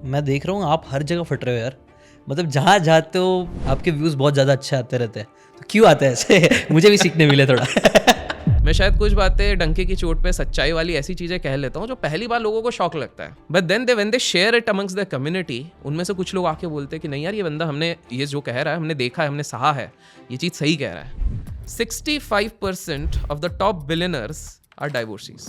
मैं देख रहा हूँ आप हर जगह फट रहे हो यार। मतलब जहाँ जाते हो आपके व्यूज़ बहुत ज़्यादा अच्छे आते रहते हैं, तो क्यों आते हैं ऐसे? मुझे भी सीखने मिले थोड़ा। मैं शायद कुछ बातें डंके की चोट पे सच्चाई वाली ऐसी चीजें कह लेता हूँ जो पहली बार लोगों को शौक लगता है, but then when they share it amongst the community, उनमें से कुछ लोग आके बोलते हैं कि नहीं यार, ये बंदा हमने ये जो कह रहा है हमने देखा है, हमने सहा है, ये चीज सही कह रहा है। 65% of the top billionaires are divorcees.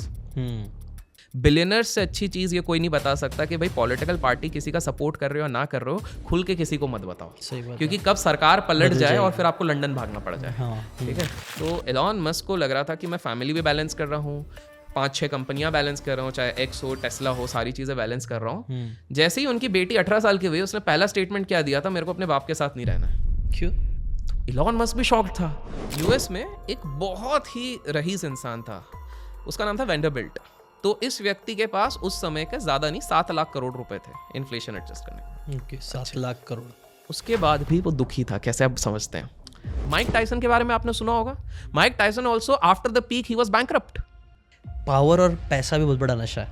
Billionaires से अच्छी चीज ये कोई नहीं बता सकता कि भाई पॉलिटिकल पार्टी किसी का सपोर्ट कर रहे हो या ना कर रहे हो, खुल के किसी को मत बताओ, सही बात क्योंकि कब सरकार पलट जाए और जाएगी। फिर आपको लंदन भागना पड़ जाए। हाँ। ठीक है, तो एलॉन मस्क को लग रहा था कि मैं फैमिली भी बैलेंस कर रहा हूँ, 5-6 कंपनियां बैलेंस कर रहा हूँ, चाहे एक्स हो, टेस्ला हो, सारी चीज़ें बैलेंस कर रहा हूँ। जैसे ही उनकी बेटी 18 साल की हुई, उसने पहला स्टेटमेंट क्या दिया था, मेरे को अपने बाप के साथ नहीं रहना है। क्यों? एलॉन मस्क भी शॉक्ड था। यूएस में एक बहुत ही रईस इंसान था, उसका नाम था वेंडरबिल्ट। तो इस व्यक्ति के पास उस समय के ज़्यादा नहीं 7 लाख करोड़ रुपए थे इन्फ्लेशन एडजस्ट करने। ओके, 7 लाख करोड़। उसके बाद भी वो दुखी था, कैसे आप समझते हैं? माइक टायसन के बारे में आपने सुना होगा। Mike Tyson also after the peak he was bankrupt. Power और पैसा भी बहुत बड़ा नशा है,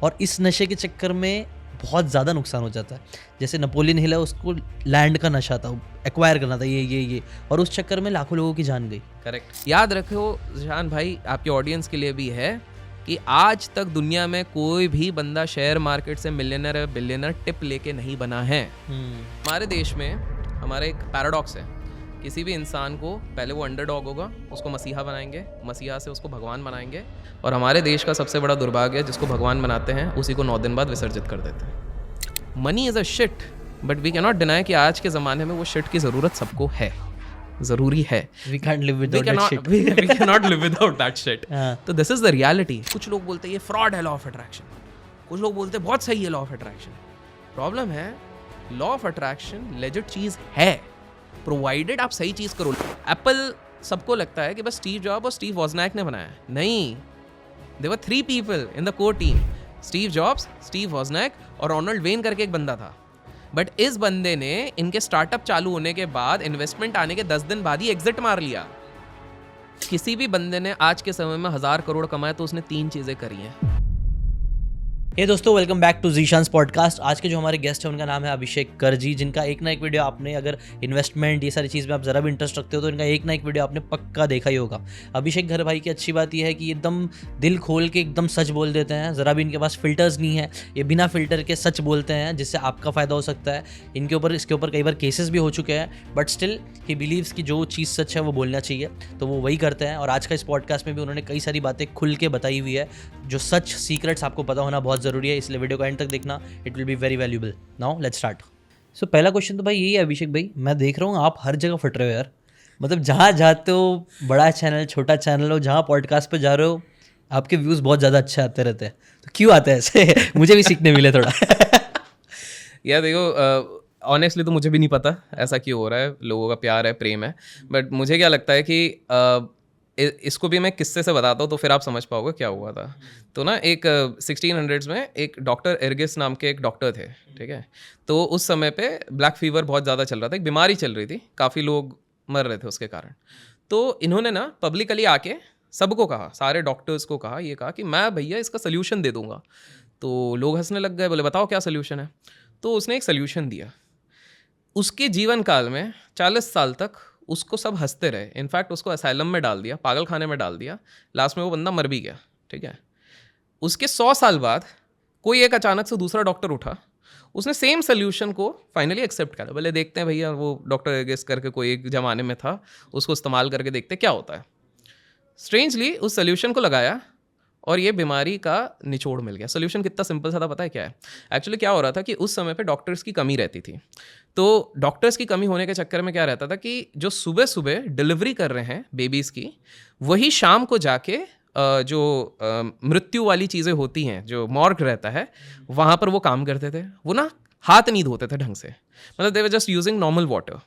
और इस नशे के चक्कर में बहुत ज़्यादा नुकसान हो जाता है। जैसे नेपोलियन हिल है, उसको लैंड का नशा था, एक्वायर करना था, ये और उस चक्कर में लाखों लोगों की जान गई। करेक्ट। याद रखो ज़ीशान भाई, आपके ऑडियंस के लिए भी है कि आज तक दुनिया में कोई भी बंदा शेयर मार्केट से मिलियनर या बिलियनर टिप लेके नहीं बना है। हमारे देश में हमारा एक पैराडॉक्स है, किसी भी इंसान को पहले वो अंडरडॉग होगा, उसको मसीहा बनाएंगे, मसीहा से उसको भगवान बनाएंगे, और हमारे देश का सबसे बड़ा दुर्भाग्य है जिसको भगवान बनाते हैं उसी को 9 दिन बाद विसर्जित कर देते हैं। Money is a shit, but we can not deny कि आज के ज़माने में वो शिट की ज़रूरत सबको है, ज़रूरी है। We can't live without that shit. We cannot live without that shit. हाँ। तो दिस इज द रियलिटी। कुछ लोग बोलते हैं ये फ्रॉड है लॉ ऑफ अट्रैक्शन, कुछ लोग बोलते हैं बहुत सही है लॉ ऑफ अट्रैक्शन। प्रॉब्लम है, लॉ ऑफ अट्रैक्शन लेजिट चीज है, प्रोवाइडेड आप सही चीज करो। एप्पल सबको लगता है कि बस स्टीव जॉब और स्टीव वॉजनैक ने बनाया है, नहीं। There were 3 people in the core team, Steve Jobs, Steve Wozniak और रोनाल्ड वेन करके एक बंदा था। बट इस बंदे ने इनके स्टार्टअप चालू होने के बाद, इन्वेस्टमेंट आने के 10 दिन बाद ही एग्जिट मार लिया। किसी भी बंदे ने आज के समय में 1000 करोड़ कमाए तो उसने 3 चीजें करी हैं। हे दोस्तों, वेलकम बैक टू ज़ीशान्स पॉडकास्ट। आज के जो हमारे गेस्ट हैं उनका नाम है अभिषेक कर जी, जिनका एक ना एक वीडियो आपने, अगर इन्वेस्टमेंट ये सारी चीज़ में आप ज़रा भी इंटरेस्ट रखते हो तो इनका एक ना एक वीडियो आपने पक्का देखा ही होगा। अभिषेक घर भाई की अच्छी बात यह है कि एकदम दिल खोल के एकदम सच बोल देते हैं, ज़रा भी इनके पास फिल्टर्स नहीं है, ये बिना फिल्टर के सच बोलते हैं, जिससे आपका फ़ायदा हो सकता है। इसके ऊपर कई बार केसेस भी हो चुके हैं, बट स्टिल ही बिलीव्स कि जो चीज़ सच है वो बोलना चाहिए, तो वो वही करते हैं। और आज का इस पॉडकास्ट में भी उन्होंने कई सारी बातें खुल के बताई हुई है, जो सच सीक्रेट्स आपको पता होना बहुत ज़रूरी है, इसलिए वीडियो को एंड तक देखना, it will be very valuable. Now let's start. So पहला क्वेश्चन तो भाई यही है अभिषेक भाई, मैं देख रहा हूँ आप हर जगह फट रहे हो यार। मतलब जहाँ जाते हो, बड़ा चैनल छोटा चैनल हो, जहाँ पॉडकास्ट पे जा रहे हो, आपके व्यूज़ बहुत ज़्यादा अच्छे आते रहते हैं, तो क्यों आते हैं ऐसे? मुझे भी सीखने मिले थोड़ा। यार देखो, ऑनेस्टली तो मुझे भी नहीं पता ऐसा क्यों हो रहा है, लोगों का प्यार है, प्रेम है। बट मुझे क्या लगता है कि इसको भी मैं किस्से से बताता हूँ तो फिर आप समझ पाओगे क्या हुआ था। तो ना एक 1600s में एक डॉक्टर एर्गिस नाम के एक डॉक्टर थे, ठीक है। तो उस समय पे ब्लैक फीवर बहुत ज़्यादा चल रहा था, एक बीमारी चल रही थी, काफ़ी लोग मर रहे थे उसके कारण। तो इन्होंने ना पब्लिकली आके सबको कहा, सारे डॉक्टर्स को कहा, ये कहा कि मैं भैया इसका सल्यूशन दे दूंगा। तो लोग हंसने लग गए, बोले बताओ क्या सल्यूशन है। तो उसने एक सल्यूशन दिया। उसके जीवन काल में 40 साल तक उसको सब हंसते रहे, इनफैक्ट उसको असाइलम में डाल दिया, पागल खाने में डाल दिया, लास्ट में वो बंदा मर भी गया, ठीक है। उसके 100 साल बाद कोई एक अचानक से दूसरा डॉक्टर उठा, उसने सेम सोल्यूशन को फाइनली एक्सेप्ट करा। बोले देखते हैं भैया, वो डॉक्टर एर्गिस करके कोई एक ज़माने में था, उसको इस्तेमाल करके देखते क्या होता है। स्ट्रेंजली उस सोल्यूशन को लगाया और ये बीमारी का निचोड़ मिल गया। सोल्यूशन कितना सिंपल सा था पता है क्या है? एक्चुअली क्या हो रहा था कि उस समय पे डॉक्टर्स की कमी रहती थी। तो डॉक्टर्स की कमी होने के चक्कर में क्या रहता था कि जो सुबह सुबह डिलीवरी कर रहे हैं बेबीज़ की, वही शाम को जाके जो मृत्यु वाली चीज़ें होती हैं, जो मॉर्ग रहता है, वहाँ पर वो काम करते थे। वो ना हाथ नहीं धोते थे ढंग से, मतलब they were just using normal water.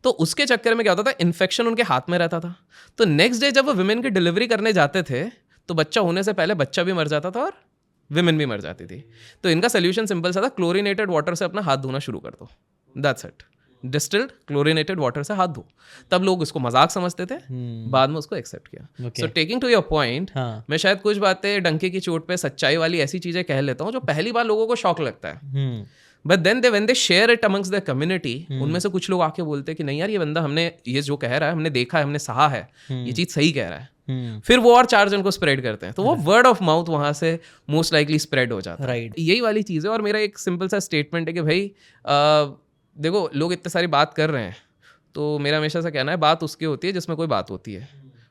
तो उसके चक्कर में क्या होता था, इन्फेक्शन उनके हाथ में रहता था। तो नेक्स्ट डे जब वो विमेन की डिलीवरी करने जाते थे तो बच्चा होने से पहले बच्चा भी मर जाता था और विमेन भी मर जाती थी। तो इनका सोल्यूशन सिंपल सा था, क्लोरीनेटेड वाटर से अपना हाथ धोना शुरू कर दो, that's it. Distilled chlorinated water से हाथ धो। तब लोग उसको मजाक समझते थे, बाद में उसको एक्सेप्ट किया। So taking to your point, मैं शायद कुछ बातें डंके की चोट पे सच्चाई वाली ऐसी चीजें कह लेता हूँ जो पहली बार लोगों को शौक लगता है, but then when they share it amongst the community, उनमें से कुछ लोग आके बोलते हैं कि नहीं यार ये बंदा हमने ये जो कह रहा है हमने देखा है, हमने सहा है, ये चीज सही कह रहा है। फिर वो और 4 जन को स्प्रेड करते हैं, तो वो वर्ड ऑफ माउथ वहां से मोस्ट लाइकली स्प्रेड हो जाता है। यही वाली चीज है। और मेरा एक सिंपल सा स्टेटमेंट है कि भाई देखो लोग इतने सारी बात कर रहे हैं, तो मेरा हमेशा से कहना है बात उसकी होती है जिसमें कोई बात होती है।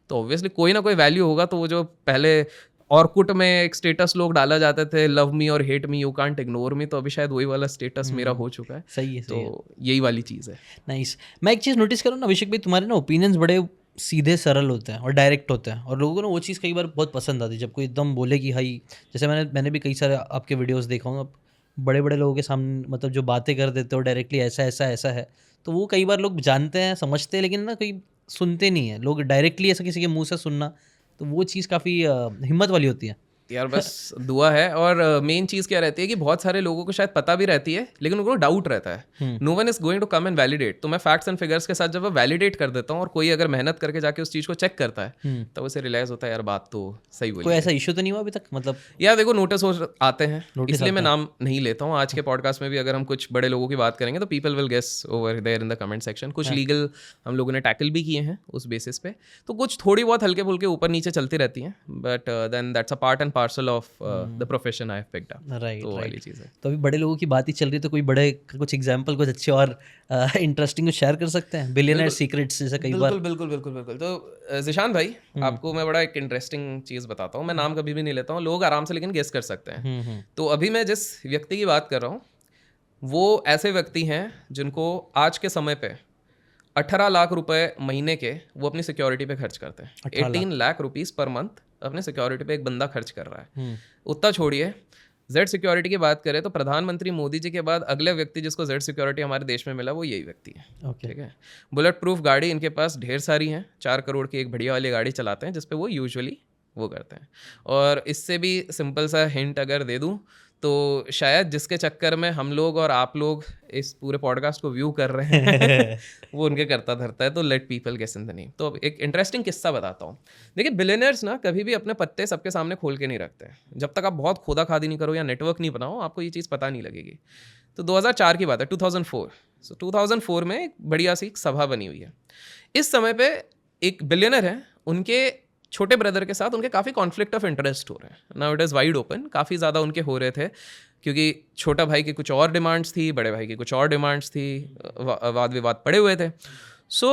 तो ऑब्वियसली कोई ना कोई वैल्यू होगा। तो वो जो पहले ऑर्कुट में एक स्टेटस लोग डाला जाते थे, लव मी और hate me, you can't ignore me, तो अभी शायद वही वाला स्टेटस मेरा हो चुका है। सही है, तो यही वाली चीज़ है। नाइस। मैं एक चीज़ नोटिस करूँ ना अभिषेक भाई, तुम्हारे ना ओपिनियंस बड़े सीधे सरल होते हैं और डायरेक्ट होते हैं, और लोगों को ना वो चीज़ कई बार बहुत पसंद आती है जब कोई एकदम बोले कि भाई, जैसे मैंने भी कई सारे आपके वीडियोस देखा हूँ, बड़े बड़े लोगों के सामने मतलब जो बातें कर देते हो डायरेक्टली, ऐसा ऐसा ऐसा है, तो वो कई बार लोग जानते हैं समझते हैं, लेकिन ना कोई सुनते नहीं है लोग डायरेक्टली ऐसा किसी के मुंह से सुनना, तो वो चीज़ काफ़ी हिम्मत वाली होती है यार। बस दुआ है। और मेन चीज़ क्या रहती है कि बहुत सारे लोगों को शायद पता भी रहती है, लेकिन उनको डाउट रहता है। No one is going to come and validate. तो मैं फैक्ट्स एंड फिगर्स के साथ जब मैं वैलिडेट कर देता हूँ और कोई अगर मेहनत करके जाके उस चीज़ को चेक करता है, तब उसे रियलाइज होता है यार बात तो सही बोली। कोई ऐसा इशू तो नहीं हुआ अभी तक? मतलब यार देखो नोटिस आते हैं, इसलिए मैं नाम नहीं लेता हूँ। आज के पॉडकास्ट में भी अगर हम कुछ बड़े लोगों की बात करेंगे तो people will guess over there in the comment section. कुछ लीगल हम लोगों ने टैकल भी किए हैं उस बेसिस पे, तो कुछ थोड़ी बहुत हल्के फुल्के ऊपर नीचे चलती रहती हैं, but then that's a part and parcel of the profession I have picked up. Right, तो वाली चीज़ है। तो अभी बड़े लोगों की बात ही चल रही है, तो कोई बड़े कुछ एग्जांपल कुछ अच्छे और इंटरेस्टिंग को शेयर कर सकते हैं, बिलियनर सीक्रेट्स जैसे कई बार। बिल्कुल। तो ज़ीशान भाई, आपको मैं बड़ा एक इंटरेस्टिंग चीज़ बताता हूँ। मैं नाम कभी भी नहीं लेता हूँ, लोग आराम से लेकिन गेस कर सकते हैं। तो अभी मैं जिस व्यक्ति की बात कर रहा हूँ वो ऐसे व्यक्ति हैं जिनको आज के समय पे 18 लाख रुपए महीने के वो अपनी सिक्योरिटी पे खर्च करते हैं। 18 लाख रुपीस पर मंथ अपने सिक्योरिटी पे एक बंदा खर्च कर रहा है। उतना छोड़िए, जेड सिक्योरिटी की बात करें तो प्रधानमंत्री मोदी जी के बाद अगले व्यक्ति जिसको जेड सिक्योरिटी हमारे देश में मिला वो यही व्यक्ति है। ठीक है। बुलेट प्रूफ गाड़ी इनके पास ढेर सारी हैं, 4 करोड़ की एक बढ़िया वाली गाड़ी चलाते हैं जिसपे वो यूजुअली वो करते हैं। और इससे भी सिंपल सा हिंट अगर दे दूं तो शायद जिसके चक्कर में हम लोग और आप लोग इस पूरे पॉडकास्ट को व्यू कर रहे हैं वो उनके करता धरता है। तो let people guess in the name. तो एक इंटरेस्टिंग किस्सा बताता हूँ। देखिए बिलियनर्स ना कभी भी अपने पत्ते सबके सामने खोल के नहीं रखते हैं। जब तक आप बहुत खोदा खादी नहीं करो या नेटवर्क नहीं बनाओ आपको ये चीज़ पता नहीं लगेगी। तो 2004 की बात है, 2004। सो 2004 में एक बढ़िया सी सभा बनी हुई है। इस समय पे एक बिलियनर है, उनके छोटे ब्रदर के साथ उनके काफ़ी कॉन्फ्लिक्ट ऑफ इंटरेस्ट हो रहे हैं। Now it is wide open, काफ़ी ज़्यादा उनके हो रहे थे क्योंकि छोटा भाई की कुछ और डिमांड्स थी, बड़े भाई की कुछ और डिमांड्स थी, वाद विवाद पड़े हुए थे। सो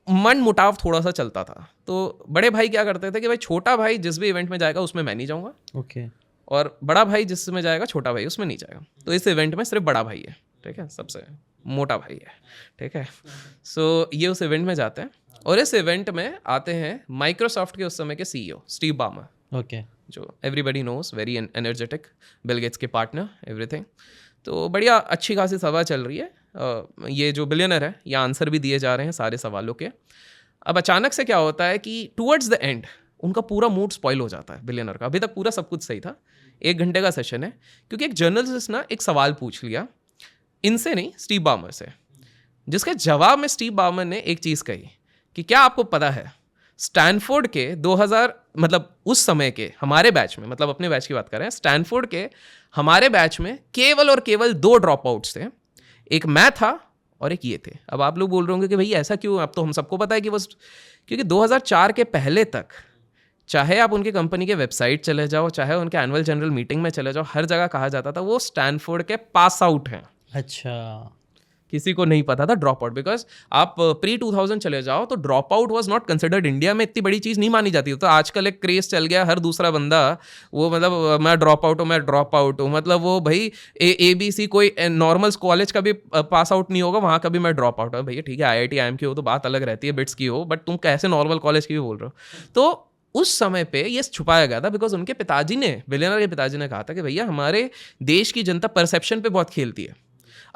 मन मुटाव थोड़ा सा चलता था। तो बड़े भाई क्या करते थे कि भाई छोटा भाई जिस भी इवेंट में जाएगा उसमें मैं नहीं जाऊँगा, ओके, और बड़ा भाई जिसमें जाएगा छोटा भाई उसमें नहीं जाएगा। तो इस इवेंट में सिर्फ बड़ा भाई है, ठीक है, सबसे मोटा भाई है, ठीक है। सो ये उस इवेंट में जाते हैं और इस इवेंट में आते हैं माइक्रोसॉफ्ट के उस समय के सीईओ स्टीव बामर, ओके, जो everybody knows, very energetic, Bill Gates के पार्टनर, एवरीथिंग। तो बढ़िया अच्छी खासी सभा चल रही है। ये जो बिलियनर है ये आंसर भी दिए जा रहे हैं सारे सवालों के। अब अचानक से क्या होता है कि टूवर्ड्स द एंड उनका पूरा मूड स्पॉइल हो जाता है बिलियनर का। अभी तक पूरा सब कुछ सही था, 1 घंटे का सेशन है, क्योंकि एक जर्नलिस्ट ना एक सवाल पूछ लिया, इनसे नहीं स्टीव बामर से, जिसके जवाब में स्टीव बामर ने एक चीज़ कही कि क्या आपको पता है स्टैनफोर्ड के 2000 मतलब उस समय के हमारे बैच में, मतलब अपने बैच की बात कर रहे हैं, स्टैनफोर्ड के हमारे बैच में केवल और केवल 2 ड्रॉप आउट्स थे, एक मैं था और एक ये थे। अब आप लोग बोल रहे होंगे कि भाई ऐसा क्यों, अब तो हम सबको पता है कि बस क्योंकि 2004 के पहले तक चाहे आप उनकी कंपनी के वेबसाइट चले जाओ, चाहे उनके एनुअल जनरल मीटिंग में चले जाओ, हर जगह कहा जाता था वो स्टैनफोर्ड के पास आउट हैं। अच्छा, किसी को नहीं पता था ड्रॉप आउट, बिकॉज आप प्री 2000 चले जाओ तो drop out was not considered, India में इतनी बड़ी चीज़ नहीं मानी जाती। तो आजकल एक क्रेज चल गया, हर दूसरा बंदा वो मतलब मैं ड्रॉप आउट हूँ, मैं ड्रॉप आउट हूँ, मतलब वो भाई ABC कोई नॉर्मल कॉलेज का भी पास आउट नहीं होगा, वहाँ का भी मैं ड्रॉप आउट हूँ। भैया ठीक है IIT IIM की हो तो बात अलग रहती है, बिट्स की हो, बट तुम कैसे नॉर्मल कॉलेज की भी बोल रहे हो। तो उस समय पे ये छुपाया गया था बिकॉज उनके पिताजी ने, बिलियनर के पिताजी ने कहा था कि भैया हमारे देश की जनता परसेप्शन पे बहुत खेलती है।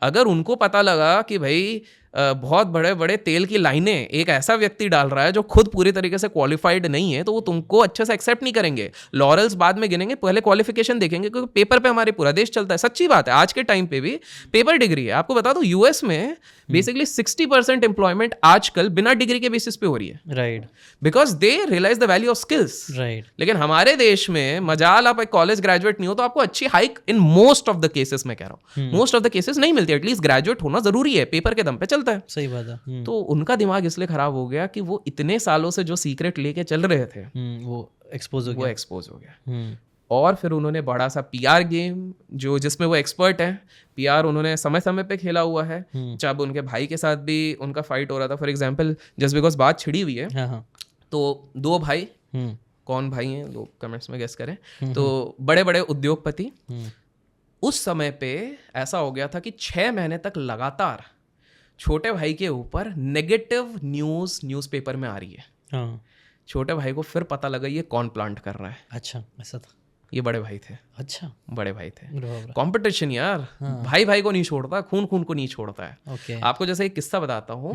अगर उनको पता लगा कि भाई बहुत बड़े बड़े तेल की लाइनें एक ऐसा व्यक्ति डाल रहा है जो खुद पूरी तरीके से क्वालिफाइड नहीं है, तो वो तुमको अच्छे से एक्सेप्ट नहीं करेंगे। लॉरल्स बाद में गिनेंगे, पहले क्वालिफिकेशन देखेंगे, क्योंकि पेपर पे हमारे पूरा देश चलता है। सच्ची बात है, आज के टाइम पे भी पेपर डिग्री है। आपको बता दो यूएस में बेसिकली 60% एम्प्लॉयमेंट आजकल बिना डिग्री के बेसिस पे हो रही है, right, because they realise the value of skills. Right, लेकिन हमारे देश में मजाल आप एक कॉलेज ग्रेजुएट नहीं हो तो आपको अच्छी hike in most of the cases, मैं कह रहा हूँ मोस्ट ऑफ द केसेस नहीं मिलती। एटलीस्ट ग्रेजुएट होना जरूरी है, पेपर के दम पे चलता है। सही बात है। तो उनका दिमाग इसलिए खराब हो गया कि वो इतने सालों से जो सीक्रेट लेके चल रहे थे वो एक्सपोज हो गया। और फिर उन्होंने बड़ा सा पीआर गेम जो जिसमें वो एक्सपर्ट हैं, पीआर उन्होंने समय समय पे खेला हुआ है। जब उनके भाई के साथ भी उनका फाइट हो रहा था, फॉर एग्जांपल जस्ट बिकॉज बात छिड़ी हुई है, तो दो भाई, कौन भाई हैं लोग कमेंट्स में गेस करें, तो बड़े बड़े उद्योगपति, उस समय पे ऐसा हो गया था कि 6 महीने तक लगातार छोटे भाई के ऊपर नेगेटिव न्यूज़पेपर में आ रही है। छोटे भाई को फिर पता लगा ये कौन प्लांट कर रहा है। अच्छा, ऐसा था। ये बड़े भाई थे। अच्छा, बड़े भाई थे। कंपटीशन यार, भाई भाई को नहीं छोड़ता, खून खून को नहीं छोड़ता है। आपको जैसे एक किस्सा बताता हूँ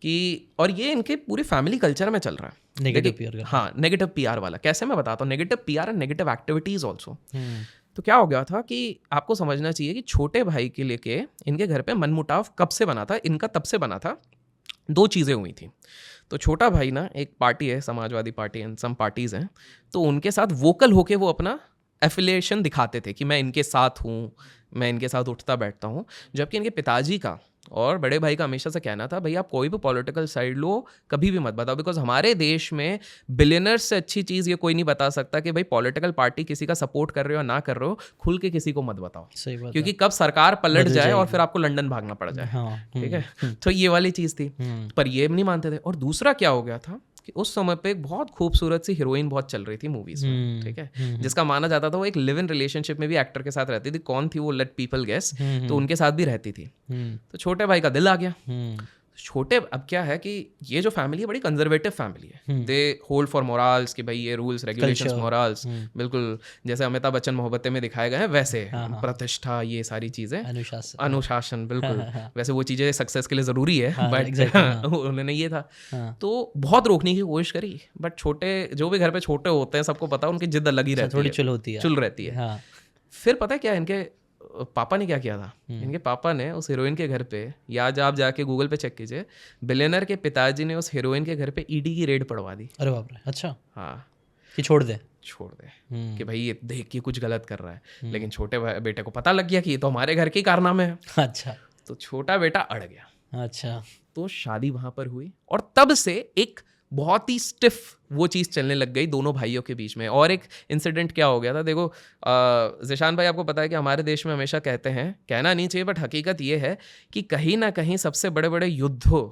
कि, और ये इनके पूरी फैमिली कल्चर में चल रहा है, नेगेटिव पीआर। हाँ, नेगेटिव पीआर वाला। कैसे मैं बताता हूँ, negative PR and negative activities also. तो क्या हो गया था कि आपको समझना चाहिए कि छोटे भाई के लेके इनके घर पे मनमुटाव कब से बना था, इनका तब से बना था। 2 चीज़ें हुई थी। तो छोटा भाई ना, एक पार्टी है Samajwadi Party and some parties हैं, तो उनके साथ वोकल होके वो अपना एफिलिएशन दिखाते थे कि मैं इनके साथ हूँ, मैं इनके साथ उठता बैठता हूँ। जबकि इनके पिताजी का और बड़े भाई का हमेशा से कहना था, भाई आप कोई भी पॉलिटिकल साइड लो, कभी भी मत बताओ, बिकॉज हमारे देश में बिलियनर्स से अच्छी चीज़ ये कोई नहीं बता सकता कि भाई पॉलिटिकल पार्टी किसी का सपोर्ट कर रहे हो ना कर रहे हो, खुल के किसी को मत बताओ। सही बात, क्योंकि कब सरकार पलट जाए और फिर आपको लंदन भागना पड़ जाए। ठीक है, तो ये वाली चीज़ थी, पर ये नहीं मानते थे। और दूसरा क्या हो गया था कि उस समय पे एक बहुत खूबसूरत सी हीरोइन बहुत चल रही थी मूवीज में, ठीक है, जिसका माना जाता था वो एक लिव इन रिलेशनशिप में भी एक्टर के साथ रहती थी। कौन थी वो, लेट पीपल गेस। तो उनके साथ भी रहती थी। तो छोटे भाई का दिल आ गया। छोटे, अब क्या है कि ये जो फैमिली है बड़ी कंजर्वेटिव फैमिली है, दे होल्ड फॉर मोरल्स कि भाई ये रूल्स रेगुलेशंस मोरल्स, बिल्कुल जैसे अमिताभ बच्चन मोहब्बतें में दिखाए गए हैं वैसे, प्रतिष्ठा, ये सारी चीजें, अनुशासन, बिल्कुल वैसे वो चीजें सक्सेस के लिए जरूरी है, बट उन्होंने ये था। तो बहुत रोकने की कोशिश करी, बट छोटे, जो भी घर पे छोटे होते हैं सबको पता है उनकी जिद अलग ही रहती है, थोड़ी चुल रहती है। फिर पता है क्या इनके पापा ने क्या किया था, इनके पापा ने उस हीरोइन के घर पे, या आप जाके गूगल पे चेक कीजिए, बिलियनर के पिताजी ने उस हीरोइन के घर पे ईडी की रेड पड़वा दी। अरे बाप रे। अच्छा, हाँ, कि छोड़ दे कि भाई ये देख के कुछ गलत कर रहा है। लेकिन छोटे बेटे को पता लग गया कि ये तो हमारे घर के कारनामे हैं। अच्छा, तो छोटा बेटा अड़ गया। अच्छा, तो शादी वहां पर हुई और तब से एक बहुत ही स्टिफ वो चीज़ चलने लग गई दोनों भाइयों के बीच में। और एक इंसिडेंट क्या हो गया था, देखो ज़ीशान भाई, आपको पता है कि हमारे देश में हमेशा कहते हैं, कहना नहीं चाहिए बट हकीकत ये है कि कहीं ना कहीं सबसे बड़े बड़े युद्धों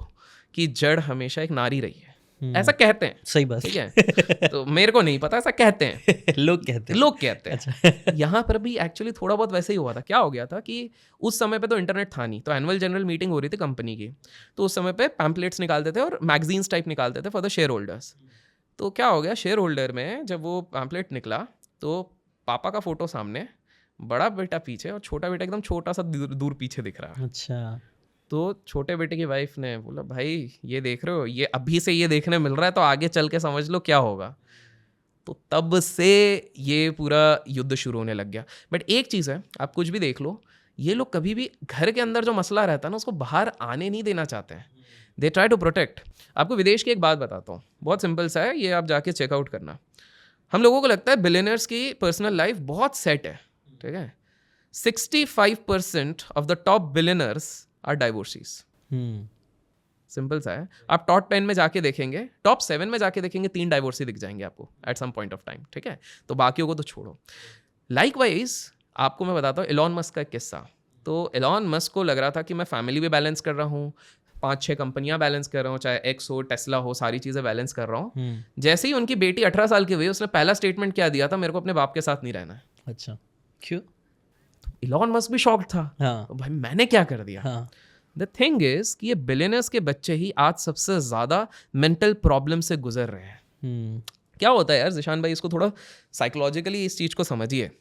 की जड़ हमेशा एक नारी रही है। ऐसा कहते हैं। सही बात, ठीक है। तो मेरे को नहीं पता, ऐसा कहते हैं लोग कहते हैं। अच्छा। यहाँ पर भी एक्चुअली थोड़ा बहुत वैसे ही हुआ था। क्या हो गया था कि उस समय पे तो इंटरनेट था नहीं, तो एनुअल जनरल मीटिंग हो रही थी कंपनी की, तो उस समय पे पैम्पलेट्स निकालते थे और मैगजीन्स टाइप निकालते थे फॉर द शेयर होल्डर्स। तो क्या हो गया, शेयर होल्डर में जब वो पैम्पलेट निकला तो पापा का फोटो सामने, बड़ा बेटा पीछे और छोटा बेटा एकदम छोटा सा दूर पीछे दिख रहा है। अच्छा। तो छोटे बेटे की वाइफ ने बोला, भाई ये देख रहे हो, ये अभी से ये देखने मिल रहा है तो आगे चल के समझ लो क्या होगा। तो तब से ये पूरा युद्ध शुरू होने लग गया। बट एक चीज़ है, आप कुछ भी देख लो, ये लोग कभी भी घर के अंदर जो मसला रहता है ना उसको बाहर आने नहीं देना चाहते हैं। They try to protect. आपको विदेश की एक बात बताता हूँ, बहुत सिंपल सा है, ये आप जाके चेकआउट करना। हम लोगों को लगता है बिलियनर्स की पर्सनल लाइफ बहुत सेट है, ठीक है। 65% of the top billionaires are divorcees. Simple सा है, आप टॉप 10 में जाके देखेंगे, टॉप 7 में जाके देखेंगे, 3 डाइवोर्सी दिख जाएंगे आपको at some point of time, ठीक है। तो बाकियों को तो छोड़ो। लाइकवाइज आपको मैं बताता हूँ एलॉन मस्क का एक किस्सा। तो एलॉन मस्क को लग रहा था कि मैं फैमिली भी बैलेंस कर रहा हूँ, 5-6 कंपनियां बैलेंस कर रहा हूँ, चाहे एक्स हो, टेस्ला हो, सारी चीज़ें बैलेंस कर रहा हूँ। जैसे ही उनकी बेटी 18 साल की हुई, उसने पहला स्टेटमेंट क्या दिया था, मेरे को अपने बाप के साथ नहीं रहना है। अच्छा, क्यों? एलॉन मस्क भी शॉक्ड था। हाँ। तो भाई मैंने क्या कर दिया? हाँ। द थिंग इज कि ये बिलियनर्स के बच्चे ही आज सबसे ज़्यादा मेंटल प्रॉब्लम से गुजर रहे हैं। क्या होता है यार ज़ीशान भाई, इसको थोड़ा साइकोलॉजिकली इस चीज़ को समझिए।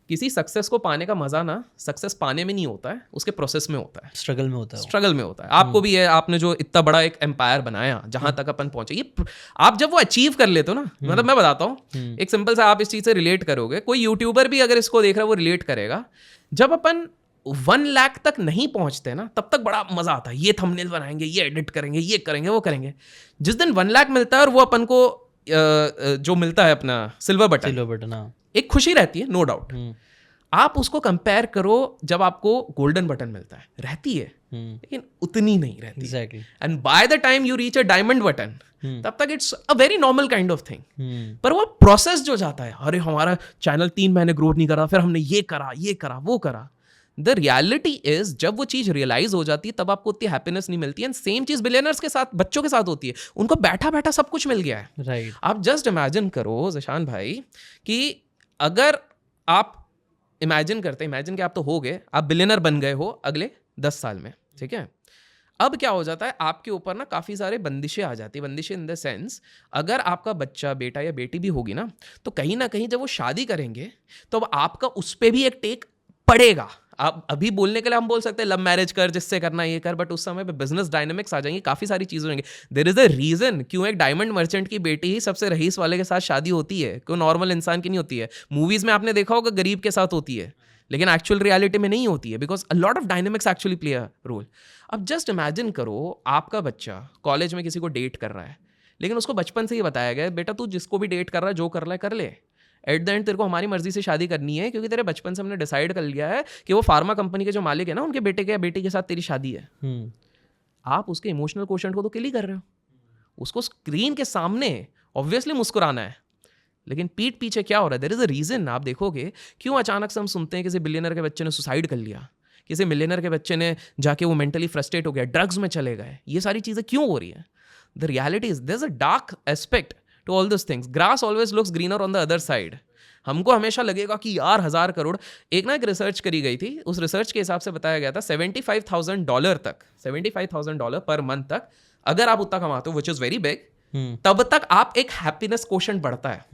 किसी सक्सेस को पाने का मजा ना सक्सेस पाने में नहीं होता है, उसके प्रोसेस में होता है, स्ट्रगल में होता है, स्ट्रगल में होता है। आपको भी है, आपने जो इतना बड़ा एक एम्पायर बनाया जहां तक अपन पहुंचे, ये आप जब वो अचीव कर लेते हो ना, मतलब मैं बताता हूँ एक सिंपल सा, आप इस चीज से रिलेट करोगे, कोई यूट्यूबर भी अगर इसको देख रहा है वो रिलेट करेगा। जब अपन 1 लाख तक नहीं पहुंचते ना, तब तक बड़ा मजा आता है, ये थंबनेल बनाएंगे, ये एडिट करेंगे, ये करेंगे, वो करेंगे। जिस दिन 1 लाख मिलता है और वो अपन को जो मिलता है अपना सिल्वर बटन, एक खुशी रहती है, नो डाउट। आप उसको कंपेयर करो जब आपको गोल्डन बटन मिलता है, रहती है लेकिन उतनी नहीं रहती। Exactly. And bye the time you reach a diamond button, तब तक it's a very normal kind of thing. पर वो प्रोसेस जो जाता है, अरे हमारा चैनल 3 महीने ग्रोथ नहीं करा, फिर हमने ये करा वो करा। द रियलिटी इज जब वो चीज रियलाइज हो जाती है तब आपको उतनी हैप्पीनेस नहीं मिलती है। एंड सेम चीज बिलियनर्स के साथ, बच्चों के साथ होती है। उनको बैठा बैठा सब कुछ मिल गया है। राइट। आप जस्ट इमेजिन करो ज़ीशान भाई कि अगर आप इमेजिन कि आप तो हो गए, आप बिलियनर बन गए हो अगले 10 साल में, ठीक है। अब क्या हो जाता है, आपके ऊपर ना काफ़ी सारे बंदिशें आ जाती है। बंदिशें इन द सेंस, अगर आपका बच्चा, बेटा या बेटी भी होगी ना, तो कहीं ना कहीं जब वो शादी करेंगे तो अब आपका उस पर भी एक टेक पड़ेगा। आप अभी बोलने के लिए हम बोल सकते हैं लव मैरिज कर, जिससे करना ये कर, बट उस समय पे बिजनेस डायनामिक्स आ जाएंगे, काफ़ी सारी चीज़ें होंगी। देयर इज अ रीज़न क्यों एक डायमंड मर्चेंट की बेटी ही सबसे रईस वाले के साथ शादी होती है, कोई नॉर्मल इंसान की नहीं होती है। मूवीज़ में आपने देखा होगा गरीब के साथ होती है, लेकिन एक्चुअल रियलिटी में नहीं होती है, because a lot of dynamics actually play a role. अब जस्ट इमेजिन करो, आपका बच्चा कॉलेज में किसी को डेट कर रहा है, लेकिन उसको बचपन से ही बताया गया है, बेटा तू जिसको भी डेट कर रहा है, जो कर रहा है कर ले, एट द एंड तेरे को हमारी मर्जी से शादी करनी है, क्योंकि तेरे बचपन से हमने डिसाइड कर लिया है कि वो फार्मा कंपनी के जो मालिक है ना, उनके बेटे के या बेटी के साथ तेरी शादी है। आप उसके इमोशनल क्वोशंट को तो किल ही कर रहे हो। उसको स्क्रीन के सामने ऑब्वियसली मुस्कुराना है, लेकिन पीठ पीछे क्या हो रहा है, देयर इज अ रीजन। आप देखोगे क्यों अचानक से हम सुनते हैं किसी बिलियनर के बच्चे ने सुसाइड कर लिया, किसी मिलियनर के बच्चे ने जाके वो मेंटली फ्रस्ट्रेट हो गया, ड्रग्स में चले गए, ये सारी चीजें क्यों हो रही है? The reality is there is a dark aspect to all this things. Grass always looks greener on the other side. हमको हमेशा लगेगा कि यार 1000 करोड़। एक ना एक रिसर्च करी गई थी, उस रिसर्च के हिसाब से बताया गया था $75,000 तक, $75,000 पर मंथ तक अगर आप उतना कमाते हो, विच इज वेरी बिग, तब तक आप एक हैप्पीनेस क्वोशंट बढ़ता है।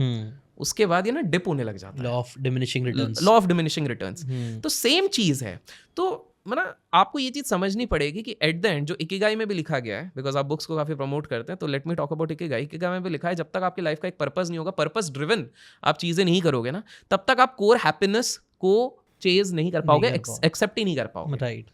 उसके बाद ये ना डिप होने लग जाता है, लॉ ऑफ डिमिनिशिंग रिटर्न्स। तो सेम चीज है। तो मतलब आपको ये चीज समझनी पड़ेगी कि एट द एंड जो इकिगाई में भी लिखा गया है, बिकॉज आप बुक्स को काफी प्रमोट करते हैं, तो let me talk about Ikigai. Ikigai में भी लिखा है, जब तक आपकी लाइफ का एक पर्पस नहीं होगा, पर्पस ड्रिवन आप चीजें नहीं करोगे ना, तब तक आप कोर हैप्पीनेस को चेज नहीं कर पाओगे, एक्सेप्ट ही नहीं कर पाओगे। राइट।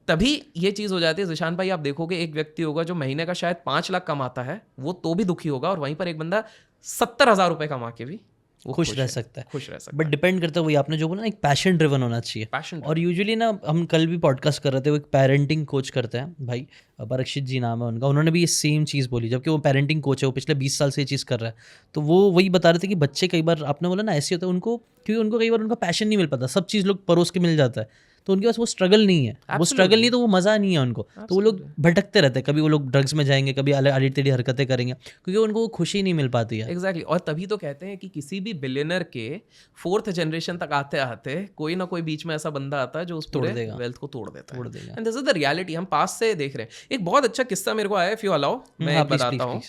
तभी ये चीज हो जाती है। ज़ीशान भाई, आप देखोगे एक व्यक्ति होगा जो महीने का शायद 5 लाख कमाता है, वो तो भी दुखी होगा, और वहीं पर एक बंदा 70,000 रुपए कमा के भी खुश रह सकता है। खुश रह सकता है। बट डिपेंड करता है, वही आपने जो बोला ना, एक पैशन ड्रिवन होना चाहिए। पैशन। और यूजुअली ना, हम कल भी पॉडकास्ट कर रहे थे, वो एक पेरेंटिंग कोच करते हैं भाई, परीक्षित जी नाम है उनका। उन्होंने भी ये सेम चीज़ बोली, जबकि वो पेरेंटिंग कोच है, वो पिछले 20 साल से ये चीज़ कर रहा है। तो वो वही बता रहे थे कि बच्चे कई बार, आपने बोला ना, ऐसे होता है उनको, क्योंकि उनको कई बार उनका पैशन नहीं मिल पाता, सब चीज़ लोग परोस के मिल जाता है, तो उनके पास वो स्ट्रगल नहीं है। वो स्ट्रगल नहीं तो वो मज़ा नहीं है उनको, तो वो लोग भटकते रहते हैं। कभी वो लोग ड्रग्स में जाएंगे, कभी आड़ी टेढ़ी हरकतें करेंगे, क्योंकि उनको वो खुशी नहीं मिल पाती है। एग्जैक्टली। और तभी तो कहते हैं कि किसी भी बिलियनर के 4th जनरेशन तक आते आते कोई ना कोई बीच में ऐसा बंदा आता है जो उस पूरे वेल्थ को तोड़ देता है। And this is the reality, हम पास से देख रहे हैं। एक बहुत अच्छा किस्सा मेरे को आया, इफ यू अलाउ मैं एक बताता हूँ।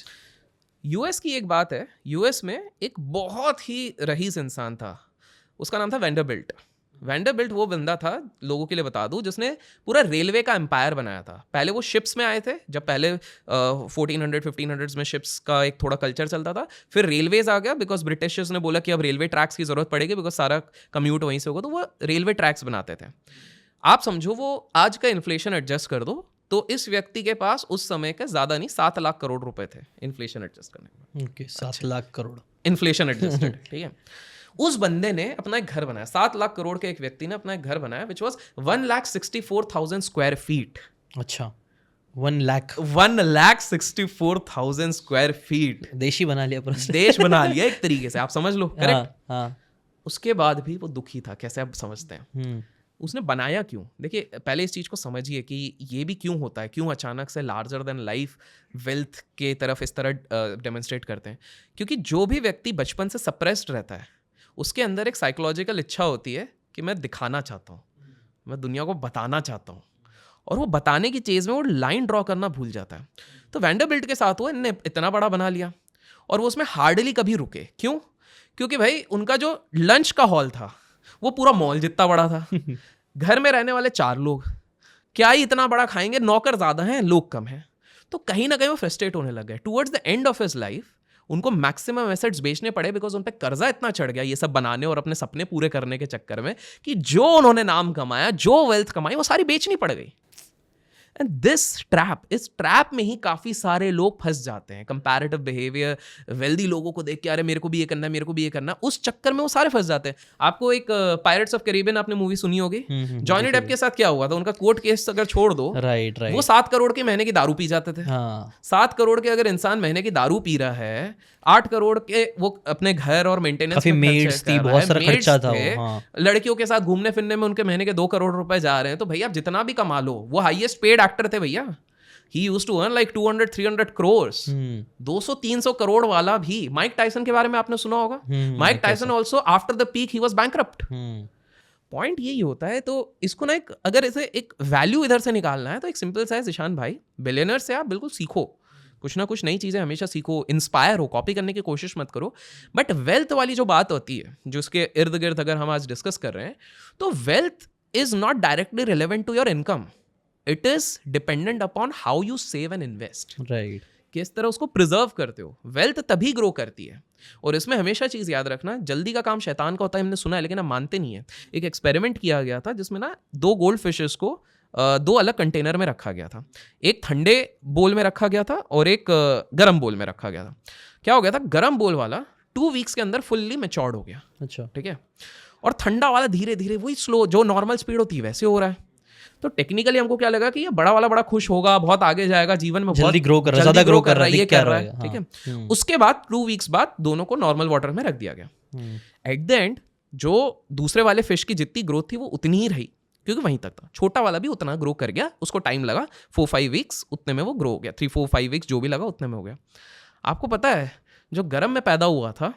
यूएस की एक बात है, यूएस में एक बहुत ही रईस इंसान था, उसका नाम था वेंडरबिल्ट। वेंडरबिल्ट वो बंदा था, लोगों के लिए बता दूं, जिसने पूरा रेलवे का एम्पायर बनाया था। पहले वो शिप्स में आए थे, जब पहले 1400-1500s में शिप्स का एक थोड़ा कल्चर चलता था। फिर रेलवेज आ गया, बिकॉज ब्रिटिशर्स ने बोला कि अब रेलवे ट्रैक्स की जरूरत पड़ेगी, बिकॉज सारा कम्यूट वहीं से होगा, तो वो रेलवे ट्रैक्स बनाते थे। आप समझो, वो आज का इन्फ्लेशन एडजस्ट कर दो तो इस व्यक्ति के पास उस समय के ज्यादा नहीं 7 लाख करोड़ रुपए थे, इन्फ्लेशन एडजस्ट करने में। Okay, 7 lakh crore inflation adjusted, ठीक है। उस बंदे ने अपना एक घर बनाया, 7 लाख करोड़ के एक व्यक्ति ने अपना एक घर बनाया, विच वॉज 1,64,000 स्क्वायर फीट। अच्छा, 1,00,000 1,64,000 स्क्वायर फीट। देश ही बना लिया पूरा, देश बना लिया एक तरीके से, आप समझ लो। करेक्ट। हाँ। उसके बाद भी वो दुखी था, कैसे आप समझते हैं? उसने बनाया क्यों? देखिए, पहले इस चीज को समझिए कि ये भी क्यों होता है, क्यों अचानक से लार्जर देन लाइफ वेल्थ के तरफ इस तरह डेमोन्स्ट्रेट करते हैं। क्योंकि जो भी व्यक्ति बचपन से सप्रेस्ड रहता है, उसके अंदर एक साइकोलॉजिकल इच्छा होती है कि मैं दिखाना चाहता हूँ, मैं दुनिया को बताना चाहता हूँ, और वो बताने की चीज़ में वो लाइन ड्रॉ करना भूल जाता है। तो वेंडरबिल्ट के साथ वो इन्हें इतना बड़ा बना लिया, और वो उसमें हार्डली कभी रुके। क्यों? क्योंकि भाई उनका जो लंच का हॉल था, वो पूरा मॉल जितना बड़ा था। घर में रहने वाले 4 लोग, क्या ही इतना बड़ा खाएंगे, नौकर ज्यादा हैं, लोग कम हैं। तो कहीं ना कहीं वो फ्रस्ट्रेट होने लग गए। Towards the end of his life उनको मैक्सिमम एसेट्स बेचने पड़े, बिकॉज उन पे कर्जा इतना चढ़ गया ये सब बनाने और अपने सपने पूरे करने के चक्कर में, कि जो उन्होंने नाम कमाया, जो वेल्थ कमाई, वो सारी बेचनी पड़ गई। एंड दिस ट्रैप, इस ट्रैप में ही काफी सारे लोग फंस जाते हैं। कंपैरेटिव बिहेवियर, वेल्दी लोगों को देख के अरे मेरे को भी ये करना है, मेरे को भी ये करना है, उस चक्कर में वो सारे फंस जाते हैं। आपको एक पायरेट्स ऑफ कैरिबियन आपने मूवी सुनी होगी, जॉनी डेप के साथ क्या हुआ था, उनका कोर्ट केस अगर छोड़ दो, राइट राइट, वो 7 करोड़ के महीने की दारू पी जाते थे। हाँ 7 करोड़ के अगर इंसान महीने की दारू पी रहा है, 8 करोड़ के वो अपने घर और मेंटेनेंस काफी मेड्स थी, बहुत सारा खर्चा था वो, हाँ। लड़कियों के साथ घूमने फिरने में उनके महीने के 2 करोड़ रुपए जा रहे हैं। तो भैया आप जितना भी कमा लो, वो हाईएस्ट पेड एक्टर थे भैया। He used to earn like 200-300 crores. 200-300 crore वाला भी। माइक टायसन के बारे में आपने सुना होगा। Mike Tyson also after the peak he was bankrupt. Point यही होता है। तो इसको ना, एक अगर इसे एक वैल्यू इधर से निकालना है तो एक सिंपल सा है ज़ीशान भाई, बिलियनर से आप बिल्कुल सीखो, कुछ ना कुछ नई चीज़ें हमेशा सीखो, इंस्पायर हो, कॉपी करने की कोशिश मत करो। बट वेल्थ वाली जो बात होती है, जो उसके इर्द गिर्द अगर हम आज डिस्कस कर रहे हैं, तो wealth is not directly relevant to your income, it is dependent upon how you save and invest. Right, किस तरह उसको प्रिजर्व करते हो। वेल्थ तभी ग्रो करती है। और इसमें हमेशा चीज़ याद रखना, जल्दी का काम शैतान का होता है, हमने सुना है लेकिन हम मानते नहीं है। एक एक्सपेरिमेंट किया गया था जिसमें ना 2 गोल्ड फिशेस को 2 अलग कंटेनर में रखा गया था। एक ठंडे बोल में रखा गया था और एक गर्म बोल में रखा गया था। क्या हो गया था, गर्म बोल वाला 2 वीक्स के अंदर फुल्ली मैच्योर्ड हो गया। अच्छा, ठीक है। और ठंडा वाला धीरे धीरे वही स्लो, जो नॉर्मल स्पीड होती है वैसे हो रहा है। तो टेक्निकली हमको क्या लगा कि ये बड़ा वाला बड़ा खुश होगा, बहुत आगे जाएगा जीवन में, जल्दी बहुत ग्रो कर रहा है, जल्दी ज्यादा ग्रो कर रहा है, ये दिख कर रहा है, है। ठीक है। उसके बाद 2 वीक्स बाद दोनों को नॉर्मल वाटर में रख दिया गया। एट द एंड जो दूसरे वाले फिश की जितनी ग्रोथ थी वो उतनी ही रही, क्योंकि वहीं तक था। छोटा वाला भी उतना ग्रो कर गया, उसको टाइम लगा 4-5 वीक्स, उतने में वो ग्रो हो गया। 3-4-5 वीक्स जो भी लगा उतने में हो गया। आपको पता है जो गर्म में पैदा हुआ था,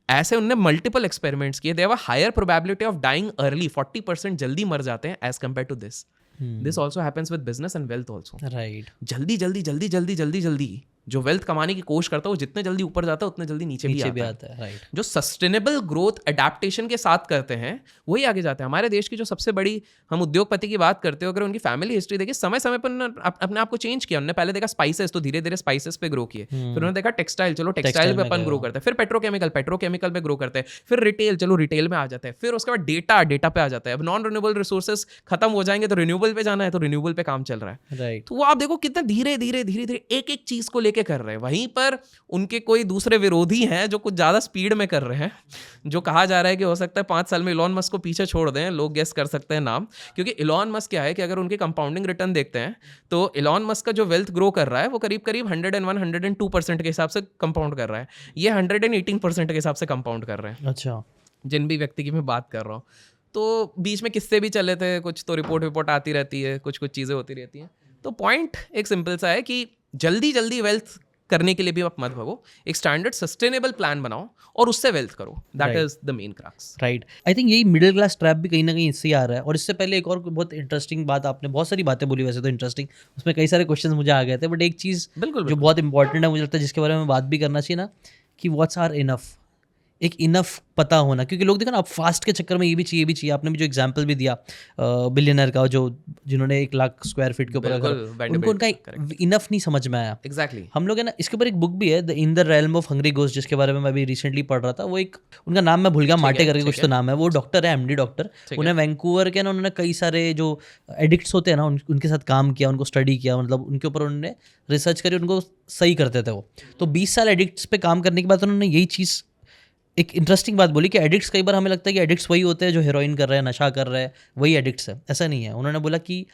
ऐसे उनने मल्टीपल एक्सपेरिमेंट्स किए, they have a higher probability of dying early, 40% जल्दी मर जाते हैं as compared to this. This also happens with business and wealth also. Right, जल्दी जल्दी जल्दी जल्दी जल्दी जल्दी जो वेल्थ कमाने की कोशिश करता है, वो जितने जल्दी ऊपर जाता है उतने जल्दी नीचे भी आता है। राइट, जो सस्टेनेबल ग्रोथ एडेप्टेशन के साथ करते हैं वही आगे जाते हैं। हमारे देश की जो सबसे बड़ी, हम उद्योगपति की बात करते हो, अगर उनकी फैमिली हिस्ट्री देखिए, समय समय पर उन्होंने अपने आप को चेंज किया। उन्होंने पहले देखा स्पाइसेस, तो धीरे धीरे स्पाइसेस पे ग्रो किए। फिर उन्होंने देखा टेक्सटाइल, चलो टेक्सटाइल पे अपन ग्रो करते हैं। फिर पेट्रोकेमिकल पे ग्रो करते हैं। फिर रिटेल, चलो रिटेल में आ जाते हैं। फिर उसके बाद डेटा पे आ जाता है। अब नॉन रिन्यूएबल रिसोर्सेज खत्म हो जाएंगे तो रिन्यूएबल पे जाना है, तो रिन्यूएबल पे काम चल रहा है। राइट, तो वो आप देखो कितना धीरे धीरे एक एक चीज को लेके कर रहे हैं। वहीं पर उनके कोई दूसरे विरोधी हैं जो कुछ ज्यादा स्पीड में कर रहे हैं, जो कहा जा रहा है कि हो सकता है 5 साल में इलॉन मस्क को पीछे छोड़ दें। लोग गेस कर सकते हैं नाम, क्योंकि इलॉन मस्क क्या है कि अगर उनके कंपाउंडिंग रिटर्न देखते हैं तो इलॉन मस्क का जो वेल्थ ग्रो कर रहा है वो करीब 101-102% के हिसाब से कंपाउंड कर रहा है। ये 118% के हिसाब से कंपाउंड कर रहे हैं। अच्छा, जिन भी व्यक्ति की मैं बात कर रहा हूँ, तो बीच में किस्से भी चले थे, कुछ तो रिपोर्ट आती रहती है, कुछ चीज़ें होती रहती हैं। तो पॉइंट एक सिंपल सा है कि जल्दी वेल्थ करने के लिए भी आप मत भागो, एक स्टैंडर्ड सस्टेनेबल प्लान बनाओ और उससे वेल्थ करो। That is the main crux. Right, I think यही मिडिल क्लास ट्रैप भी कहीं ना कहीं इससे ही आ रहा है। और इससे पहले एक और बहुत इंटरेस्टिंग बात, आपने बहुत सारी बातें बोली वैसे तो इंटरेस्टिंग, उसमें कई सारे क्वेश्चन मुझे आ गए थे, बट एक चीज़ जो बहुत इंपॉर्टेंट है मुझे लगता है, जिसके बारे में बात भी करना चाहिए ना, कि व्हाट्स आर इनफ, एक इनफ पता होना। क्योंकि लोग देखो ना, आप फास्ट के चक्कर में ये भी चाहिए। आपने भी जो एग्जांपल भी दिया बिलियनर का, जो जिन्होंने 1 लाख स्क्वायर फीट के ऊपर, उनको उनका इनफ नहीं समझ में आया। एग्जैक्टली। हम लोग है ना, इसके ऊपर एक बुक भी है, the in the realm of hungry ghost, जिसके बारे में मैं अभी रिसेंटली पढ़ रहा था। वो एक, उनका नाम मैं भूल गया, माटे करके कुछ तो नाम है। वो डॉक्टर है, MD डॉक्टर। उन्हें वैंकूवर के ना, उन्होंने कई सारे जो एडिक्ट्स होते हैं ना, उनके साथ काम किया, उनको स्टडी किया, मतलब उनके ऊपर उन्होंने रिसर्च करी, उनको सही करते थे वो। तो 20 साल एडिक्ट्स पे काम करने के बाद उन्होंने यही चीज़, एक इंटरेस्टिंग बात बोली कि एडिक्ट्स, कई बार हमें लगता है कि एडिक्ट्स वही होते हैं जो हेरोइन कर रहे हैं, नशा कर रहे हैं, वही एडिक्ट्स है। ऐसा नहीं है। उन्होंने बोला कि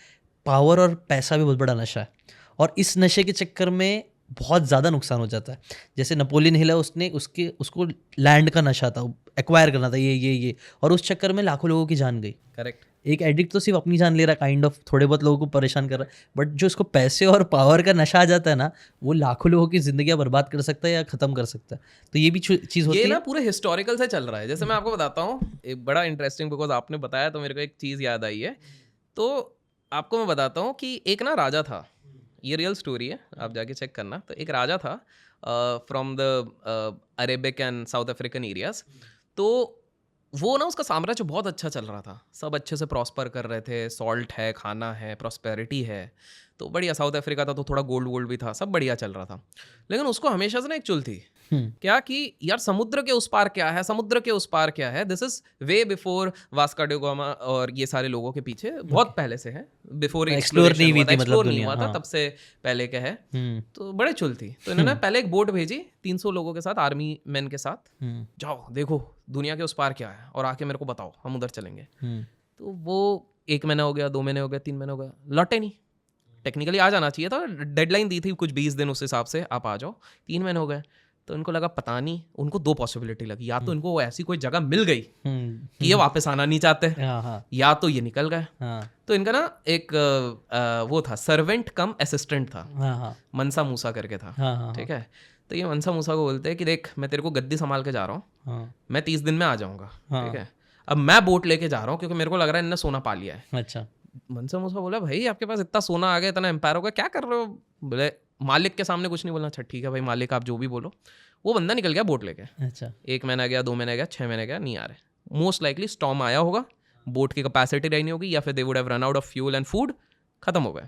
पावर और पैसा भी बहुत बड़ा नशा है, और इस नशे के चक्कर में बहुत ज़्यादा नुकसान हो जाता है। जैसे नेपोलियन हिल है, उसको लैंड का नशा था, एक्वायर करना था, ये, और उस चक्कर में लाखों लोगों की जान गई। करेक्ट। एक एडिक्ट तो सिर्फ अपनी जान ले रहा है, काइंड ऑफ, थोड़े बहुत लोगों को परेशान कर रहा है, बट जो इसको पैसे और पावर का नशा आ जाता है ना, वो लाखों लोगों की जिंदगी बर्बाद कर सकता है या खत्म कर सकता है। तो ये भी चीज़ होती है। ये ना पूरे हिस्टोरिकल से चल रहा है। जैसे मैं आपको बताता हूँ, एक बड़ा इंटरेस्टिंग, बिकॉज आपने बताया तो मेरे को एक चीज़ याद आई है। तो आपको मैं बताता हूँ कि एक ना राजा था, ये रियल स्टोरी है, आप जाके चेक करना। तो एक राजा था from the Arabic and south African areas. तो वो ना उसका साम्राज्य बहुत अच्छा चल रहा था, सब अच्छे से प्रॉस्पर कर रहे थे, सॉल्ट है, खाना है, प्रॉस्पेरिटी है, तो बढ़िया। साउथ अफ्रीका था तो थोड़ा गोल्ड वोल्ड भी था, सब बढ़िया चल रहा था। लेकिन उसको हमेशा से ना एक चुल थी, क्या कि यार समुद्र के उस पार क्या है, समुद्र के उस पार क्या है। This is way before Vasco da Gama और ये सारे लोगों के पीछे बहुत पहले से है, बिफोर एक्सप्लोर नहीं हुई थी, मतलब एक्सप्लोर नहीं दुनिया, हुआ था, हाँ। तब से पहले के है। तो बड़े चुल थी, तो इन्होंने पहले एक बोट भेजी 300 लोगों के साथ, आर्मी मैन के साथ, जाओ देखो दुनिया के उस पार क्या है और आके मेरे को बताओ, हम उधर चलेंगे। तो वो 1 महीना हो गया, 2 महीने हो गया, 3 महीने हो गया, लौटे नहीं। टेक्निकली आ जाना चाहिए था, डेडलाइन दी थी कुछ 20 दिन, उस हिसाब से आप आ जाओ। 3 महीने हो गए, तो उनको लगा पता नहीं, उनको 2 पॉसिबिलिटी लगी, या तो इनको ऐसी कोई जगह मिल गई कि ये वापस आना नहीं चाहते, या तो ये निकल गए। तो इनका ना एक वो था, सर्वेंट कम असिस्टेंट था, मनसा मूसा करके था, ठीक है। तो ये मनसा मूसा को बोलते हैं कि देख मैं तेरे को गद्दी संभाल के जा रहा हूँ, मैं 30 दिन में आ जाऊँगा, ठीक है। अब मैं बोट लेके जा रहा हूँ क्योंकि मेरे को लग रहा है इनने सोना पा लिया है। अच्छा। मनसा मूसा बोला भाई आपके पास इतना सोना आ गया, इतना एम्पायर हो गया, क्या कर रहे हो? बोले मालिक के सामने कुछ नहीं बोलना। अच्छा ठीक है भाई मालिक, आप जो भी बोलो। वो बंदा निकल गया बोट लेके। अच्छा। 1 महीना गया, 2 महीने गया, 6 महीने गया, नहीं आ रहे। मोस्ट लाइकली स्टॉर्म आया होगा, बोट की कैपेसिटी रही नहीं होगी, या फिर they would have run out of fuel and food, खत्म हो गए।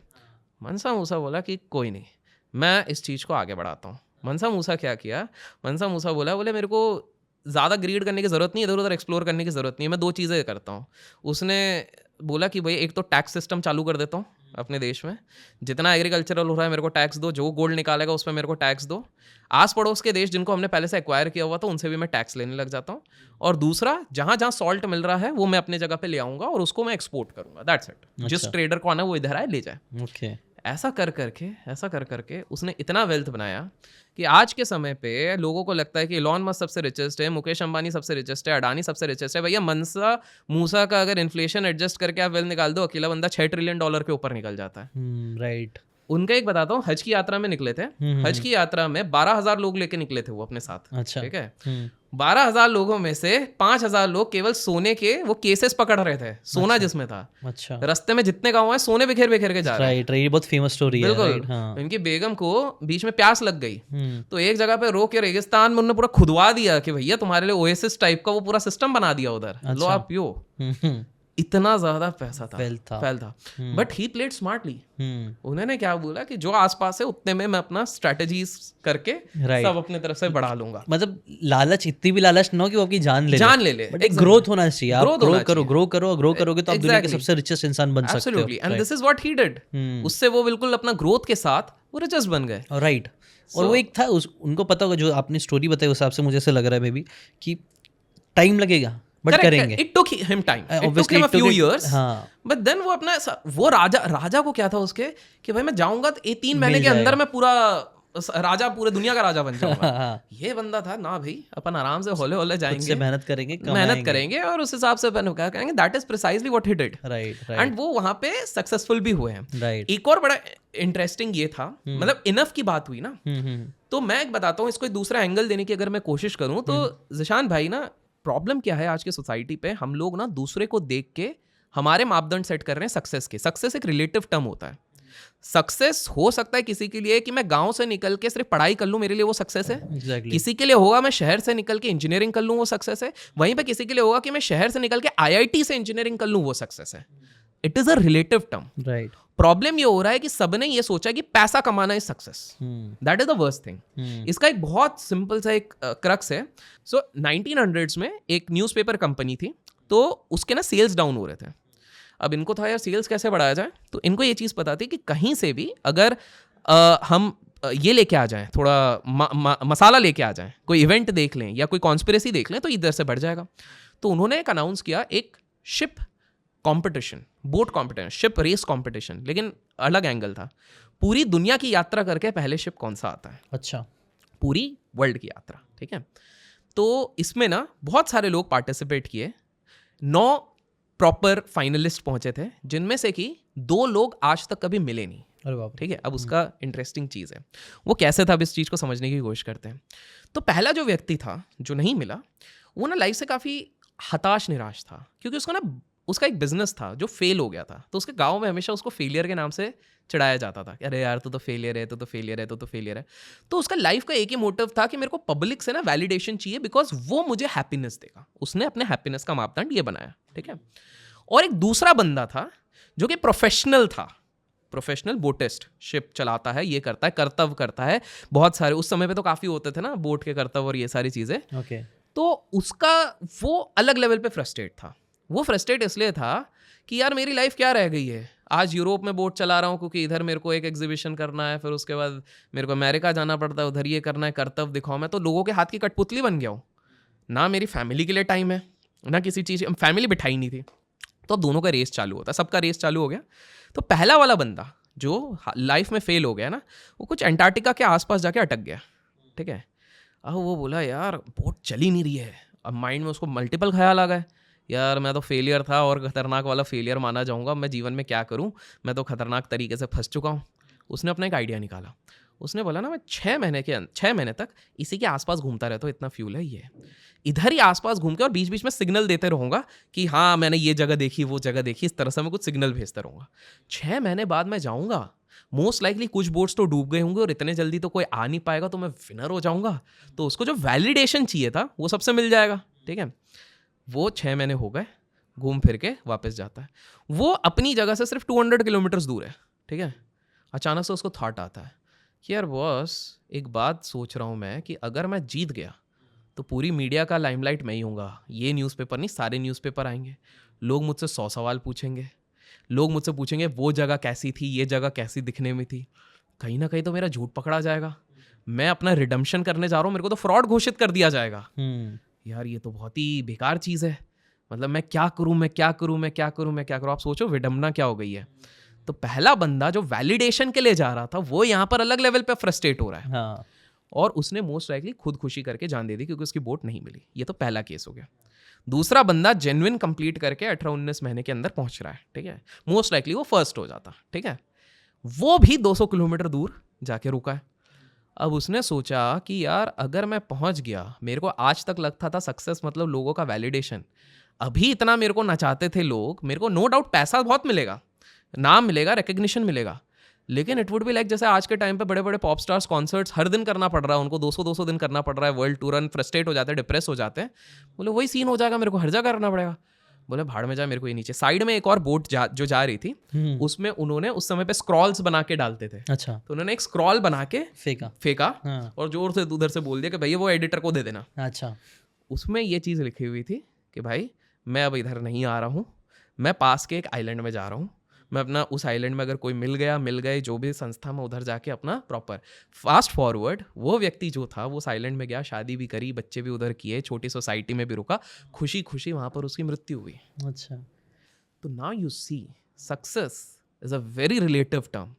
मनसा मूसा बोला कि कोई नहीं, मैं इस चीज़ को आगे बढ़ाता हूँ। मनसा मूसा क्या किया, मनसा मूसा बोले मेरे को ज़्यादा ग्रीड करने की ज़रूरत नहीं है, इधर उधर एक्सप्लोर करने की ज़रूरत नहीं है, मैं 2 चीज़ें करता हूँ। उसने बोला कि भाई एक तो टैक्स सिस्टम चालू कर देता हूँ अपने देश में, जितना एग्रीकल्चरल हो रहा है मेरे को टैक्स दो, जो गोल्ड निकालेगा उस पर मेरे को टैक्स दो, आस पड़ोस के देश जिनको हमने पहले से एक्वायर किया हुआ था उनसे भी मैं टैक्स लेने लग जाता हूँ, और दूसरा जहाँ जहाँ सॉल्ट मिल रहा है वो मैं अपने जगह पे ले आऊँगा और उसको मैं एक्सपोर्ट करूँगा, दैट्स इट। जिस ट्रेडर को आना है वो इधर आए ले जाए। ओके। ऐसा कर करके उसने इतना वेल्थ बनाया कि आज के समय पे लोगों को लगता है कि इलॉन मस्क सबसे रिचेस्ट है, मुकेश अंबानी सबसे रिचेस्ट है, अडानी सबसे रिचेस्ट है। भैया मनसा मूसा का अगर इन्फ्लेशन एडजस्ट करके आप वेल्थ निकाल दो, अकेला बंदा $6 ट्रिलियन के ऊपर निकल जाता है। राइट। उनका एक बताता हूँ, हज की यात्रा में निकले थे। हज की यात्रा में 12,000 लोग लेके निकले थे वो अपने साथ। अच्छा। ठीक है। 12,000 लोगों में से 5,000 लोग केवल सोने के वो केसेस पकड़ रहे थे, सोना जिसमें था। अच्छा। रास्ते में जितने गाँव है सोने बिखेर बिखेर के जा रहे हैं। राइट, ये बहुत फेमस स्टोरी है। बिल्कुल। हाँ। इनकी बेगम को बीच में प्यास लग गई, तो एक जगह पे रोक के रेगिस्तान में उन्होंने पूरा खुदवा दिया कि भैया तुम्हारे लिए ओएसिस टाइप का वो पूरा सिस्टम बना दिया उधर, लो आप पियो। इतना ज्यादा पैसा था, फैल था। But he played smartly. उन्होंने क्या बोला कि जो आसपास है उतने में मैं अपना स्ट्रेटेजीज करके सब अपने तरफ से बढ़ा लूंगा। मतलब लालच, इतनी भी लालच ना हो कि वो आपकी जान ले ले। बट एक ग्रोथ होना चाहिए, आप ग्रो करोगे तो आप दुनिया के सबसे रिचेस्ट इंसान बन सकते हो। Absolutely, and this is what he did. उससे वो बिल्कुल अपना ग्रोथ के साथ वो रिचेस्ट बन गए। राइट। और वो एक था उनको पता होगा, जो आपने स्टोरी बताई उस हिसाब से मुझे ऐसा लग रहा है मे बी कि टाइम लगेगा बट करेंगे। It took him time. It took him a few years. हाँ। But then वो अपना वो राजा को क्या था उसके कि भाई मैं जाऊंगा तो 3 महीने के अंदर मैं पूरा राजा, पूरे दुनिया का राजा बन जाऊंगा। ये बंदा था ना भाई, अपन आराम से हौले हौले जाएंगे, मेहनत करेंगे और उस हिसाब से अपन क्या करेंगे। That is precisely what he did. Right. And वो वहां पे सक्सेसफुल भी हुए हैं। राइट। एक और बड़ा इंटरेस्टिंग ये था, मतलब इनफ की बात हुई ना, तो मैं एक बताता हूँ इसको, दूसरा एंगल देने की अगर मैं कोशिश करूँ तो ज़ीशान भाई ना, प्रॉब्लम क्या है आज के सोसाइटी पे, हम लोग ना दूसरे को देख के हमारे मापदंड सेट कर रहे हैं सक्सेस के। सक्सेस एक रिलेटिव टर्म होता है। सक्सेस हो सकता है किसी के लिए कि मैं गांव से निकल के सिर्फ पढ़ाई कर लूं, मेरे लिए वो सक्सेस है। Exactly. किसी के लिए होगा मैं शहर से निकल के इंजीनियरिंग कर लूं, वो सक्सेस है। वहीं पे किसी के लिए होगा कि मैं शहर से निकल के IIT से इंजीनियरिंग कर लूं, वो सक्सेस है। It is a relative term. Right. Problem ये हो रहा है कि सबने ये सोचा कि पैसा कमाना is success. That is the worst thing. इसका एक बहुत सिंपल सा एक क्रक्स है। सो 1900s में एक न्यूज़पेपर कंपनी थी, तो उसके ना सेल्स डाउन हो रहे थे। अब इनको था यार सेल्स कैसे बढ़ाया जाए, तो इनको ये चीज़ पता थी कि कहीं से भी अगर हम ये लेके आ जाएं, थोड़ा मसाला लेके आ जाएं, कोई इवेंट देख लें या कोई कॉन्स्पिरेसी देख लें, तो इधर से बढ़ जाएगा। तो उन्होंने एक अनाउंस किया, एक ship competition, boat competition, ship race competition, लेकिन अलग एंगल था। पूरी दुनिया की यात्रा करके पहले शिप कौन सा आता है। अच्छा। पूरी वर्ल्ड की यात्रा, ठीक है। तो इसमें ना बहुत सारे लोग पार्टिसिपेट किए, 9 प्रॉपर फाइनलिस्ट पहुंचे थे, जिनमें से कि 2 लोग आज तक कभी मिले नहीं। ठीक है। अब उसका इंटरेस्टिंग चीज़ है वो कैसे था, अब इस चीज़ को समझने की कोशिश करते हैं। तो पहला जो व्यक्ति था जो नहीं मिला, वो ना लाइफ से काफ़ी हताश निराश था, क्योंकि उसको ना उसका एक बिजनेस था जो फेल हो गया था, तो उसके गांव में हमेशा उसको फेलियर के नाम से चिढ़ाया जाता था कि अरे यार तू तो फेलियर है, तू तो फेलियर है, तू तो फेलियर है। तो उसका लाइफ का एक ही मोटिव था कि मेरे को पब्लिक से ना वैलिडेशन चाहिए, बिकॉज वो मुझे हैप्पीनेस देगा। उसने अपने हैप्पीनेस का मापदंड ये बनाया, ठीक है। और एक दूसरा बंदा था जो कि प्रोफेशनल था, प्रोफेशनल बोटिस्ट, शिप चलाता है, ये करता है, कर्तव्य करता है बहुत सारे। उस समय पे तो काफ़ी होते थे ना बोट के कर्तव्य और ये सारी चीज़ें। ओके। तो उसका वो अलग लेवल पे फ्रस्ट्रेट था। वो फ्रस्ट्रेट इसलिए था कि यार मेरी लाइफ क्या रह गई है, आज यूरोप में बोट चला रहा हूँ क्योंकि इधर मेरे को एक एग्जीबिशन करना है, फिर उसके बाद मेरे को अमेरिका जाना पड़ता है, उधर ये करना है, कर्तव्य दिखाओ। मैं तो लोगों के हाथ की कठपुतली बन गया हूँ, ना मेरी फैमिली के लिए टाइम है, ना किसी चीज़, फैमिली बिठाई नहीं थी। तो अब दोनों का रेस चालू होता है, सबका रेस चालू हो गया। तो पहला वाला बंदा जो लाइफ में फेल हो गया ना, वो कुछ अंटार्कटिका के आसपास जाके अटक गया, ठीक है। अब वो बोला यार बोट चली नहीं रही है। अब माइंड में उसको मल्टीपल ख्याल आ गए, यार मैं तो फेलियर था और खतरनाक वाला फेलियर माना जाऊंगा, मैं जीवन में क्या करूं, मैं तो खतरनाक तरीके से फंस चुका हूं। उसने अपना एक आइडिया निकाला। उसने बोला ना मैं 6 महीने तक इसी के आसपास घूमता रहता हूँ, इतना फ्यूल है ये, इधर ही आसपास घूम के और बीच बीच में सिग्नल देते रहूँगा कि हाँ मैंने ये जगह देखी, वो जगह देखी, इस तरह से मैं कुछ सिग्नल भेजता रहूँगा। 6 महीने बाद मैं जाऊँगा, मोस्ट लाइकली कुछ बोट्स तो डूब गए होंगे और इतने जल्दी तो कोई आ नहीं पाएगा, तो मैं विनर हो जाऊँगा। तो उसको जो वैलिडेशन चाहिए था वो सबसे मिल जाएगा, ठीक है। वो 6 महीने हो गए, घूम फिर के वापस जाता है। वो अपनी जगह से सिर्फ 200 किलोमीटर्स दूर है, ठीक है। अचानक से उसको थॉट आता है कि यार बॉस एक बात सोच रहा हूँ मैं कि अगर मैं जीत गया तो पूरी मीडिया का लाइमलाइट मैं ही हूँगा, ये न्यूज़पेपर नहीं सारे न्यूज़पेपर आएंगे, लोग मुझसे 100 सवाल पूछेंगे, लोग मुझसे पूछेंगे वो जगह कैसी थी, ये जगह कैसी दिखने में थी, कहीं ना कहीं तो मेरा झूठ पकड़ा जाएगा, मैं अपना रिडम्पशन करने जा रहा हूँ, मेरे को तो फ्रॉड घोषित कर दिया जाएगा। यार ये तो बहुत ही बेकार चीज़ है, मतलब मैं क्या करूँ, मैं क्या करूँ, मैं क्या करूँ, मैं क्या करूँ। आप सोचो विडम्बना क्या हो गई है। तो पहला बंदा जो वैलिडेशन के लिए जा रहा था वो यहाँ पर अलग लेवल पे फ्रस्ट्रेट हो रहा है। हाँ। और उसने मोस्ट लाइकली खुदकुशी करके जान दे दी क्योंकि उसकी बोट नहीं मिली। ये तो पहला केस हो गया। दूसरा बंदा जेन्युइन कंप्लीट करके 18-19 महीने के अंदर पहुंच रहा है, ठीक है। मोस्ट लाइकली वो फर्स्ट हो जाता, ठीक है। वो भी 200 किलोमीटर दूर जाके रुका है। अब उसने सोचा कि यार अगर मैं पहुंच गया, मेरे को आज तक लगता था सक्सेस मतलब लोगों का वैलिडेशन, अभी इतना मेरे को नचाते थे लोग, मेरे को नो डाउट पैसा बहुत मिलेगा, नाम मिलेगा, रिकग्निशन मिलेगा, लेकिन इट वुड बी लाइक जैसे आज के टाइम पे बड़े बड़े पॉप स्टार्स कॉन्सर्ट्स हर दिन करना पड़ रहा है उनको, 200 दिन करना पड़ रहा है, वर्ल्ड टूर, फ्रस्ट्रेट हो जाते हैं, डिप्रेस हो जाते हैं। बोले वही सीन हो जाएगा, मेरे को हर जगह करना पड़ेगा। बोले भाड़ में जा, मेरे को ये नीचे साइड में एक और बोट जो जा रही थी, उसमें उन्होंने उस समय पे स्क्रॉल्स बना के डालते थे। अच्छा। तो उन्होंने एक स्क्रॉल बना के फेंका हाँ। और जोर से उधर से बोल दिया कि भैया वो एडिटर को दे देना। अच्छा। उसमें ये चीज़ लिखी हुई थी कि भाई मैं अब इधर नहीं आ रहा हूँ, मैं पास के एक आइलैंड में जा रहा हूँ, मैं अपना उस आइलैंड में अगर कोई मिल गए जो भी संस्था में उधर जाके अपना प्रॉपर। फास्ट फॉरवर्ड वो व्यक्ति जो था वो उस आइलैंड में गया, शादी भी करी, बच्चे भी उधर किए, छोटी सोसाइटी में भी रुका, खुशी खुशी वहाँ पर उसकी मृत्यु हुई। अच्छा। तो now you see success is a very relative term.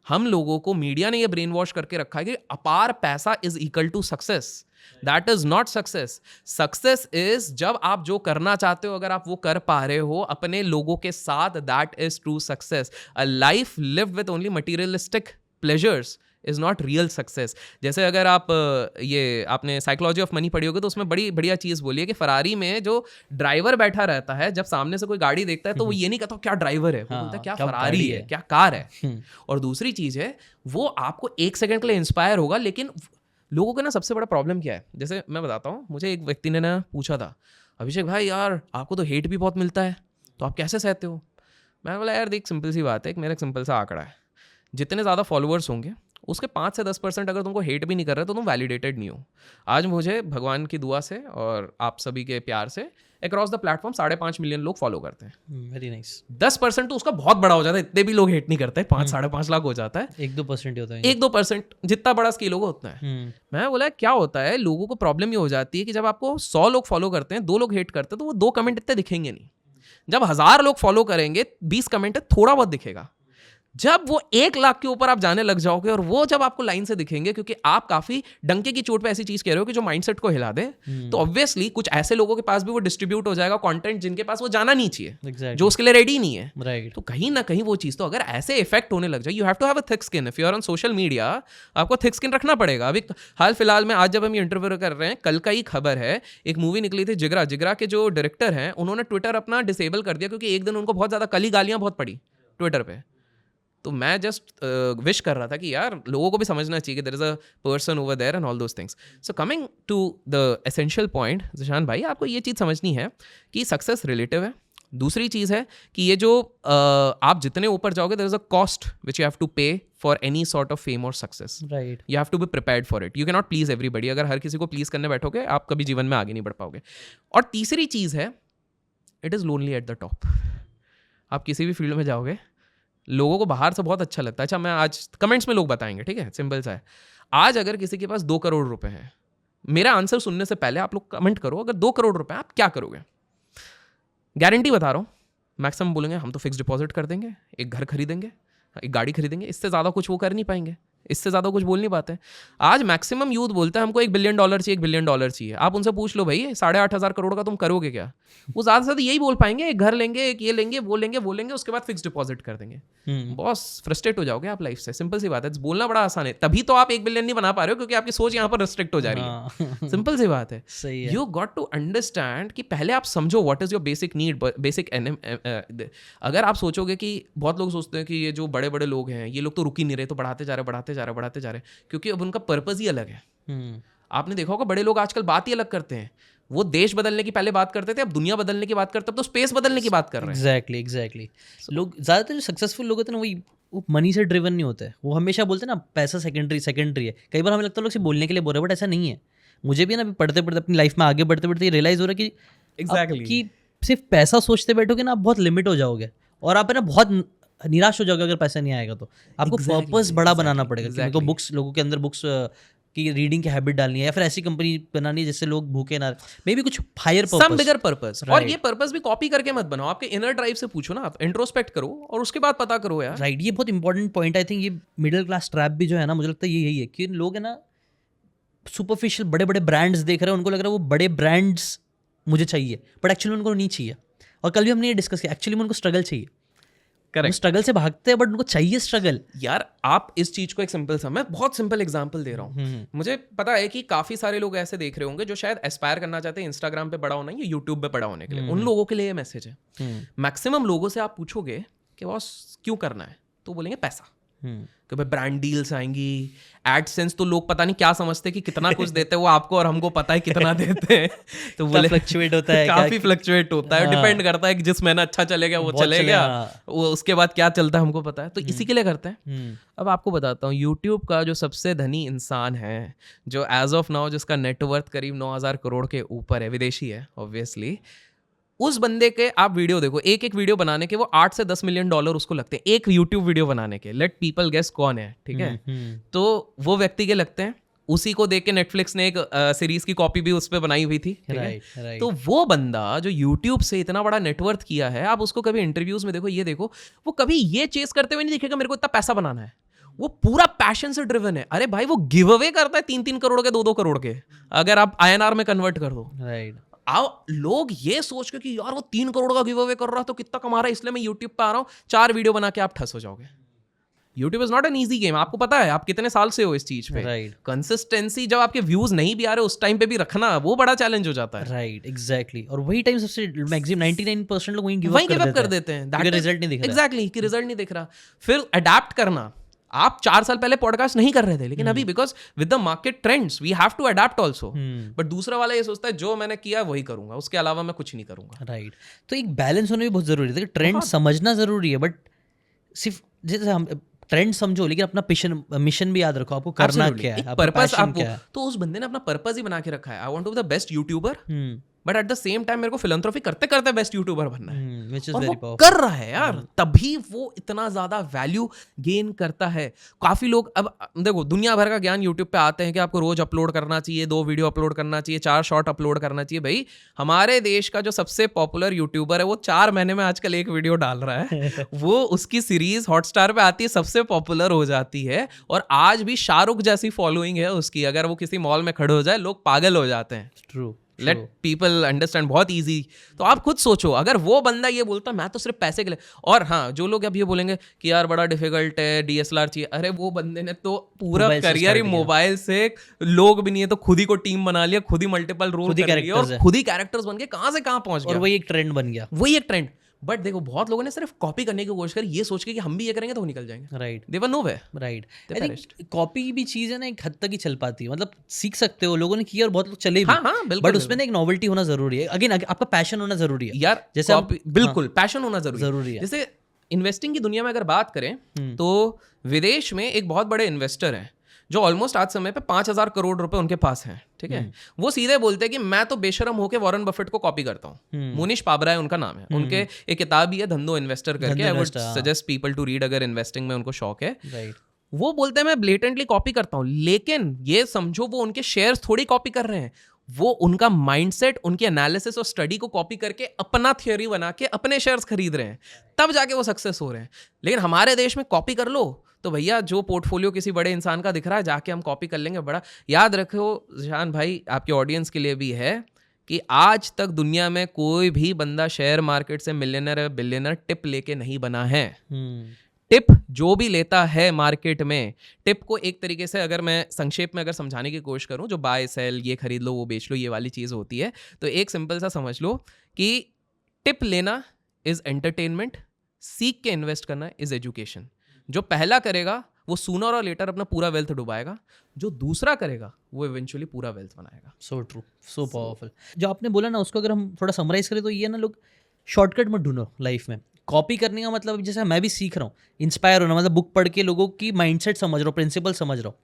हम लोगों को मीडिया ने ये ब्रेन वॉश करके रखा है कि अपार पैसा is equal to success. That is not success. Success is जब आप जो करना चाहते हो अगर आप वो कर पा रहे हो अपने लोगों के साथ, that is true success. A life lived with only materialistic pleasures is not real success. जैसे अगर आप ये आपने साइकोलॉजी ऑफ मनी पढ़ी होगी तो उसमें बड़ी बढ़िया चीज़ बोली है कि फरारी में जो ड्राइवर बैठा रहता है जब सामने से कोई गाड़ी देखता है तो वो ये नहीं कहता क्या ड्राइवर है, वो बोलता है क्या फरारी है, क्या कार है। और दूसरी चीज़ है वो आपको 1 सेकंड के लिए इंस्पायर होगा, लेकिन लोगों का ना सबसे बड़ा प्रॉब्लम क्या है, जैसे मैं बताता हूँ, मुझे एक व्यक्ति ने ना पूछा था, अभिषेक भाई यार आपको तो हेट भी बहुत मिलता है तो आप कैसे सहते हो। मैंने बोला यार देख सिंपल सी बात है, मेरा एक सिंपल सा आंकड़ा है, जितने ज़्यादा फॉलोअर्स होंगे उसके 5 से 10% अगर तुमको हेट भी नहीं कर रहे तो तुम वैलिडेटेड नहीं हो। आज मुझे भगवान की दुआ से और आप सभी के प्यार से अक्रॉस द प्लेटफॉर्म 5.5 मिलियन लोग फॉलो करते हैं। Very nice. 10% तो उसका बहुत बड़ा हो जाता है, इतने भी लोग हेट नहीं करते, 5-5.5 लाख हो जाता है, 1-2% होता है, 1-2% जितना बड़ा स्केल होगा उतना है। मैं बोला क्या होता है, लोगों को प्रॉब्लम ये हो जाती है कि जब आपको 100 लोग फॉलो करते हैं, 2 लोग हेट करते हैं तो वो 2 कमेंट इतने दिखेंगे नहीं। जब 1000 लोग फॉलो करेंगे 20 कमेंट थोड़ा बहुत दिखेगा। जब वो 1 लाख के ऊपर आप जाने लग जाओगे और वो जब आपको लाइन से दिखेंगे, क्योंकि आप काफी डंके की चोट पे ऐसी चीज कह रहे हो कि जो माइंडसेट को हिला दे, तो ऑब्वियसली कुछ ऐसे लोगों के पास भी वो डिस्ट्रीब्यूट हो जाएगा कंटेंट जिनके पास वो जाना नहीं चाहिए, जो उसके लिए रेडी नहीं है। राइट। तो कहीं ना कहीं वो चीज, तो अगर ऐसे इफेक्ट होने लग जाए, you have to have a thick skin. If you are on social media, आपको थिक स्किन रखना पड़ेगा। अभी हाल फिलहाल में, आज जब हम ये इंटरव्यू कर रहे हैं, कल का ही खबर है, एक मूवी निकली थी जिगरा। जिगरा के जो डायरेक्टर हैं, उन्होंने ट्विटर अपना डिसेबल कर दिया क्योंकि एक दिन उनको बहुत ज्यादा कली गालियां बहुत पड़ी ट्विटर पे। तो मैं जस्ट विश कर रहा था कि यार लोगों को भी समझना चाहिए कि there is a person over there and all those things. So coming to the essential point, Zeeshan भाई, आपको ये चीज़ समझनी है कि सक्सेस रिलेटिव है। दूसरी चीज़ है कि ये जो आप जितने ऊपर जाओगे, there is a cost which you have to pay for any sort of fame और success. Right. You have to be prepared for it. You can not please everybody. अगर हर किसी को प्लीज करने बैठोगे, आप कभी जीवन में आगे नहीं बढ़ पाओगे। और तीसरी चीज़ है, it is lonely at the top. आप किसी भी फील्ड में जाओगे, लोगों को बाहर से बहुत अच्छा लगता है। अच्छा, मैं आज कमेंट्स में लोग बताएंगे, ठीक है, सिंपल सा है। आज अगर किसी के पास 2 करोड़ रुपए हैं, मेरा आंसर सुनने से पहले आप लोग कमेंट करो, अगर 2 करोड़ रुपए आप क्या करोगे? गारंटी बता रहा हूँ, मैक्सिमम बोलेंगे हम तो फिक्स डिपॉजिट कर देंगे, एक घर खरीदेंगे, एक गाड़ी खरीदेंगे। इससे ज़्यादा कुछ वो कर नहीं पाएंगे, इससे ज़्यादा कुछ बोल नहीं पाते। आज मैक्सिमम यूथ बोलता है हमको $1 बिलियन चाहिए, $1 बिलियन चाहिए। आप उनसे पूछ लो भाई 8,500 करोड़ का तुम करोगे क्या? वो ज़्यादा से ज़्यादा यही बोल पाएंगे, एक घर लेंगे, एक ये लेंगे, वो लेंगे, उसके बाद फिक्स डिपॉजिट कर देंगे। बॉस, फ्रस्ट्रेट हो जाओगे आप लाइफ से। सिंपल सी बात है, बोलना बड़ा आसान है। तभी तो आप 1 बिलियन नहीं बना पा रहे हो, क्योंकि आपकी सोच यहाँ पर रिस्ट्रिक्ट हो जा रही है। सिंपल सी बात है। सही है। यू गॉट टू अंडरस्टैंड कि पहले आप समझो what is your basic need, basic. अगर आप सोचोगे कि बहुत लोग सोचते हैं कि ये जो बड़े बड़े लोग हैं, ये लोग तो रुक ही नहीं रहे, तो बढ़ाते जा रहे, क्योंकि अब उनका पर्पस ही अलग है। आपने देखा होगा, बड़े लोग आजकल बात ही अलग करते हैं। वो देश बदलने की पहले बात करते थे, अब दुनिया बदलने की बात करते हैं, अब तो स्पेस बदलने की बात कर रहे हैं। एग्जैक्टली। लोग ज़्यादातर जो सक्सेसफुल लोग होते हैं ना, वो मनी से ड्रिवन नहीं होते। वो हमेशा बोलते हैं ना, पैसा सेकेंडरी है। कई बार हमें लगता है लोग सिर्फ बोलने के लिए बोल रहे हैं, बट ऐसा नहीं है। मुझे भी ना पढ़ते पढ़ते अपनी लाइफ में आगे बढ़ते ये रियलाइज़ हो रहा है कि कि सिर्फ पैसा सोचते बैठोगे ना, आप बहुत लिमिट हो जाओगे और आप है ना बहुत निराश हो जाओगे अगर पैसा नहीं आएगा तो। आपको पर्पस बड़ा बनाना पड़ेगा। तो बुक्स, लोगों के अंदर बुक्स की रीडिंग की हैबिट डालनी है, या फिर ऐसी कंपनी बनानी है जिससे लोग भूखे ना, मे बी कुछ हायर पर्पस, सम बिगर पर्पस। और ये पर्पस भी कॉपी करके मत बनाओ, आपके इनर ड्राइव से पूछो ना, आप इंट्रोस्पेक्ट करो और उसके बाद पता करो यार। राइट। ये बहुत इंपॉर्टेंट पॉइंट। आई थिंक ये मिडिल क्लास ट्रैप भी जो है ना, मुझे लगता है ये यही है कि लोग है ना सुपरफिशियल बड़े बड़े ब्रांड्स देख रहे हैं, उनको लग रहा है वो बड़े ब्रांड्स मुझे चाहिए, बट एक्चुअली उनको नहीं चाहिए। और कल भी हमने ये डिस्कस किया, एक्चुअली में उनको स्ट्रगल चाहिए। करेक्ट। स्ट्रगल से भागते हैं, बट उनको चाहिए स्ट्रगल। यार आप इस चीज को एक सिंपल सा, मैं बहुत सिंपल एग्जांपल दे रहा हूँ। मुझे पता है कि काफी सारे लोग ऐसे देख रहे होंगे जो शायद एस्पायर करना चाहते हैं इंस्टाग्राम पे बड़ा होना या यूट्यूब पे बड़ा होने के लिए। उन लोगों के लिए ये मैसेज है। मैक्सिमम लोगों से आप पूछोगे कि बॉस क्यों करना है, तो बोलेंगे पैसा, कि भाई ब्रांड डील्स आएंगी, एडसेंस। तो लोग पता नहीं क्या समझते कि कितना कुछ देते हैं वो आपको, और हमको पता है कितना देते हैं। तो बोले फ्लक्चुएट होता है, काफी फ्लक्चुएट होता है, डिपेंड करता है कि जिस महीना अच्छा चलेगा वो चलेगा, वो उसके बाद क्या चलता है हमको पता है। तो इसी के लिए करते हैं। अब आपको बताता हूँ, यूट्यूब का जो सबसे धनी इंसान है, जो एज ऑफ नाउ जिसका नेटवर्थ करीब 9,000 करोड़ के ऊपर है, विदेशी है ऑब्वियसली, उस बंदे के आप वीडियो देखो, एक वीडियो बनाने के वो $8 से 10 मिलियन उसको लगते हैं, एक यूट्यूब वीडियो बनाने के। लेट पीपल गेस कौन है, ठीक है। तो वो व्यक्ति के लगते हैं। उसी को देख के नेटफ्लिक्स ने एक सीरीज की कॉपी भी उस पर बनाई हुई थी, ठीक है। तो वो बंदा जो यूट्यूब से इतना बड़ा नेटवर्थ किया है, आप उसको कभी इंटरव्यूज में देखो, ये देखो, वो कभी ये चेस करते हुए नहीं दिखेगा मेरे को इतना पैसा बनाना है। वो पूरा पैशन से ड्रिवन है। अरे भाई, वो गिव अवे करता है 3-3 करोड़ के, 2-2 करोड़ के, अगर आप INR में कन्वर्ट कर दो। राइट। आप लोग ये सोच के कि यार वो 3 करोड़ का गिव अवे कर रहा है तो कितना कमा रहा है, इसलिए मैं यूट्यूब पे आ रहा हूँ, 4 वीडियो बना के आप ठस हो जाओगे। YouTube is not an easy game. आपको पता है आप कितने साल से हो इस चीज पे। राइट। कंसिस्टेंसी, जब आपके व्यूज नहीं भी आ रहे उस टाइम पे भी रखना, वो बड़ा चैलेंज हो जाता है। Right, exactly. और वही टाइम सबसे मैक्सिमम 99% लोग वहीं गिव अप कर देते हैं। रिजल्ट नहीं दिख रहा। एग्जैक्टली, कि रिजल्ट नहीं दिख रहा। फिर अडैप्ट करना। आप 4 साल पहले पॉडकास्ट नहीं कर रहे थे, लेकिन अभी because with the market trends we have to adapt also. But दूसरा वाला ये सोचता है जो मैंने किया वही करूंगा, उसके अलावा मैं कुछ नहीं करूंगा। राइट। तो एक बैलेंस होना भी बहुत जरूरी है। ट्रेंड समझना जरूरी है, बट सिर्फ जैसे हम ट्रेंड समझो, लेकिन अपना मिशन भी याद रखो, आपको करना क्या है, पर्पस आपको। तो उस बंदे ने अपना पर्पस ही बना के रखा है, I want to be the best YouTuber but at the same time मेरे को फिलैंथ्रोपी करते करते बेस्ट यूट्यूबर बनना है, which is और very वो powerful. कर रहा है यार, तभी वो इतना ज्यादा वैल्यू गेन करता है. काफी लोग अब देखो दुनिया भर का ज्ञान यूट्यूब पे आते हैं कि आपको रोज अपलोड करना चाहिए, 2 वीडियो अपलोड करना चाहिए, 4 शॉर्ट अपलोड करना चाहिए. भाई हमारे देश का जो सबसे पॉपुलर यूट्यूबर है वो 4 महीने में आजकल 1 वीडियो डाल रहा है. वो उसकी सीरीज हॉटस्टार पे आती है, सबसे पॉपुलर हो जाती है, और आज भी शाहरुख जैसी फॉलोइंग है उसकी. अगर वो किसी मॉल में खड़े हो जाए लोग पागल हो जाते हैं. ट्रू. लेट पीपल अंडरस्टैंड, बहुत ईजी. तो आप खुद सोचो, अगर वो बंदा ये बोलता मैं तो सिर्फ पैसे के लिए, और हाँ जो लोग अब ये बोलेंगे कि यार बड़ा डिफिकल्ट है, डीएसएलआर चाहिए, अरे वो बंदे ने तो पूरा करियर ही मोबाइल से, लोग भी नहीं है तो खुद ही को टीम बना लिया, खुद ही मल्टीपल रोल कर लिया, और खुद ही कैरेक्टर्स बन के कहाँ से कहाँ पहुंच गया, और वही एक ट्रेंड बन गया. वही एक ट्रेंड. बट देखो बहुत लोगों ने सिर्फ कॉपी करने की कोशिश करी, ये सोच के कि हम भी ये करेंगे तो वो निकल जाएंगे. Right. They were nowhere. Right. I think copy भी चीज़ है ना, एक हद तक ही चल पाती है. मतलब सीख सकते हो, लोगों ने किया और बहुत लोग चले भी. हाँ, बिल्कुल. बट उसमें ना एक नॉवेल्टी होना जरूरी है. अगेन आपका पैशन होना जरूरी है यार. जैसे बिल्कुल पैशन होना जरूरी है. जैसे इन्वेस्टिंग की दुनिया में अगर बात करें तो विदेश में एक बहुत बड़े इन्वेस्टर हैं जो ऑलमोस्ट आज समय पे 5,000 करोड़ रुपए उनके पास हैं. ठीक है. वो सीधे बोलते हैं कि मैं तो बेशरम होके वॉरेन बफेट को कॉपी करता हूँ. मुनीश पाबरा उनका नाम है. उनके एक किताब ही है धंधो इन्वेस्टर करके. I would suggest people to read अगर इन्वेस्टिंग में उनको शौक है. राइट. वो बोलते हैं मैं ब्लेटेंटली कॉपी करता हूँ, लेकिन ये समझो वो उनके शेयर्स थोड़ी कॉपी कर रहे हैं, वो उनका माइंडसेट, उनकी एनालिसिस और स्टडी को कॉपी करके अपना थ्योरी बना के अपने शेयर्स खरीद रहे हैं, तब जाके वो सक्सेस हो रहे हैं. लेकिन हमारे देश में कॉपी कर लो तो भैया जो पोर्टफोलियो किसी बड़े इंसान का दिख रहा है जाके हम कॉपी कर लेंगे. बड़ा याद रखो ज़ीशान भाई, आपके ऑडियंस के लिए भी है कि आज तक दुनिया में कोई भी बंदा शेयर मार्केट से मिलियनर या बिलियनर टिप लेके नहीं बना है. टिप जो भी लेता है मार्केट में, टिप को एक तरीके से अगर मैं संक्षेप में अगर समझाने की कोशिश करूं, जो बाय सेल, ये खरीद लो वो बेच लो, ये वाली चीज़ होती है, तो एक सिंपल सा समझ लो कि टिप लेना इज एंटरटेनमेंट, सीख के इन्वेस्ट करना इज एजुकेशन. जो पहला करेगा वो सूनर और लेटर अपना पूरा वेल्थ डुबाएगा, जो दूसरा करेगा वो इवेंचुअली पूरा वेल्थ बनाएगा. So true, so powerful. जो आपने बोला ना उसको अगर हम थोड़ा समराइज करें तो ये ना, लोग शॉर्टकट मत ढूंढो लाइफ में. कॉपी करने का मतलब, जैसे मैं भी सीख रहा हूँ, इंस्पायर होना मतलब बुक पढ़ के लोगों की माइंडसेट समझ रहा हूँ, प्रिंसिपल समझ रहा हूँ,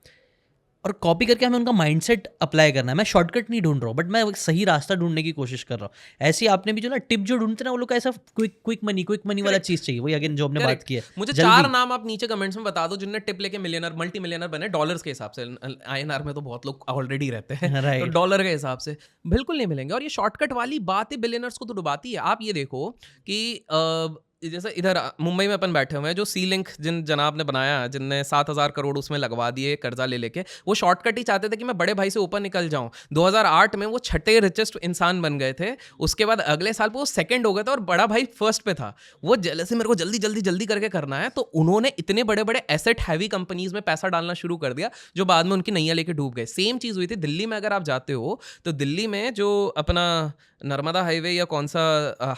और कॉपी करके हमें उनका माइंडसेट अप्लाई करना है. मैं शॉर्टकट नहीं ढूंढ रहा हूँ, बट मैं सही रास्ता ढूंढने की कोशिश कर रहा हूँ. ऐसे आपने भी जो ना टिप जो ढूंढते ना, वो लोग का ऐसा क्विक मनी वाला चीज़ चाहिए. वही अगेन जो हमने बात की है. मुझे 4 नाम आप नीचे कमेंट्स में बता दो जिनने टिप लेके मिलियनर, मल्टी मिलियनर बने डॉलर्स के हिसाब से. INR में तो बहुत लोग ऑलरेडी रहते हैं, तो डॉलर के हिसाब से बिल्कुल नहीं मिलेंगे. और ये शॉर्टकट वाली बात ही बिलियनर्स को तो डुबाती है. आप ये देखो कि जैसे इधर मुंबई में अपन बैठे हुए हैं, जो सी लिंक जिन जनाब ने बनाया, जिनने 7,000 करोड़ उसमें लगवा दिए कर्जा ले लेके, वो शॉर्टकट ही चाहते थे कि मैं बड़े भाई से ऊपर निकल जाऊं. 2008 में वो 6ठे रिचेस्ट इंसान बन गए थे. उसके बाद अगले साल वो सेकंड हो गए थे और बड़ा भाई फर्स्ट पे था. वो जैसे मेरे को जल्दी करके करना है, तो उन्होंने इतने बड़े बड़े एसेट हैवी कंपनीज में पैसा डालना शुरू कर दिया, जो बाद में उनकी नैया लेके डूब गए. सेम चीज़ हुई थी दिल्ली में. अगर आप जाते हो तो दिल्ली में जो अपना नर्मदा हाईवे या कौन सा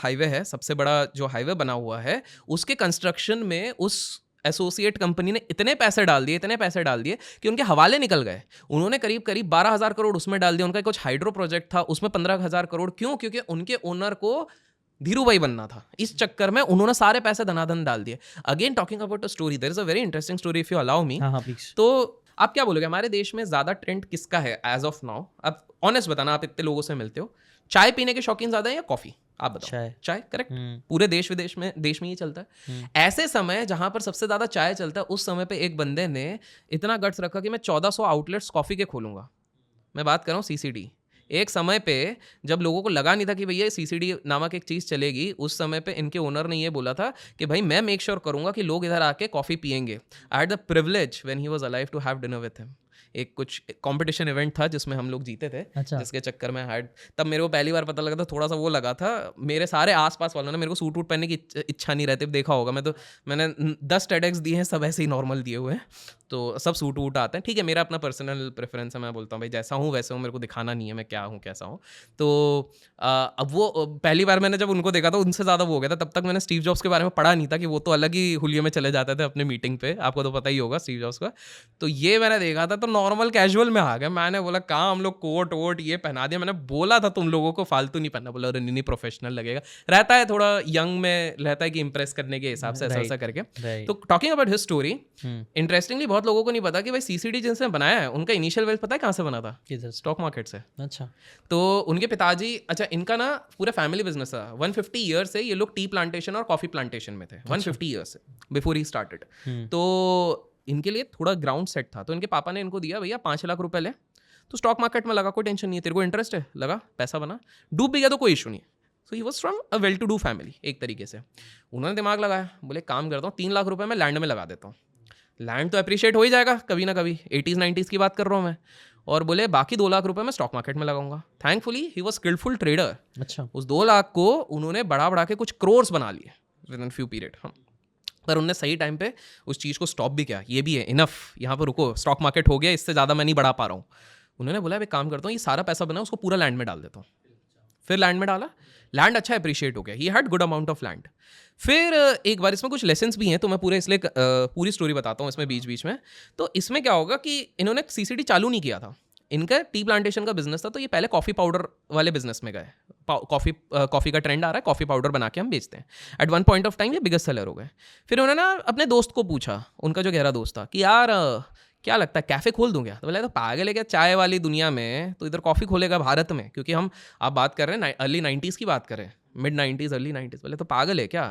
हाईवे है, सबसे बड़ा जो हाईवे बना हुआ है, उसके कंस्ट्रक्शन में उस एसोसिएट कंपनी ने इतने पैसे डाल दिए कि उनके हवाले निकल गए. उन्होंने करीब 12,000 करोड़ उसमें डाल दिया. उनका कुछ हाइड्रो प्रोजेक्ट था, उसमें 15,000 करोड़. क्यों? क्योंकि उनके ओनर को धीरू भाई बनना था. इस चक्कर में उन्होंने सारे पैसे धनाधन डाल दिए. Again talking about a story, there is a very interesting story if you allow me. तो आप क्या बोलोगे, हमारे देश में ज्यादा ट्रेंड किसका है एज ऑफ नाउ? आप ऑनेस्ट बताना, आप इतने लोगों से मिलते हो. चाय पीने के शौकीन ज्यादा है या कॉफी? आप बताओ. चाय करेक्ट. पूरे देश में ही चलता है. ऐसे समय जहां पर सबसे ज्यादा चाय चलता है, उस समय पे एक बंदे ने इतना गट्स रखा कि मैं 1400 आउटलेट्स कॉफी के खोलूंगा. मैं बात कर रहा हूँ CCD. एक समय पे जब लोगों को लगा नहीं था कि भैया CCD नामक एक चीज़ चलेगी, उस समय पे इनके ओनर ने ये बोला था कि भाई मैं मेक श्योर करूंगा कि लोग इधर आके कॉफ़ी पियेंगे. I had the privilege when he was alive to have dinner with him. एक कुछ कंपटीशन इवेंट था जिसमें हम लोग जीते थे. अच्छा. जिसके चक्कर में तब मेरे को पहली बार पता लगा था, थोड़ा सा वो लगा था. मेरे सारे आसपास वालों ने मेरे को सूट वूट पहनने की इच्छा नहीं रहती. देखा होगा मैंने 10 TEDx दिए हैं, सब ऐसे ही नॉर्मल दिए हुए हैं, तो सब सूट वूट आते हैं. ठीक है, मेरा अपना पर्सनल प्रेफरेंस है. मैं बोलता हूँ भाई जैसा हूँ वैसे हूँ, मेरे को दिखाना नहीं है मैं क्या हूँ कैसा हूँ. तो अब वो पहली बार मैंने जब उनको देखा था, उनसे ज़्यादा वो हो गया था. तब तक मैंने स्टीव जॉब्स के बारे में पढ़ा नहीं था कि वो तो अलग ही हुलिये में चले जाते थे अपने मीटिंग पे. आपको तो पता ही होगा स्टीव जॉब्स का. तो ये मैंने देखा था, तो नॉर्मल कैजुअल में आ गया. मैंने बोला कहाँ हम लोग कोट वोट ये पहना दिया. मैंने बोला था तुम लोगों को फालतू नहीं पहनना. बोला नहीं प्रोफेशनल लगेगा. रहता है थोड़ा यंग में, रहता है कि इंप्रेस करने के हिसाब से ऐसा करके. तो talking about his story, interestingly बहुत बहुत लोगों को नहीं पता कि भाई सीसीडी जिनसे बनाया है उनका इनिशियल वेल्थ पता है कहाँ से बना था? किधर? स्टॉक मार्केट से। अच्छा। तो उनके पिताजी, अच्छा इनका ना पूरा फैमिली बिजनेस था। 150 ईयर से ये लोग टी प्लांटेशन और कॉफी प्लांटेशन में थे। 150 ईयर से बिफोर ही स्टार्टेड। तो इनके लिए थोड़ा ग्राउंड सेट था। तो इनके पापा ने इनको दिया, भैया 5 लाख रुपए ले, तो स्टॉक मार्केट में लगा, कोई टेंशन नहीं है, तेरे को इंटरेस्ट है, लगा, पैसा बना, डूब भी गया तो कोई इशू नहीं। So he was from a well to do family एक तरीके से। उन्होंने दिमाग लगाया, बोले काम करता हूँ 3 लाख रुपए मैं लैंड में लगा देता हूँ, लैंड तो अप्रिशिएट हो ही जाएगा कभी ना कभी, 80s 90s की बात कर रहा हूँ मैं। और बोले बाकी 2 लाख रुपए मैं स्टॉक मार्केट में लगाऊंगा। Thankfully he was skillful trader. अच्छा। उस 2 लाख को उन्होंने बढ़ा के कुछ क्रोर्स बना लिए विद इन फ्यू पीरियड। हम पर उनने सही टाइम पे उस चीज़ को स्टॉप भी किया, ये भी है इनफ, यहाँ पर रुको, स्टॉक मार्केट हो गया, इससे ज़्यादा मैं नहीं बढ़ा पा रहा हूँ। उन्होंने बोला एक काम करता हूँ, ये सारा पैसा बना उसको पूरा लैंड में डाल देता हूँ। फिर लैंड में डाला, लैंड अच्छा अप्रिशिएट हो गया, he had good amount of land. फिर एक बार, इसमें कुछ लेसन्स भी हैं तो मैं पूरे इसलिए पूरी स्टोरी बताता हूँ इसमें बीच बीच में। तो इसमें क्या होगा कि इन्होंने सीसीडी चालू नहीं किया था, इनका टी प्लांटेशन का बिजनेस था। तो ये पहले कॉफ़ी पाउडर वाले बिजनेस में गए, कॉफ़ी का ट्रेंड आ रहा है, कॉफ़ी पाउडर बना के हम बेचते हैं। At one point of time ये बिगेस्ट सेलर हो गए। फिर उन्होंने अपने दोस्त को पूछा, उनका जो गहरा दोस्त था, कि यार क्या लगता है कैफ़े खोल दूँ क्या? तो बोला तो पागल है क्या, चाय वाली दुनिया में तो इधर कॉफ़ी खोलेगा भारत में? क्योंकि हम आप बात कर रहे हैं अर्ली 90s की बात करें, मिड 90s अर्ली 90s। बोले तो पागल है क्या?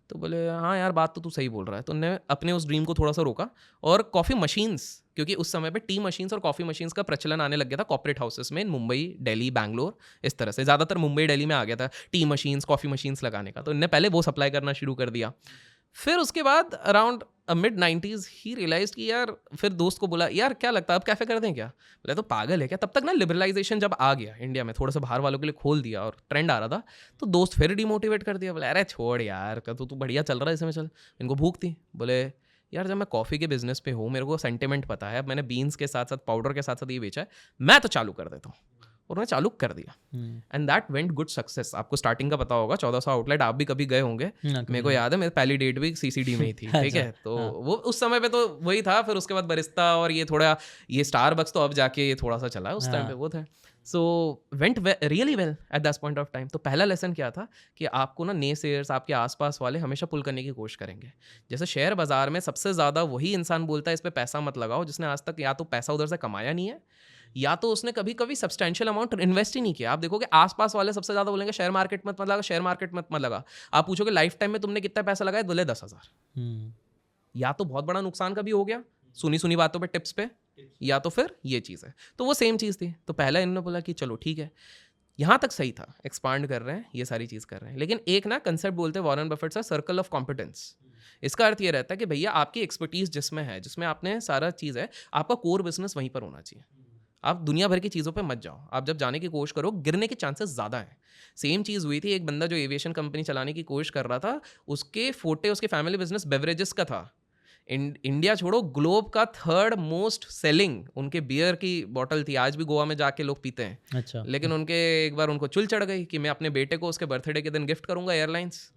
तो बोले हाँ यार बात तो तू सही बोल रहा है। तो उन्होंने अपने उस ड्रीम को थोड़ा सा रोका और कॉफ़ी मशीन्स, क्योंकि उस समय पे टी मशीन्स और कॉफ़ी मशीन्स का प्रचलन आने लग गया था कॉर्पोरेट हाउसेस में, मुंबई, दिल्ली, बैंगलोर, इस तरह से ज़्यादातर मुंबई दिल्ली में आ गया था टी मशीन्स, कॉफ़ी मशीन्स लगाने का। तो इन्होंने पहले वो सप्लाई करना शुरू कर दिया। फिर उसके बाद अराउंड मिड 90s ही रियलाइज कि यार, फिर दोस्त को बोला यार क्या लगता है अब कैफ़े कर दें क्या? बोला तो पागल है क्या? तब तक ना लिबरलाइजेशन जब आ गया इंडिया में, थोड़ा सा बाहर वालों के लिए खोल दिया और ट्रेंड आ रहा था, तो दोस्त फिर डिमोटिवेट कर दिया। बोला अरे छोड़ यार, तू बढ़िया चल रहा है इसमें चल। इनको भूख थी, बोले यार जब मैं कॉफ़ी के बिजनेस पे हूँ, मेरे को सेंटिमेंट पता है, अब मैंने बीन्स के साथ साथ पाउडर के साथ साथ ये बेचा है, मैं तो चालू कर देता हूँ। और उन्होंने चालू कर दिया and that went good success. आपको स्टार्टिंग का पता होगा 1400 आउटलेट, आप भी कभी गए होंगे, मेरे को याद है, मेरी पहली डेट भी सीसीडी में ही थी। ठीक है, तो वो उस समय पे तो वही था। फिर उसके बाद बरिस्ता और ये थोड़ा ये स्टारबक्स, तो अब जाके ये थोड़ा सा चला है, उस टाइम पे वो था। So went really well at that point of time. तो पहला लेसन क्या था कि आपको ना नेसेयर्स, आपके आसपास वाले हमेशा पुल करने की कोशिश करेंगे। जैसे शेयर बाजार में सबसे ज़्यादा वही इंसान बोलता है इस पर पैसा मत लगाओ जिसने आज तक या तो पैसा उधर से कमाया नहीं है, या तो उसने कभी कभी सब्सटेंशियल अमाउंट इन्वेस्ट ही नहीं किया। आप देखोगे आसपास वाले सबसे ज़्यादा बोलेंगे शेयर मार्केट मत लगा, शेयर मार्केट मत लगा। आप पूछोगे लाइफ टाइम में तुमने कितना पैसा लगाया, बोले 10,000। या तो बहुत बड़ा नुकसान कभी हो गया सुनी सुनी बातों पे, टिप्स पे, या तो फिर ये चीज़ है। तो वो सेम चीज़ थी। तो पहला इन्होंने बोला कि चलो ठीक है, यहाँ तक सही था, एक्सपांड कर रहे हैं, ये सारी चीज़ कर रहे हैं। लेकिन एक ना कंसेप्ट बोलते हैं Warren Buffett sir, circle of competence. इसका अर्थ ये रहता है कि भैया आपकी एक्सपर्टीज जिसमें है, जिसमें आपने सारा चीज़ है, आपका कोर बिजनेस वहीं पर होना चाहिए। आप दुनिया भर की चीज़ों पे मत जाओ। आप जब जाने की कोशिश करो, गिरने के चांसेस ज़्यादा हैं। सेम चीज़ हुई थी, एक बंदा जो एविएशन कंपनी चलाने की कोशिश कर रहा था, उसके फोटे, उसके फैमिली बिजनेस बेवरेजेस का था। इंडिया छोड़ो, ग्लोब का 3rd मोस्ट सेलिंग उनके बियर की बॉटल थी। आज भी गोवा में जाके लोग पीते हैं। अच्छा। लेकिन उनके एक बार उनको चुल चढ़ गई कि मैं अपने बेटे को उसके बर्थडे के दिन गिफ्ट करूंगा एयरलाइंस,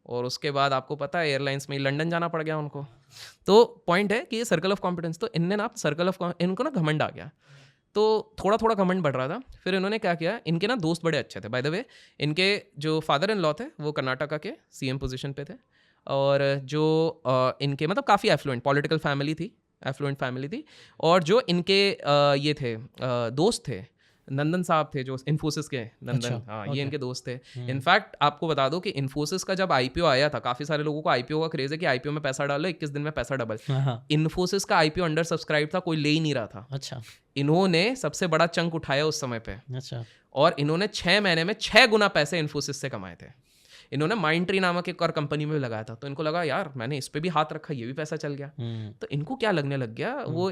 और उसके बाद आपको पता है एयरलाइंस में ही लंदन जाना पड़ गया उनको। तो पॉइंट है कि ये सर्कल ऑफ कॉम्पिटेंस, तो इनने ना सर्कल ऑफ, इनको ना घमंड आ गया, तो थोड़ा थोड़ा घमंड बढ़ रहा था। फिर इन्होंने क्या किया, इनके ना दोस्त बड़े अच्छे थे। बाय द वे, इनके जो फादर इन लॉ थे वो कर्नाटका के सीएम पोजीशन पे थे, और जो इनके मतलब काफ़ी एफ्लुएंट पॉलिटिकल फैमिली थी, एफ्लुएंट फैमिली थी। और जो इनके ये थे दोस्त थे, नंदन साहब थे जो इन्फोसिस के, नंदन। अच्छा, हाँ, okay. ये इनके दोस्त थे। इनफैक्ट आपको बता दो कि इन्फोसिस का जब आईपीओ आया था, काफ़ी सारे लोगों को आईपीओ का क्रेज है कि आईपीओ में पैसा डालो 21 दिन में पैसा डबल। इन्फोसिस का आईपीओ अंडर सब्सक्राइब था, कोई ले ही नहीं रहा था। अच्छा। इन्होंने सबसे बड़ा चंक उठाया उस समय पे। अच्छा। और इन्होंने 6 महीने में 6 गुना पैसे इन्फोसिस से कमाए थे। इन्होंने माइंड ट्री नामक एक और कंपनी में लगाया था। तो इनको लगा यार मैंने इस पे भी हाथ रखा, ये भी पैसा चल गया। तो इनको क्या लगने लग गया, वो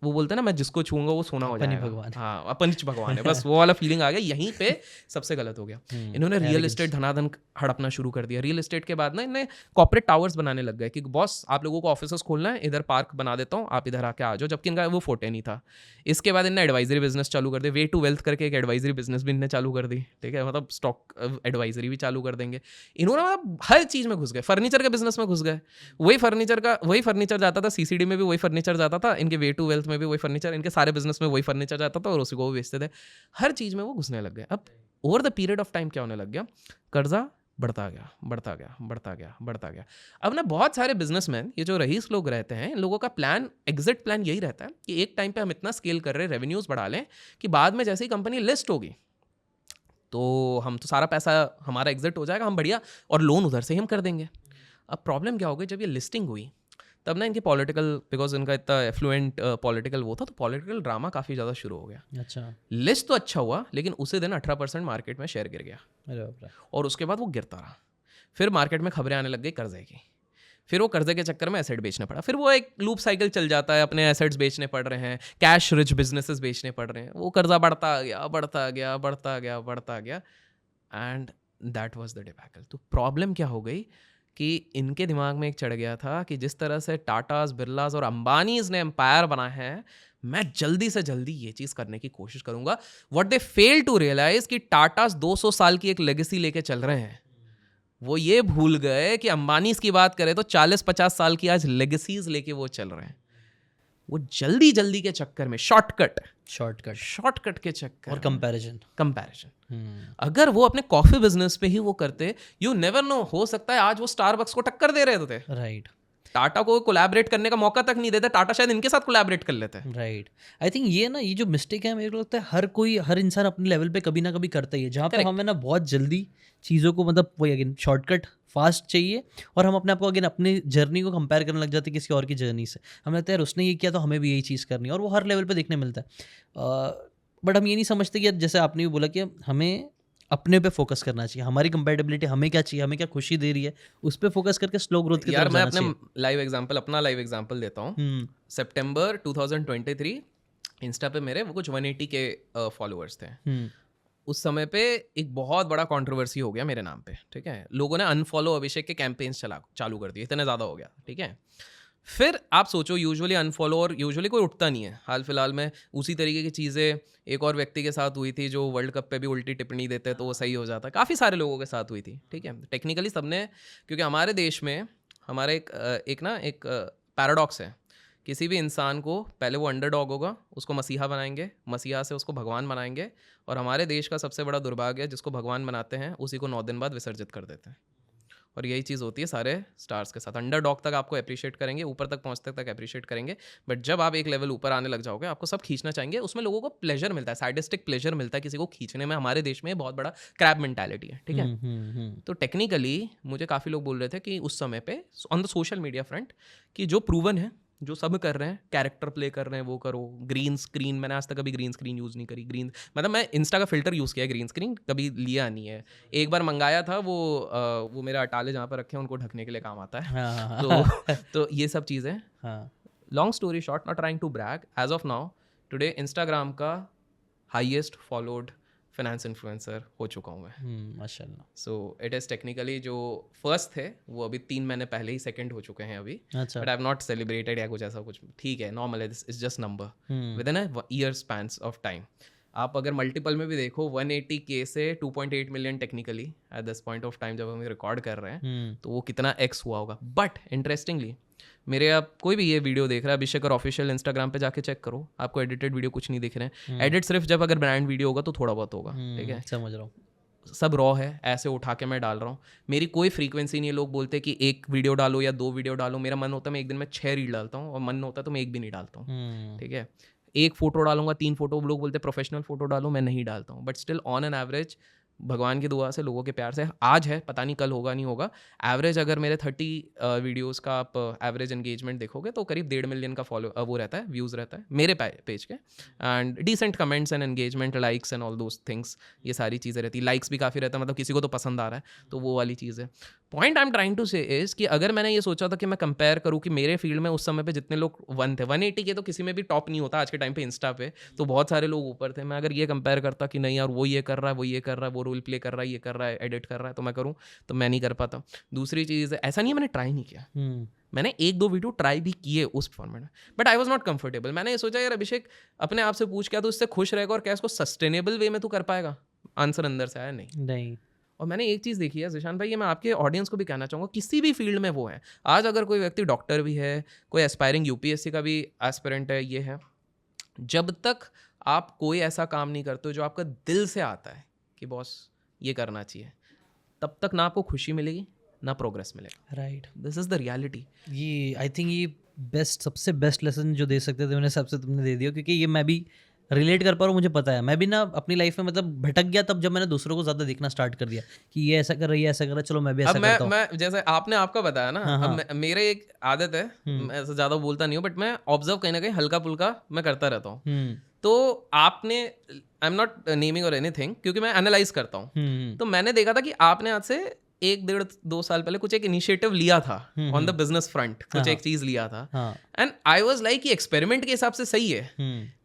बोलते हैं ना, मैं जिसको छूंगा वो सोना हो जाएगा। हाँ, अपनिच भगवान है, बस वो वाला फीलिंग आ गया। यहीं पे सबसे गलत हो गया। इन्होंने रियल एस्टेट धनाधन हड़पना शुरू कर दिया। रियल एस्टेट के बाद ना इन्हें कॉर्पोरेट टावर्स बनाने लग गए कि बॉस आप लोगों को ऑफिस खोलना है, इधर पार्क बना देता हूँ, आप इधर आके आ जाओ। जबकि इनका वो फोटे नहीं था। इसके बाद इन्हें एडवाइजरी बिजनेस चालू कर दिया। वे टू वेल्थ करके एक एडवाइजरी बिजनेस भी इन्हें चालू कर दी। ठीक है, मतलब स्टॉक एडवाइजरी भी चालू कर देंगे। इन्होंने मतलब हर चीज़ में घुस गए। फर्नीचर के बिजनेस में घुस गए। वही फर्नीचर जाता था, सीसीडी में भी वही फर्नीचर जाता था, इनके वे टू वेल्थ में भी वही फर्नीचर, इनके सारे बिजनेस में वही फर्नीचर जाता था और उसी को वो बेचते थे। हर चीज़ में वो घुसने लग गए। अब over the period of time क्या होने लग गया, कर्जा बढ़ता गया बढ़ता गया बढ़ता गया बढ़ता गया। अब ना बहुत सारे बिजनेसमैन, ये जो रईस लोग रहते हैं, इन लोगों का प्लान, एग्जिट प्लान यही रहता है कि एक टाइम पे हम इतना स्केल कर रहे हैं, रेवेन्यूज बढ़ा लें कि बाद में जैसे ही कंपनी लिस्ट होगी तो हम तो सारा पैसा हमारा एग्जिट हो जाएगा, हम बढ़िया, और लोन उधर से ही हम कर देंगे। अब प्रॉब्लम क्या हो गई, जब ये लिस्टिंग हुई तब ना इनकी पॉलिटिकल, बिकॉज इनका इतना एफ्लुएंट पॉलिटिकल वो था, तो पॉलिटिकल ड्रामा काफ़ी ज़्यादा शुरू हो गया। अच्छा। लिस्ट तो अच्छा हुआ, लेकिन उसी दिन 18% मार्केट में शेयर गिर गया, अरे बाप रे। और उसके बाद वो गिरता रहा। फिर मार्केट में खबरें आने लग गई कर्जे की, फिर वो कर्जे के चक्कर में एसेट बेचना पड़ा, फिर वो एक लूप साइकिल चल जाता है, अपने एसेट्स बेचने पड़ रहे हैं, कैश रिच बिजनेसेस बेचने पड़ रहे हैं, वो कर्जा बढ़ता गया बढ़ता गया बढ़ता गया बढ़ता गया, and that was the debacle. तो प्रॉब्लम क्या हो गई कि इनके दिमाग में एक चढ़ गया था कि जिस तरह से टाटाज, बिरलाज और अंबानीज ने एम्पायर बनाए हैं, मैं जल्दी से जल्दी ये चीज़ करने की कोशिश करूंगा। What they fail to realize कि टाटाज 200 साल की एक लेगेसी लेके चल रहे हैं, वो ये भूल गए कि अंबानीज की बात करें तो 40-50 साल की आज लेगेसीज लेके वो चल रहे हैं। वो जल्दी जल्दी के चक्कर में, शॉर्टकट के चक्कर और कंपैरिजन। अगर वो अपने कॉफी बिजनेस पे ही वो करते, यू नेवर नो, हो सकता है आज वो स्टारबक्स को टक्कर दे रहे थे। राइट। टाटा को कोलैबोरेट करने का मौका तक नहीं देते, टाटा शायद इनके साथ कोलैबोरेट कर लेते हैं। राइट। आई थिंक ये जो मिस्टेक है, मेरे को लगता है हर इंसान अपने लेवल पे कभी ना कभी करता ही है, जहाँ पे Correct. हमें ना बहुत जल्दी चीज़ों को, मतलब वही अगेन शॉर्टकट फास्ट चाहिए, और हम अपने आप को अगेन अपनी जर्नी को कंपेयर करने लग जाते हैं किसी और की जर्नी से। हमें लगता है यार उसने ये किया तो हमें भी यही चीज़ करनी है, और वो हर लेवल पे देखने मिलता है। बट हम ये नहीं समझते कि जैसे आपने भी बोला कि हमें अपने पे फोकस करना चाहिए, हमारी कंपेटेबिलिटी हमें क्या चाहिए, हमें क्या खुशी दे रही है, उस पर फोकस करके स्लो ग्रोथ की यार तरफ मैं जाना चाहिए। अपना लाइव एग्जांपल देता हूँ। सितंबर 2023 इंस्टा पे मेरे वो कुछ 180 के फॉलोअर्स थे। उस समय पे एक बहुत बड़ा कंट्रोवर्सी हो गया मेरे नाम पे, ठीक है। लोगों ने अनफॉलो अभिषेक के कैंपेन्स चालू कर दिए, इतने ज़्यादा हो गया, ठीक है। फिर आप सोचो, यूजुअली अनफॉलो और यूजुअली कोई उठता नहीं है। हाल फिलहाल में उसी तरीके की चीज़ें एक और व्यक्ति के साथ हुई थी, जो वर्ल्ड कप पे भी उल्टी टिप्पणी देते तो वो सही हो जाता। काफ़ी सारे लोगों के साथ हुई थी, ठीक है। टेक्निकली सबने, क्योंकि हमारे देश में हमारे एक पैराडॉक्स है, किसी भी इंसान को पहले वो अंडरडॉग होगा, उसको मसीहा बनाएंगे, मसीहा से उसको भगवान बनाएंगे, और हमारे देश का सबसे बड़ा दुर्भाग्य है, जिसको भगवान बनाते हैं उसी को 9 दिन बाद विसर्जित कर देते हैं। और यही चीज़ होती है सारे स्टार्स के साथ। अंडरडॉग तक आपको अप्रिशिएट करेंगे, ऊपर तक पहुंचते तक अप्रिशिएट करेंगे, बट जब आप एक लेवल ऊपर आने लग जाओगे, आपको सब खींचना चाहेंगे। उसमें लोगों को प्लेजर मिलता है, साइडिस्टिक प्लेजर मिलता है किसी को खींचने में। हमारे देश में बहुत बड़ा क्रैब मेंटालिटी है, ठीक है। तो टेक्निकली मुझे काफ़ी लोग बोल रहे थे कि उस समय पे on the social media front, कि जो प्रूवन है, जो सब कर रहे हैं, कैरेक्टर प्ले कर रहे हैं, वो करो। ग्रीन स्क्रीन, मैंने आज तक कभी ग्रीन स्क्रीन यूज़ नहीं करी। मतलब मैं इंस्टा का फिल्टर यूज़ किया है, ग्रीन स्क्रीन कभी लिया नहीं है। एक बार मंगाया था, वो मेरे अटाले जहाँ पर रखे हैं उनको ढकने के लिए काम आता है। तो ये सब चीज़ें, long story short, not trying to brag, as of now today Instagram का हाईएस्ट फॉलोड फाइनेंस इन्फ्लुएंसर हो चुका हूँ मैं, माशाल्लाह। सो इट इज़ टेक्निकली, जो फर्स्ट थे वो अभी 3 महीने पहले ही सेकंड हो चुके हैं अभी। But I have not celebrated या कुछ ऐसा कुछ, ठीक है, नॉर्मल है, this is just number with in a year spans of time. आप अगर मल्टीपल में भी देखो, 180K से 2.8 million technically at this point of time, जब हम रिकॉर्ड कर रहे हैं, तो वो कितना एक्स हुआ होगा। बट इंटरेस्टिंगली, मेरे आप कोई भी ये वीडियो देख रहा है, अभिषेक कर ऑफिशियल इंस्टाग्राम पे जाके चेक करो, आपको एडिटेड वीडियो कुछ नहीं दिख रहे हैं। एडिट सिर्फ जब अगर ब्रांड वीडियो होगा तो थोड़ा बहुत होगा, ठीक है, समझ रहा हूँ। सब रॉ है, ऐसे उठा के मैं डाल रहा हूँ। मेरी कोई फ्रीक्वेंसी नहीं है। लोग बोलते हैं कि एक वीडियो डालो या 2 वीडियो डालो, मेरा मन होता है मैं एक दिन में 6 रील डालता हूँ, और मन होता है तो मैं एक भी नहीं डालता हूँ, ठीक है। एक फोटो डालूंगा, 3 फोटो, लोग बोलते हैं प्रोफेशनल फोटो डालो, मैं नहीं डालता हूँ। But still on an average, भगवान की दुआ से, लोगों के प्यार से, आज है, पता नहीं कल होगा नहीं होगा, एवरेज अगर मेरे 30 वीडियोस का आप एवरेज एंगेजमेंट देखोगे तो करीब 1.5 मिलियन का वो रहता है, व्यूज़ रहता है मेरे पेज के, and decent comments and engagement, likes and all those things, ये सारी चीज़ें रहती है। लाइक्स भी काफ़ी रहता है, मतलब किसी को तो पसंद आ रहा है, तो वो वाली चीज़ है। Point I am trying to say is कि अगर मैंने ये सोचा था कि मैं कंपेयर करूँ कि मेरे फील्ड में उस समय पे जितने लोग 180 के, तो किसी में भी टॉप नहीं होता आज के टाइम पे इंस्टा पे, तो बहुत सारे लोग ऊपर थे। मैं अगर ये कंपेयर करता कि नहीं यार वो ये कर रहा है, वो ये कर रहा है, वो रोल प्ले कर रहा है, ये कर रहा है, एडिट कर रहा है, तो मैं करूँ, तो मैं नहीं कर पाता। दूसरी चीज़, ऐसा नहीं है मैंने ट्राई नहीं किया, मैंने 1-2 वीडियो ट्राई भी किए उस फॉर्मेट में, but I was not comfortable. मैंने ये सोचा यार अभिषेक, अपने आप से पूछ, क्या तो इससे खुश रहेगा और क्या इसको सस्टेनेबल वे में तू कर पाएगा? आंसर अंदर से आया नहीं। और मैंने एक चीज़ देखी है ज़ीशान भाई, ये मैं आपके ऑडियंस को भी कहना चाहूँगा, किसी भी फील्ड में वो है, आज अगर कोई व्यक्ति डॉक्टर भी है, कोई एस्पायरिंग UPSC का भी एस्पिरेंट है, ये है, जब तक आप कोई ऐसा काम नहीं करते हो जो आपका दिल से आता है कि बॉस ये करना चाहिए, तब तक ना आपको खुशी मिलेगी ना प्रोग्रेस मिलेगा। Right, this is the reality. ये आई थिंक ये सबसे बेस्ट लेसन जो दे सकते थे मैंने सबसे तुमने दे दिया, क्योंकि ये मैं भी रिलेट कर पा रहा हूँ। मुझे पता है, मैं भी ना अपनी लाइफ में मतलब भटक गया तब जब मैंने दूसरों को ज़्यादा देखना स्टार्ट कर दिया कि ये ऐसा कर रहा है, ये ऐसा कर रहा है, चलो मैं भी अब ऐसा करता हूँ। मैं जैसे आपने आपका बताया ना, हाँ, अब हाँ। मेरे एक आदत है, मैं ऐसा ज़्यादा बोलता नहीं हूँ, बट मैं ऑब्जर्व कहीं ना कहीं हल्का फुल्का मैं करता रहता हूँ। तो आपने, आई एम नॉट नेमिंग और एनीथिंग, क्योंकि मैं एनालाइज करता हूँ, तो मैंने देखा था कि आपने आज से 1-1.5-2 साल पहले कुछ एक इनिशिएटिव लिया था ऑन द बिजनेस फ्रंट, कुछ एक चीज लिया था, एंड आई वाज लाइक कि एक्सपेरिमेंट के हिसाब से सही है,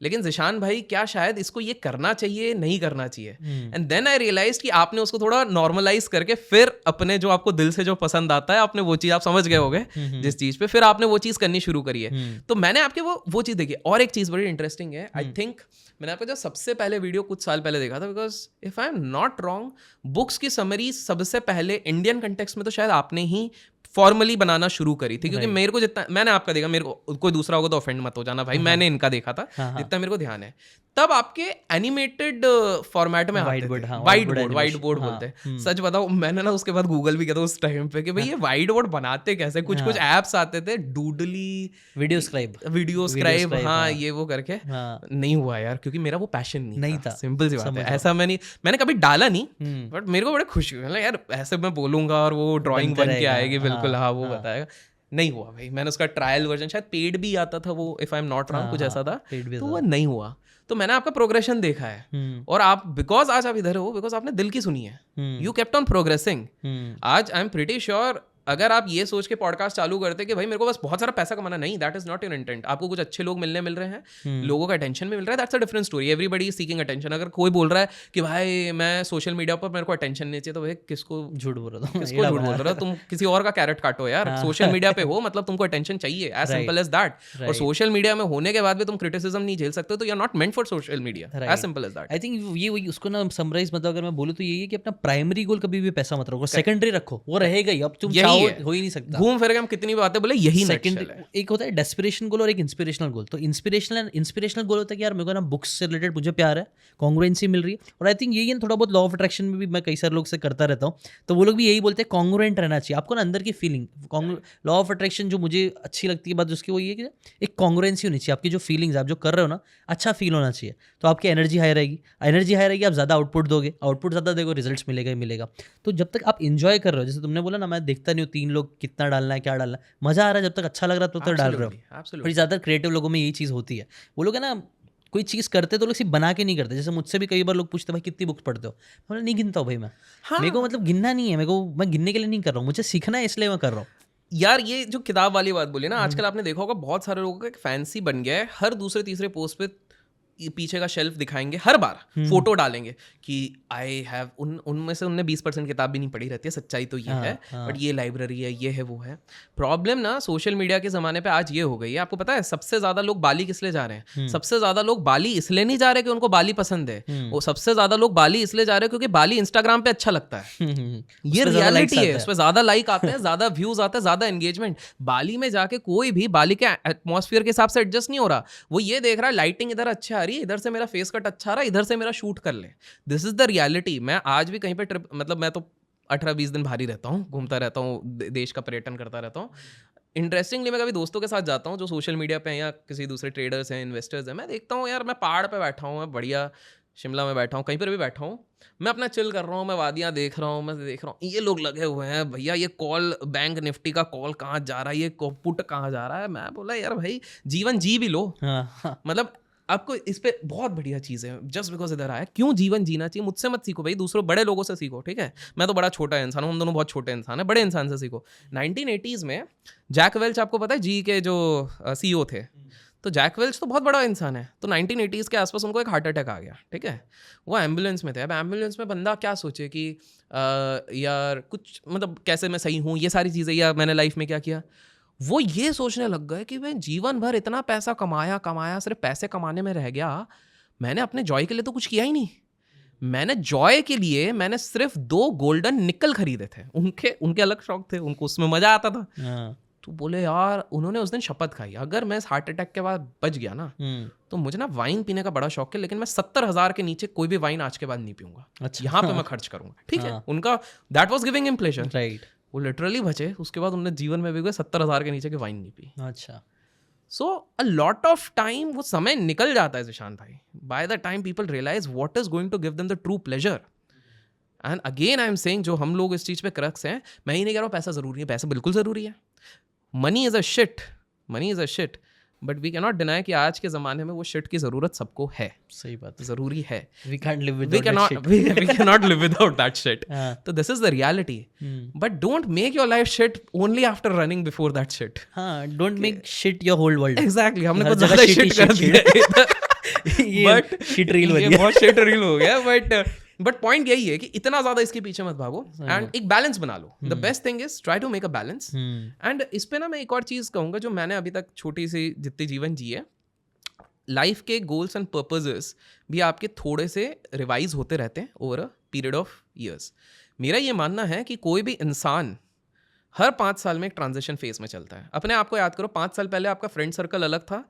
लेकिन ज़ीशान भाई क्या शायद इसको ये करना चाहिए, नहीं करना चाहिए। एंड देन आई रियलाइज कि आपने उसको थोड़ा नॉर्मलाइज करके फिर अपने जो आपको दिल से जो पसंद आता है, आपने वो चीज़, आप समझ गए होगे जिस चीज़ पे, फिर आपने वो चीज़ करनी शुरू करी है। तो मैंने आपके वो चीज़ देखी। और एक चीज़ बड़ी इंटरेस्टिंग है, आई थिंक मैंने आपका जो सबसे पहले वीडियो कुछ साल पहले देखा था, because if I am not wrong, books की समरी सबसे पहले इंडियन कंटेक्स्ट में तो शायद आपने ही फॉर्मली बनाना शुरू करी थी, क्योंकि मेरे को जितना मैंने आपका देखा, मेरे को कोई दूसरा होगा तो ऑफेंड मत हो जाना भाई, मैंने इनका देखा था जितना मेरे को ध्यान है, तब आपके एनिमेटेड फॉर्मेट में आते थे, वाइट बोर्ड बोलते हैं। सच बताओ, मैंने ना उसके बाद गूगल भी किया था उस टाइम पे कि भाई ये वाइट बोर्ड बनाते कैसे, कुछ एप्स आते थे, डूडली, वीडियो स्क्राइब, हाँ ये वो करके, नहीं हुआ यार, क्योंकि मेरा वो पैशन नहीं था, सिंपल सी बात है। ऐसा मैंने कभी डाला नहीं, बट मेरे को बड़े खुशी हुई यार, ऐसे मैं बोलूंगा और वो ड्राइंग बन के आएगी, बिल्कुल हाँ वो बताएगा। नहीं हुआ भाई, मैंने उसका ट्रायल वर्जन, शायद पेड भी आता था वो, if I am not wrong, कुछ ऐसा था, तो वो नहीं हुआ। तो मैंने आपका प्रोग्रेशन देखा है, और आप बिकॉज आज आप इधर हो, बिकॉज आपने दिल की सुनी है, यू केप्ट ऑन प्रोग्रेसिंग। आज आई एम प्रीटी श्योर अगर आप ये सोच के पॉडकास्ट चालू करते कि भाई मेरे को बस बहुत सारा पैसा कमाना, नहीं, that is not your intent. आपको कुछ अच्छे लोग मिल रहे हैं, लोगों का अटेंशन भी मिल रहा है, that's a different story. Everybody is seeking attention. अगर कोई बोल रहा है कि भाई मैं सोशल मीडिया पर मेरे को अटेंशन नहीं चाहिए, तो भाई किसको झूठ बोल रहा तुम किसी और का कैरेट काटो यार। सोशल मीडिया पे हो मतलब तुमको अटेंशन चाहिए, एज सिंपल एज दैट। और सोशल मीडिया में होने के बाद भी तुम क्रिटिसिज्म नहीं झेल सकते, तो you are not meant for social media, as simple as that. I think ये उसको ना समराइज, मतलब अगर मैं बोलूं तो यही है कि अपना प्राइमरी गोल कभी भी पैसा मत रखो, सेकेंडरी रखो, वो रहेगा ही। अब तुम चाहो हो ही नहीं सकता, घूम फिर के हम कितनी बातें बोले, यही सेकंड एक होता है डेस्पिरेशन गोल और एक इंस्पिरेशनल गोल। तो इंस्पिरेशनल गोल होता है कि यार मेरे को ना बुक्स से रिलेटेड मुझे प्यार है, कॉन्ग्रुएंसी मिल रही है, और आई थिंक यही है थोड़ा बहुत लॉ ऑफ अट्रैक्शन में भी मैं कई सारे लोग से करता रहता हूँ, तो वो लोग भी यही बोलते हैं कॉन्ग्रुएंट रहना चाहिए आपको ना, अंदर की फीलिंग। लॉ ऑफ अट्रैक्शन जो मुझे अच्छी लगती है बात उसकी, वो ये कि एक कॉन्ग्रुएंसी होनी चाहिए, आपकी जो फीलिंग्स आप जो कर रहे हो ना, अच्छा फील होना चाहिए, तो आपकी एनर्जी हाई रहेगी, आप ज़्यादा आउटपुट दोगे, आउटपुट ज़्यादा देखो, रिजल्ट्स मिलेगा ही मिलेगा। तो जब तक आप इंजॉय कर रहे हो, जैसे तुमने बोला ना, मैं देखता नहीं हूँ 3 लोग कितना डालना है, क्या डालना है, मजा आ रहा है, जब तक अच्छा लग रहा है तो डाल रहे हो। और ज़्यादातर क्रिएटिव लोगों में यही चीज़ होती है, वो लोग है ना कोई चीज़ करते तो लोग सिर्फ बना के नहीं करते। जैसे मुझसे भी कई बार लोग पूछते भाई कितनी बुक्स पढ़ते हो, मैं नहीं गिनता हूँ भाई, मैं मेरे को मतलब गिनना नहीं है, मैं गिनने के लिए नहीं कर रहा हूँ, मुझे सीखना है इसलिए मैं कर रहा हूँ। यार ये जो किताब वाली बात बोली ना, आजकल आपने देखा होगा बहुत सारे लोगों का एक फैंसी बन गया है, हर दूसरे तीसरे पोस्ट पे पीछे का शेल्फ दिखाएंगे, हर बार फोटो डालेंगे कि आई हैव, उनमें से उनने 20% किताब भी नहीं पढ़ी रहती है, सच्चाई तो ये है, बट ये लाइब्रेरी है, ये है, वो है। प्रॉब्लम ना सोशल मीडिया के ज़माने पे आज ये हो गई है, आपको पता है सबसे ज़्यादा लोग बाली किस लिए जा रहे हैं? सबसे ज़्यादा लोग बाली इसलिए नहीं जा रहे कि उनको बाली पसंद है, वो सबसे ज़्यादा लोग बाली इसलिए जा रहे हैं क्योंकि बाली इंस्टाग्राम पे अच्छा लगता है। ये रियलिटी है, उस पर ज़्यादा लाइक आते हैं, ज़्यादा व्यूज आते हैं, ज़्यादा एंगेजमेंट। बाली में जाके कोई भी बाली के एटमॉस्फेयर के हिसाब से एडजस्ट नहीं हो रहा, वो ये देख रहा है लाइटिंग इधर अच्छा, इधर से मेरा फेस कट अच्छा आ रहा है, इधर से मेरा शूट कर ले। This is the reality. मैं आज भी कहीं पे ट्रिप, मतलब मैं तो 18-20 दिन बाहर ही रहता हूँ, घूमता रहता हूँ, देश का पर्यटन करता रहता हूँ। इंटरेस्टिंगली मैं कभी दोस्तों के साथ जाता हूँ जो सोशल मीडिया पे हैं या किसी दूसरे ट्रेडर्स हैं, इन्वेस्टर्स हैं, मैं देखता हूँ यार, मैं पहाड़ पे बैठा हूँ, मैं बढ़िया शिमला में बैठा हूँ, कहीं पर भी बैठा हूँ, मैं अपना चिल कर रहा हूँ, मैं वादियाँ देख रहा हूँ, मैं देख रहा हूँ ये लोग लगे हुए हैं, भैया ये कॉल बैंक निफ्टी का कॉल कहाँ जा रहा है, ये पुट कहाँ जा रहा है। मैं बोला यार भाई जीवन जी भी लो, मतलब आपको इस पे बहुत बढ़िया चीज़ है, जस्ट बिकॉज इधर आया, क्यों जीवन जीना चाहिए। मुझसे मत सीखो भाई, दूसरों बड़े लोगों से सीखो, ठीक है? मैं तो बड़ा छोटा इंसान हूँ, हम दोनों बहुत छोटे इंसान हैं, बड़े इंसान से सीखो। 1980s में जैक वेल्च, आपको पता है जी के जो CEO थे, तो जैक वेल्च तो बहुत बड़ा इंसान है, तो 1980s के आसपास उनको एक हार्ट अटैक आ गया, ठीक है? वो एम्बुलेंस में थे। अब एम्बुलेंस में बंदा क्या सोचे कि यार कुछ मतलब कैसे मैं सही हूँ, ये सारी चीज़ें, या मैंने लाइफ में क्या किया, वो ये सोचने लग गए कि मैं जीवन भर इतना पैसा कमाया, सिर्फ पैसे कमाने में रह गया, मैंने अपने जॉय के लिए तो कुछ किया ही नहीं। मैंने जॉय के लिए मैंने सिर्फ 2 गोल्डन निकल खरीदे थे, उनके अलग शौक थे, उनको उसमें मजा आता था। तो बोले यार उन्होंने उस दिन शपथ खाई, अगर मैं इस हार्ट अटैक के बाद बच गया ना तो मुझे ना वाइन पीने का बड़ा शौक है, लेकिन मैं 70,000 के नीचे कोई भी वाइन आज के बाद नहीं पीऊंगा। अच्छा। यहाँ पे मैं खर्च करूंगा, ठीक है। उनका that was giving him pleasure, right. वो लिटरली बचे। उसके बाद उन्होंने जीवन में भी कोई 70,000 के नीचे की वाइन नहीं पी। अच्छा। So a lot of time वो समय निकल जाता है ज़ीशान भाई, by the time people realize what is going to give them the true pleasure. And again I am saying, जो हम लोग इस चीज़ पे क्रक्स हैं, मैं ही नहीं कह रहा हूँ पैसा ज़रूरी है, पैसा बिल्कुल ज़रूरी है, money is a shit, money is a shit, but we cannot deny कि आज के ज़माने में वो शिट की ज़रूरत सबको है। सही बात, ज़रूरी है। We can't live we without cannot that we cannot live without that shit. हाँ। So this is the reality. But don't make your life shit only after running before that shit. हाँ, don't make shit your whole world. Exactly. हमने हर कुछ जगह ज़्यादा shit ही shit कर shit दिया। ये But shit reel बन ये गया। बहुत shit reel हो गया। But point यही है कि इतना ज़्यादा इसके पीछे मत भागो and एक balance बना लो। The best thing is try to make a balance. And इस पे ना मैं एक और चीज़ कहूँगा जो मैंने अभी तक छोटी सी जितनी जीवन जी है, लाइफ के गोल्स एंड पर्पसेस भी आपके थोड़े से रिवाइज होते रहते हैं over a period of years. मेरा ये मानना है कि कोई भी इंसान हर 5 साल में एक ट्रांजिशन फेज में चलता है। अपने आप को याद करो, 5 साल पहले आपका फ्रेंड सर्कल अलग था,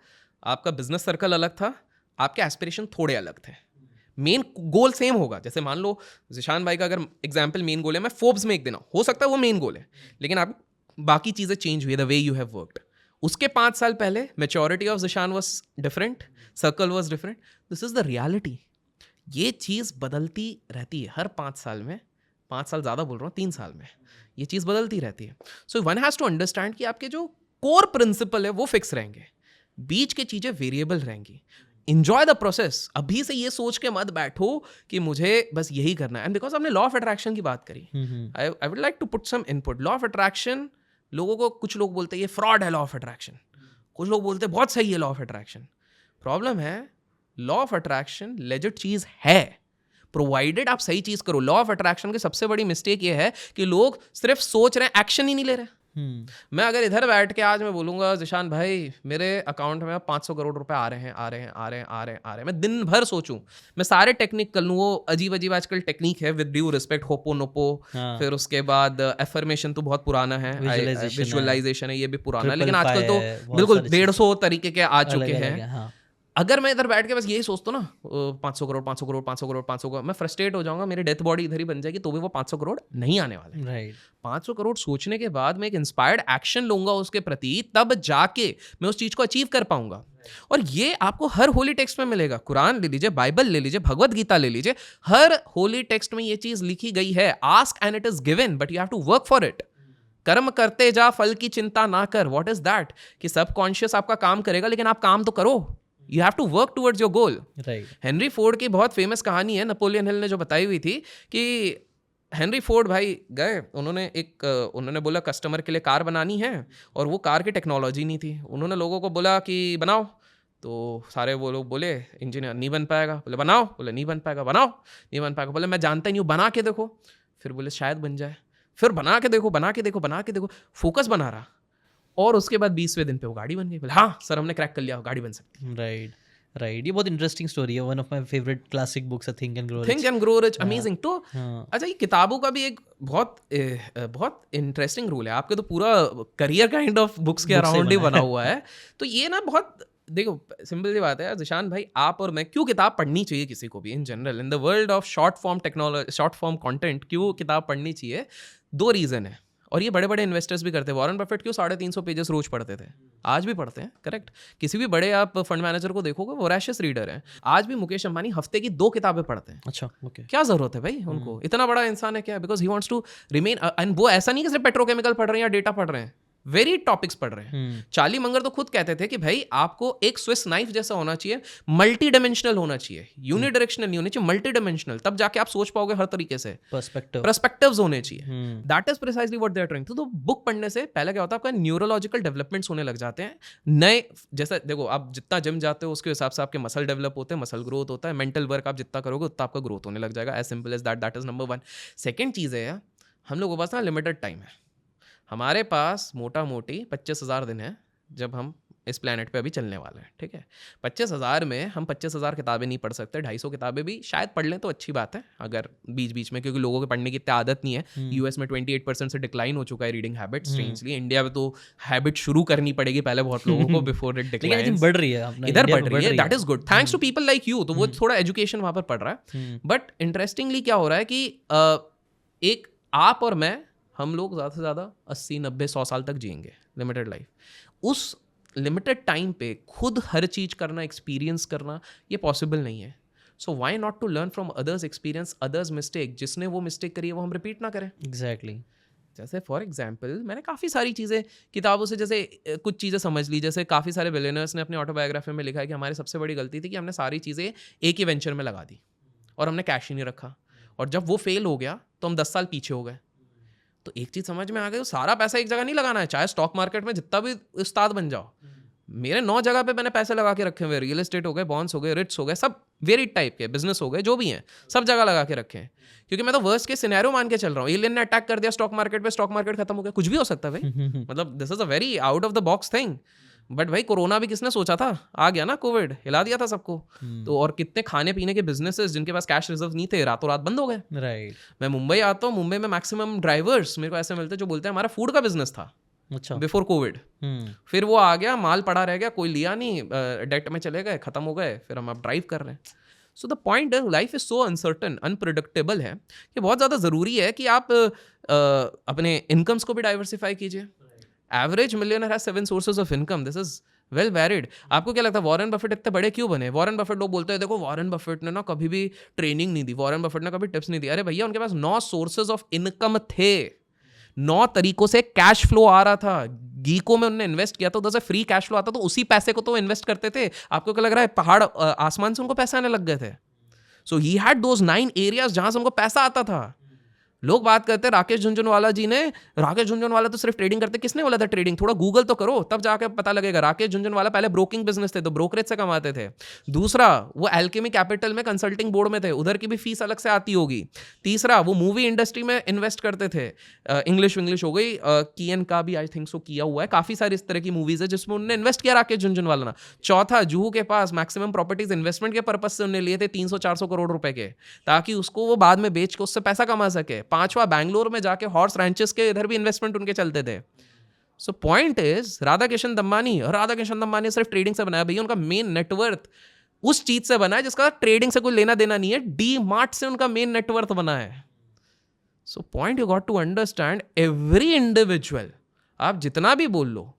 आपका बिजनेस सर्कल अलग था, आपके एस्पिरेशन थोड़े अलग थे, मेन गोल सेम होगा। जैसे मान लो ज़ीशान भाई का अगर एग्जाम्पल मेन गोल है मैं फोर्ब्स में एक देना, हो सकता है वो मेन गोल है, लेकिन आप बाकी चीज़ें चेंज हुई, the way you have worked. उसके 5 साल पहले maturity of Zeeshan was different, circle was different. This is the reality. ये चीज़ बदलती रहती है हर 5 साल में, 5 साल ज़्यादा बोल रहा हूँ, 3 साल में ये चीज़ बदलती रहती है। So one has to understand कि आपके जो कोर प्रिंसिपल है वो फिक्स रहेंगे, बीच के चीज़ें वेरिएबल रहेंगी। Enjoy the process. अभी से ये सोच के मत बैठो कि मुझे बस यही करना है। एंड बिकॉज हमने लॉ ऑफ अट्रैक्शन की बात करी, I would like to put some input. Law of attraction लोगों को, कुछ लोग बोलते हैं ये फ्रॉड है लॉ ऑफ अट्रैक्शन, कुछ लोग बोलते हैं बहुत सही है लॉ ऑफ अट्रैक्शन। प्रॉब्लम है लॉ ऑफ अट्रैक्शन लेजिट चीज़ है, प्रोवाइडेड आप सही चीज़ करो। लॉ ऑफ अट्रैक्शन की सबसे बड़ी मिस्टेक ये है कि लोग सिर्फ सोच रहे हैं, एक्शन ही नहीं ले रहे। मैं अगर इधर बैठ के आज मैं बोलूंगा ज़ीशान भाई मेरे अकाउंट में 500 करोड़ रुपए आ रहे हैं, मैं दिन भर सोचूं, मैं सारे टेक्निक कर लूँ, वो अजीब अजीब आजकल टेक्निक है, विद ड्यू रिस्पेक्ट, होपो नोपो, फिर उसके बाद एफर्मेशन तो बहुत पुराना है, विजुअलाइजेशन है, ये भी पुराना है, लेकिन आजकल तो बिल्कुल 150 तरीके के आ चुके हैं। अगर मैं इधर बैठ के बस यही सोचता ना 500 करोड़ 500 करोड़ 500 करोड़ 500 करोड़, मैं फ्रस्ट्रेट हो जाऊंगा, मेरी डेथ बॉडी इधर ही बन जाएगी, तो भी वो 500 करोड़ नहीं आने वाले। राइट। 500 करोड़ सोचने के बाद मैं एक इंस्पायर्ड एक्शन लूंगा उसके प्रति, तब जाके मैं उस चीज को अचीव कर पाऊंगा। और ये आपको हर होली टेक्स्ट में मिलेगा। कुरान ले लीजिए, बाइबल ले लीजिए, भगवत गीता ले लीजिए, हर होली टेक्स्ट में ये चीज लिखी गई है, ask and it is given but you have to work for it. कर्म करते जा, फल की चिंता ना कर। What is that? कि सबकॉन्शियस आपका काम करेगा, लेकिन आप काम तो करो। You have to work towards your goal. Right. Henry Ford की बहुत फेमस कहानी है, नेपोलियन हिल ने जो बताई हुई थी, कि हेनरी फोर्ड भाई गए, उन्होंने बोला कस्टमर के लिए कार बनानी है, और वो कार की टेक्नोलॉजी नहीं थी। उन्होंने लोगों को बोला कि बनाओ, तो सारे वो लोग बोले इंजीनियर नहीं बन पाएगा, बोले बनाओ, बोले नहीं बन पाएगा, बनाओ नहीं बन पाएगा, बोले मैं जानता ही नहीं हूँ, बना के देखो, फिर बोले शायद बन जाए, फिर बना के देखो, बना के देखो, बना के देखो, फोकस बना रहा, और उसके बाद 20वें दिन पे वो गाड़ी बन गई। बोले हाँ सर हमने क्रैक कर लिया, गाड़ी बन सकती है। राइट। ये बहुत इंटरेस्टिंग स्टोरी है, one of my favourite classic books है think and grow rich. Amazing. तो अच्छा, ये किताबों का भी एक बहुत इंटरेस्टिंग रूल है। आपके तो पूरा करियर काइंड ऑफ बुक्स के अराउंड ही बना हुआ है। तो ये ना बहुत, देखो सिंपल सी बात है ज़ीशान भाई, आप और मैं, क्यों किताब पढ़नी चाहिए किसी को भी in general, in the world of short form technology, short form content, क्यों किताब पढ़नी चाहिए? 2 रीज़न है, और ये बड़े बड़े इन्वेस्टर्स भी करते हैं। वॉरेन बफेट क्यों 350 पेजेस रोज पढ़ते थे, आज भी पढ़ते हैं, करेक्ट। किसी भी बड़े आप फंड मैनेजर को देखोगे, वोरेशियस रीडर है, आज भी मुकेश अंबानी हफ्ते की 2 किताबें पढ़ते हैं। अच्छा, ओके। क्या जरूरत है भाई उनको, इतना बड़ा इंसान है क्या? Because he wants to remain, एंड वो ऐसा नहीं कि सिर्फ पेट्रोकेमिकल पढ़ रहे हैं या डेटा पढ़ रहे हैं, वेरी टॉपिक्स पढ़ रहे हैं। चार्ली मंगर तो खुद कहते थे कि भाई आपको एक स्विस नाइफ जैसा होना चाहिए, मल्टी डायमेंशनल होना चाहिए, यूनिडायरेक्शनल नहीं होना चाहिए, मल्टी डायमेंशनल, तब जाके आप सोच पाओगे हर तरीके से, पर्सपेक्टिव्स होने चाहिए। That is precisely what they are trying. तो बुक पढ़ने से पहले क्या होता है, आपका न्यूरोलॉजिकल डेवलपमेंट्स होने लग जाते हैं नए। जैसे देखो आप जितना जिम जाते हो उसके हिसाब से आपके मसल डेवलप होते हैं, मसल ग्रोथ होता है, मेंटल वर्क आप जितना करोगे उतना आपका ग्रोथ होने लग जाएगा। As simple as that, that is number 1। Second चीज़ है, हम लोगों के पास ना लिमिटेड टाइम है। हमारे पास मोटा मोटी 25,000 दिन है जब हम इस प्लेनेट पे अभी चलने वाला है, ठीक है। 25,000 में हम 25,000 किताबें नहीं पढ़ सकते, 250 किताबें भी शायद पढ़ लें तो अच्छी बात है, अगर बीच बीच में, क्योंकि लोगों के पढ़ने की इतनी आदत नहीं है। यूएस में 28% से डिक्लाइन हो चुका है रीडिंग हैबिट स्ट्रेंजली। इंडिया में तो हैबिट शुरू करनी पड़ेगी पहले बहुत लोगों को बिफोर इट लेकिन आई थिंक डिक्लाइंस। बढ़ रही है अपना, इधर इंडिया बढ़ में रही है, that is good, thanks to people like you. तो वो थोड़ा एजुकेशन वहां पर पढ़ रहा है। बट इंटरेस्टिंगली क्या हो रहा है कि एक आप और मैं, हम लोग ज़्यादा से ज़्यादा 80, 90, 100 साल तक जिएंगे, लिमिटेड लाइफ। उस लिमिटेड टाइम पे खुद हर चीज करना, एक्सपीरियंस करना, ये पॉसिबल नहीं है। So why not to learn from others experience, others mistake. जिसने वो मिस्टेक करी है वो हम रिपीट ना करें। एग्जैक्टली। जैसे फॉर एग्जाम्पल मैंने काफ़ी सारी चीज़ें किताबों से, जैसे कुछ चीज़ें समझ ली, जैसे काफ़ी सारे बिलियनर्स ने अपनी ऑटोबायोग्राफी में लिखा है कि हमारी सबसे बड़ी गलती थी कि हमने सारी चीज़ें एक ही वेंचर में लगा दी और हमने कैश ही नहीं रखा, और जब वो फेल हो गया तो हम 10 साल पीछे हो गए। तो एक चीज़ समझ में आ गई, सारा पैसा एक जगह नहीं लगाना है, चाहे स्टॉक मार्केट में जितना भी उस्ताद बन जाओ। मेरे 9 जगह पे मैंने पैसे लगा के रखे हुए, रियल एस्टेट हो गए, बॉन्ड्स हो गए, रिट्स हो गए, सब वेरिड टाइप के बिजनेस हो गए, जो भी हैं सब जगह लगा के रखे हैं, क्योंकि मैं तो वर्स्ट के सिनेरियो मान के चल रहा हूँ। एलियन ने अटैक कर दिया स्टॉक मार्केट पे, स्टॉक मार्केट खत्म हो गया, कुछ भी हो सकता है भाई। मतलब this is a very out of the box thing. But भाई कोरोना भी किसने सोचा था, आ गया ना, कोविड हिला दिया था सबको। तो और कितने खाने पीने के बिजनेसेस जिनके पास कैश रिजर्व नहीं थे, रातों रात बंद हो गए। राइट। मैं मुंबई आता हूँ, मुंबई में मैक्सिमम ड्राइवर्स मेरे को ऐसे मिलते हैं जो बोलते हैं हमारा फूड का बिजनेस था अच्छा। बिफोर कोविड, फिर वो आ गया, माल पड़ा रह गया, कोई लिया नहीं, डेट में चले गए, खत्म हो गए, फिर हम अब ड्राइव कर रहे हैं। सो द पॉइंट है, life is so uncertain, unpredictable है कि बहुत ज़्यादा ज़रूरी है कि आप अपने इनकम्स को भी डाइवर्सिफाई कीजिए। Average millionaire has 7 sources of income, this is well varied. आपको क्या लगता है वॉरेन बफेट इतने बड़े क्यों बने? वॉरेन बफेट, लोग बोलते हैं देखो वॉरेन बफेट ने ना कभी भी ट्रेनिंग नहीं दी, वॉरेन बफेट ने कभी टिप्स नहीं दी। अरे भैया उनके पास 9 सोर्सेज ऑफ इनकम थे, 9 तरीकों से कैश फ्लो आ रहा था। गीको में उन्होंने इन्वेस्ट किया तो उधर से फ्री कैश फ्लो आता, तो उसी पैसे को तो इन्वेस्ट करते थे। आपको क्या लग रहा है पहाड़ आसमान से उनको पैसे आने लग गए थे? सो ही हैड दोज 9 एरियाज जहां से उनको पैसा आता था। लोग बात करते हैं राकेश झुनझुनवाला जी ने, राकेश झुनझुनवाला तो सिर्फ ट्रेडिंग करते, किसने बोला था ट्रेडिंग? थोड़ा गूगल तो करो, तब जाकर पता लगेगा। राकेश झुनझुनवाला पहले ब्रोकिंग बिजनेस थे, तो ब्रोकरेज से कमाते थे। दूसरा, वो एल्केमी कैपिटल में कंसल्टिंग बोर्ड में थे, उधर की भी फीस अलग से आती होगी। तीसरा, वो मूवी इंडस्ट्री में इन्वेस्ट करते थे, इंग्लिश हो गई, कियन का भी आई थिंक सो किया हुआ है, काफी सारी इस तरह की मूवीज है जिसमें उन्होंने इन्वेस्ट किया राकेश झुनझुनवाला ना। चौथा, जुहू के पास मैक्सिमम प्रॉपर्टीज इन्वेस्टमेंट के पर्पज से उन्होंने लिए थे 300-400 करोड़ रुपए के, ताकि उसको वो बाद में बेच के उससे पैसा कमा सके। पांचवा, बैंगलोर में जाके हॉर्स रैंचेस के इधर भी इन्वेस्टमेंट उनके चलते थे। सो पॉइंट इज, राधा किशन दम्मानी सिर्फ ट्रेडिंग से बनाया भैया, उनका मेन नेटवर्थ उस चीज से बना है जिसका ट्रेडिंग से कोई लेना देना नहीं है, डी मार्ट से उनका मेन नेटवर्थ बना है। So point you got to understand, every individual, आप जितना भी बोल लो।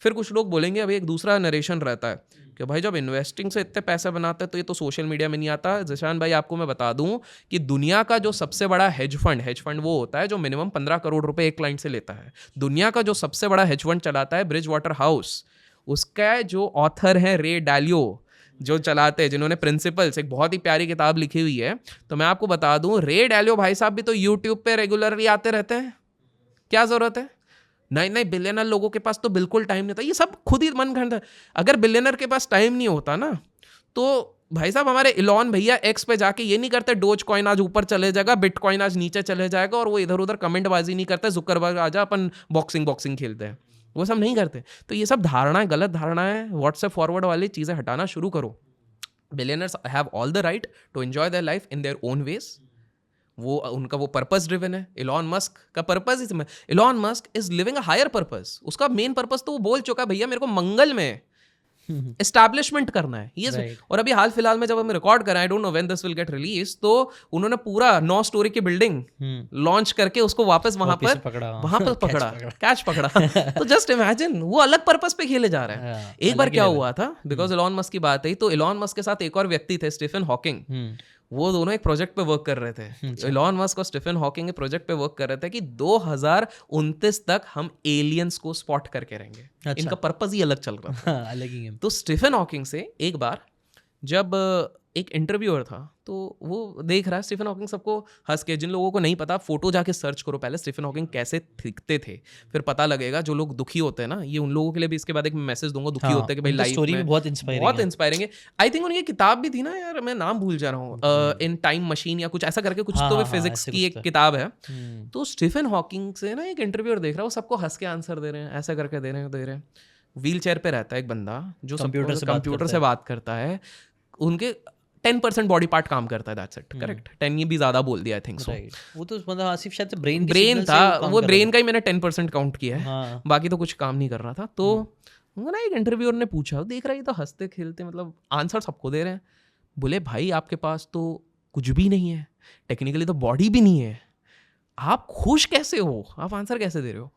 फिर कुछ लोग बोलेंगे, अभी एक दूसरा नरेशन रहता है कि भाई जब इन्वेस्टिंग से इतने पैसे बनाते हैं तो ये तो सोशल मीडिया में नहीं आता। ज़ीशान भाई, आपको मैं बता दूं कि दुनिया का जो सबसे बड़ा हेज फंड वो होता है जो मिनिमम 15 करोड़ रुपए एक क्लाइंट से लेता है। दुनिया का जो सबसे बड़ा हेज फंड चलाता है ब्रिज वाटर हाउस, उसका जो ऑथर है रे डालियो, जो चलाते हैं, जिन्होंने प्रिंसिपल्स, एक बहुत ही प्यारी किताब लिखी हुई है। तो मैं आपको बता दूं, रे डालियो भाई साहब भी तो यूट्यूब पे रेगुलरली आते रहते हैं, क्या जरूरत है? नहीं, बिलियनर लोगों के पास तो बिल्कुल टाइम नहीं होता, ये सब खुद ही मन घंटा। अगर बिलियनर के पास टाइम नहीं होता ना, तो भाई साहब हमारे इलॉन भैया एक्स पे जाके ये नहीं करते डोज कॉइन आज ऊपर चले जाएगा, बिटकॉइन आज नीचे चले जाएगा, और वो इधर उधर कमेंट बाजी नहीं करते, जुकरबर्ग आजा अपन बॉक्सिंग खेलते हैं, वो सब नहीं करते। तो ये सब धारणाएं, गलत धारणाएं, व्हाट्सएप फॉरवर्ड वाली चीज़ें हटाना शुरू करो। Billionaires have all the right to enjoy their life in their own ways. वो उनका वो पर्पस ड्रिवन है। इलॉन मस्क का पर्पस इसमें, Elon Musk is living a higher purpose. उसका मेन पर्पस तो वो बोल चुका, भैया मेरे को मंगल में एस्टैब्लिशमेंट करना है ये right. और अभी हाल फिलहाल में जब हम रिकॉर्ड करें, I don't know when this will get release, तो उन्होंने पूरा 9 स्टोरी की बिल्डिंग लॉन्च करके उसको वापस वहां पर पकड़ा, कैच पकड़ा। तो जस्ट इमेजिन, वो अलग पर्पस पे खेले जा रहे हैं। एक बार क्या हुआ था, बिकॉज इलॉन मस्क की बात आई, तो इलॉन मस्क के साथ एक और व्यक्ति थे, स्टीफन हॉकिंग। वो दोनों एक प्रोजेक्ट पे वर्क कर रहे थे। इलॉन मस्क और स्टीफन हॉकिंग एक प्रोजेक्ट पे वर्क कर रहे थे कि 2029 तक हम एलियंस को स्पॉट करके रहेंगे। अच्छा। इनका पर्पस ही अलग चल रहा था। अलग ही। तो स्टीफन हॉकिंग से एक बार जब एक इंटरव्यूअर था, तो वो देख रहा है स्टीफन हॉकिंग सबको हंस के, जिन लोगों को नहीं पता फोटो जाके सर्च करो पहले स्टीफन हॉकिंग कैसे दिखते थे, फिर पता लगेगा। जो लोग दुखी होते हैं ना, ये उन लोगों के लिए भी इसके बाद एक मैसेज दूंगा, दुखी होते हैं कि भाई लाइफ स्टोरी में बहुत इंस्पायरिंग है। आई थिंक उनकी किताब भी थी ना यार, मैं नाम भूल जा रहा हूँ, इन टाइम मशीन या कुछ ऐसा करके, कुछ तो भी फिजिक्स की एक किताब है। तो स्टीफन हॉकिंग से ना एक इंटरव्यूअर देख रहा है, वो सबको हंस के आंसर दे रहे हैं, ऐसा करके दे रहे हैं। व्हील चेयर पे रहता है एक बंदा जो कंप्यूटर से बात करता है, उनके 10% बॉडी पार्ट काम करता है, दैट्स इट, करेक्ट। 10 ये भी ज्यादा बोल दिया, आई थिंक सो। वो तो मतलब हाँ, सिर्फ शायद से ब्रेन था वो, ब्रेन का ही मैंने 10% काउंट किया है, हाँ। बाकी तो कुछ काम नहीं कर रहा था। तो ना एक इंटरव्यूअर ने पूछा, देख रहा है तो हंसते खेलते मतलब आंसर सबको दे रहे हैं, बोले भाई आपके पास तो कुछ भी नहीं है, टेक्निकली तो बॉडी भी नहीं है, आप खुश कैसे हो, आप आंसर कैसे दे रहे हो?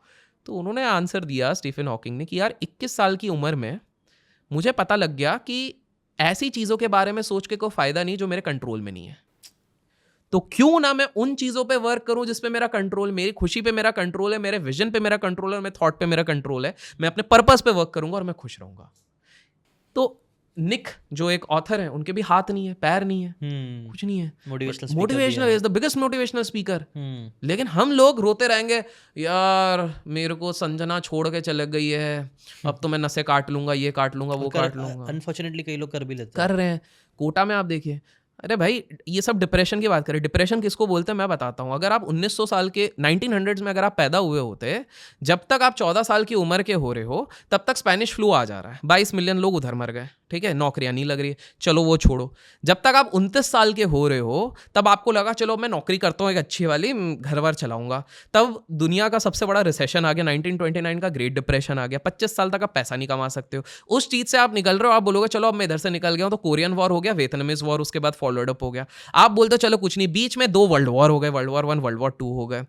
तो उन्होंने आंसर दिया स्टीफन हॉकिंग ने कि यार 21 साल की उम्र में मुझे पता लग गया कि ऐसी चीज़ों के बारे में सोच के कोई फ़ायदा नहीं जो मेरे कंट्रोल में नहीं है, तो क्यों ना मैं उन चीज़ों पे वर्क करूं जिस पे मेरा कंट्रोल, मेरी खुशी पे मेरा कंट्रोल है, मेरे विजन पे मेरा कंट्रोल है, मेरे थॉट पे मेरा कंट्रोल है, मैं अपने पर्पस पे वर्क करूंगा और मैं खुश रहूंगा। तो निक जो एक ऑथर है, उनके भी हाथ नहीं है, पैर नहीं है, कुछ नहीं है, motivational is the biggest motivational speaker. लेकिन हम लोग रोते रहेंगे, यार मेरे को संजना छोड़ के चले गई है, अब तो मैं नशे काट लूंगा, ये काट लूंगा, वो काट लूंगा। अनफॉर्चुनेटली कई लोग कर भी लेते कर रहे हैं। कोटा में आप देखिए, अरे भाई ये सब डिप्रेशन की बात करें, डिप्रेशन किसको बोलते हैं मैं बताता हूँ। अगर आप 1900 साल के 1900s में अगर आप पैदा हुए होते, जब तक आप 14 साल की उम्र के हो रहे हो, तब तक स्पेनिश फ्लू आ जा रहा है, 22 मिलियन लोग उधर मर गए, ठीक है, नौकरियां नहीं लग रही, चलो वो छोड़ो। जब तक आप 29 साल के हो रहे हो, तब आपको लगा चलो मैं नौकरी करता हूँ एक अच्छी वाली, घर वर चलाऊंगा, तब दुनिया का सबसे बड़ा रिसेशन आ गया, 1929 का ग्रेट डिप्रेशन आ गया, 25 साल तक आप पैसा नहीं कमा सकते हो, उस चीज से आप निकल रहे हो, आप बोलोगे चलो अब मैं इधर से निकल गया हूँ, तो कोरियन वॉर हो गया, वियतनामीज वॉर उसके बाद फॉलोड अप हो गया, आप बोलते हो चलो कुछ नहीं, बीच में 2 वर्ल्ड वॉर हो गए, वर्ल्ड वॉर 1, वर्ल्ड वॉर 2 हो गए।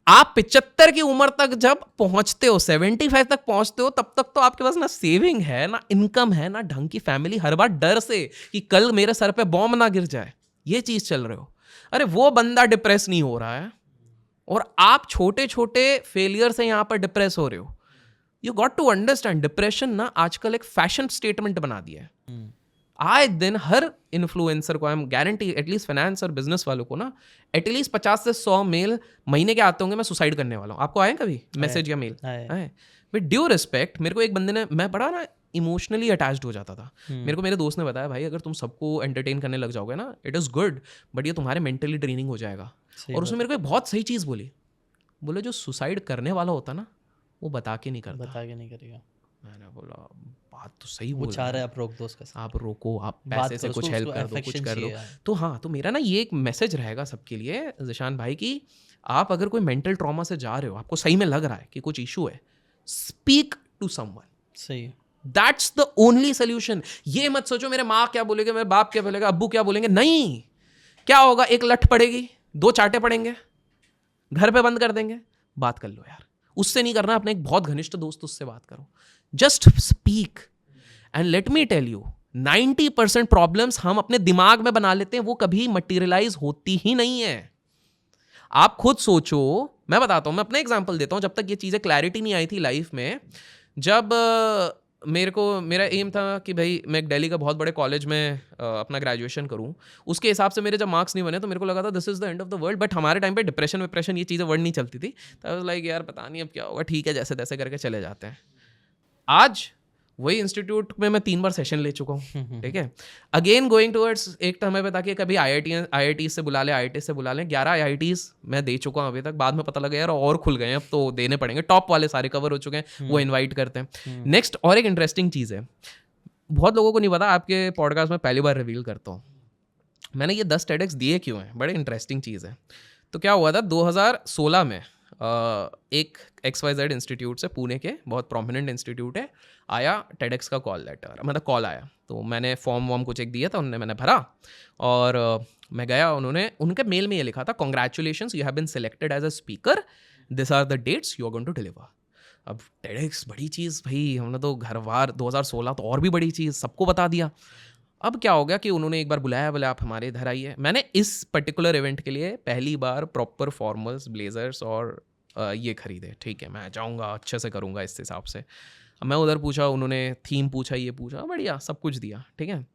आप 75 की उम्र तक जब पहुंचते हो, 75 तक पहुंचते हो, तब तक तो आपके पास ना सेविंग है, ना इनकम है, ना ढंग की फैमिली, हर बार डर से कि कल मेरे सर पे बॉम्ब ना गिर जाए, ये चीज चल रहे हो। अरे वो बंदा डिप्रेस नहीं हो रहा है और आप छोटे छोटे फेलियर से यहां पर डिप्रेस हो रहे हो। You got to understand, depression ना आजकल एक फैशन स्टेटमेंट बना दिया है। आए दिन हर इन्फ्लुएंसर को, I am guarantee, at least finance और बिजनेस वालों को ना एटलीस्ट 50 से 100 मेल महीने के आते होंगे, मैं सुसाइड करने वाला हूँ। आपको आए कभी मैसेज या मेल? आए। विद ड्यू रिस्पेक्ट, मेरे को एक बंदे ने, मैं बड़ा ना इमोशनली अटैच्ड हो जाता था, मेरे को मेरे दोस्त ने बताया भाई अगर तुम सबको एंटरटेन करने लग जाओगे ना, इट इज़ गुड, बट ये तुम्हारे मेंटली ड्रेनिंग हो जाएगा। और उसने मेरे को एक बहुत सही चीज़ बोली, बोले जो सुसाइड करने वाला होता ना, वो बता के नहीं करता, बता के नहीं करेगा। मैंने बोला बात तो सही बोल चाह रहे, आप रोक दो उसका, आप रोको, आप पैसे से कुछ हेल्प कर दो, कुछ कर दो। तो हाँ, तो मेरा ना ये एक मैसेज रहेगा सबके लिए ज़ीशान भाई कि आप अगर कोई मेंटल ट्रॉमा से जा रहे हो, आपको सही में लग रहा है कि कुछ इशू है, स्पीक टू समवन। सही, दैट्स द ओनली सोल्यूशन। ये मत सोचो मेरे माँ क्या बोलेगा, मेरे बाप क्या बोलेगा, अब्बू क्या बोलेंगे, नहीं। क्या होगा, एक लठ पड़ेगी, 2 चाटे पड़ेंगे, घर पे बंद कर देंगे, बात कर लो यार। उससे नहीं करना, अपने एक बहुत घनिष्ठ दोस्त उससे बात करो, just speak. And let me tell you, 90% problems हम अपने दिमाग में बना लेते हैं, वो कभी मटीरियलाइज होती ही नहीं है। आप खुद सोचो, मैं बताता हूं, मैं अपना एग्जांपल देता हूं। जब तक ये चीजें क्लैरिटी नहीं आई थी लाइफ में, जब मेरा एम था कि भाई मैं एक दिल्ली का बहुत बड़े कॉलेज में अपना ग्रेजुएशन करूं, उसके हिसाब से मेरे जब मार्क्स नहीं बने तो मेरे को लगा था this is the end of the world. But हमारे टाइम पे डिप्रेशन ये चीज़ें वर्ड नहीं चलती थी, तो आई वाज लाइक यार पता नहीं अब क्या होगा, ठीक है जैसे तैसे करके चले जाते हैं। आज वही इंस्टीट्यूट में मैं 3 बार सेशन ले चुका हूँ, ठीक है, अगेन गोइंग टूवर्ड्स, एक तो हमें पता कि कभी IIT से बुला लें, IIT से बुला लें, 11 IITs मैं दे चुका हूँ अभी तक। बाद में पता लगा यार और खुल गए हैं, अब तो देने पड़ेंगे, टॉप वाले सारे कवर हो चुके हैं, वो इन्वाइट करते हैं। नेक्स्ट और एक इंटरेस्टिंग चीज़ है, बहुत लोगों को नहीं पता, आपके पॉडकास्ट में पहली बार रिवील करता हूँ, मैंने ये 10 TEDx दिए क्यों हैं, बड़े इंटरेस्टिंग चीज़ है। तो क्या हुआ था, 2016 में एक XYZ इंस्टीट्यूट से, पुणे के बहुत प्रोमिनेंट इंस्टीट्यूट है, आया TEDx का कॉल लेटर, मतलब कॉल आया, तो मैंने फॉर्म वॉर्म कुछ एक दिया था, मैंने भरा और मैं गया। उन्होंने उनके मेल में ये लिखा था, congratulations you have been selected as a speaker, this are the dates you are going to deliver. अब TEDx बड़ी चीज़ भाई, हमने तो घर बार 2016 तो और भी बड़ी चीज़, सबको बता दिया। अब क्या हो गया कि उन्होंने एक बार बुलाया, बोले आप हमारे इधर आइए। मैंने इस पर्टिकुलर इवेंट के लिए पहली बार प्रॉपर फॉर्मल्स, ब्लेजर्स और ये खरीदे, ठीक है, मैं जाऊँगा अच्छे से करूँगा इस हिसाब से। मैं उधर पूछा, उन्होंने थीम पूछा, ये पूछा, बढ़िया सब कुछ दिया, ठीक है।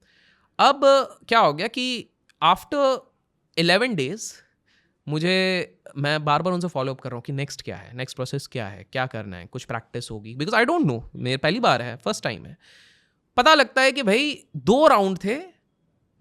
अब क्या हो गया कि आफ्टर 11 days मैं बार बार उनसे फॉलो अप कर रहा हूँ कि नेक्स्ट क्या है, नेक्स्ट प्रोसेस क्या है, क्या करना है, कुछ प्रैक्टिस होगी, बिकॉज आई डोंट नो, मेरी पहली बार है, फर्स्ट टाइम है। पता लगता है कि भाई 2 राउंड थे,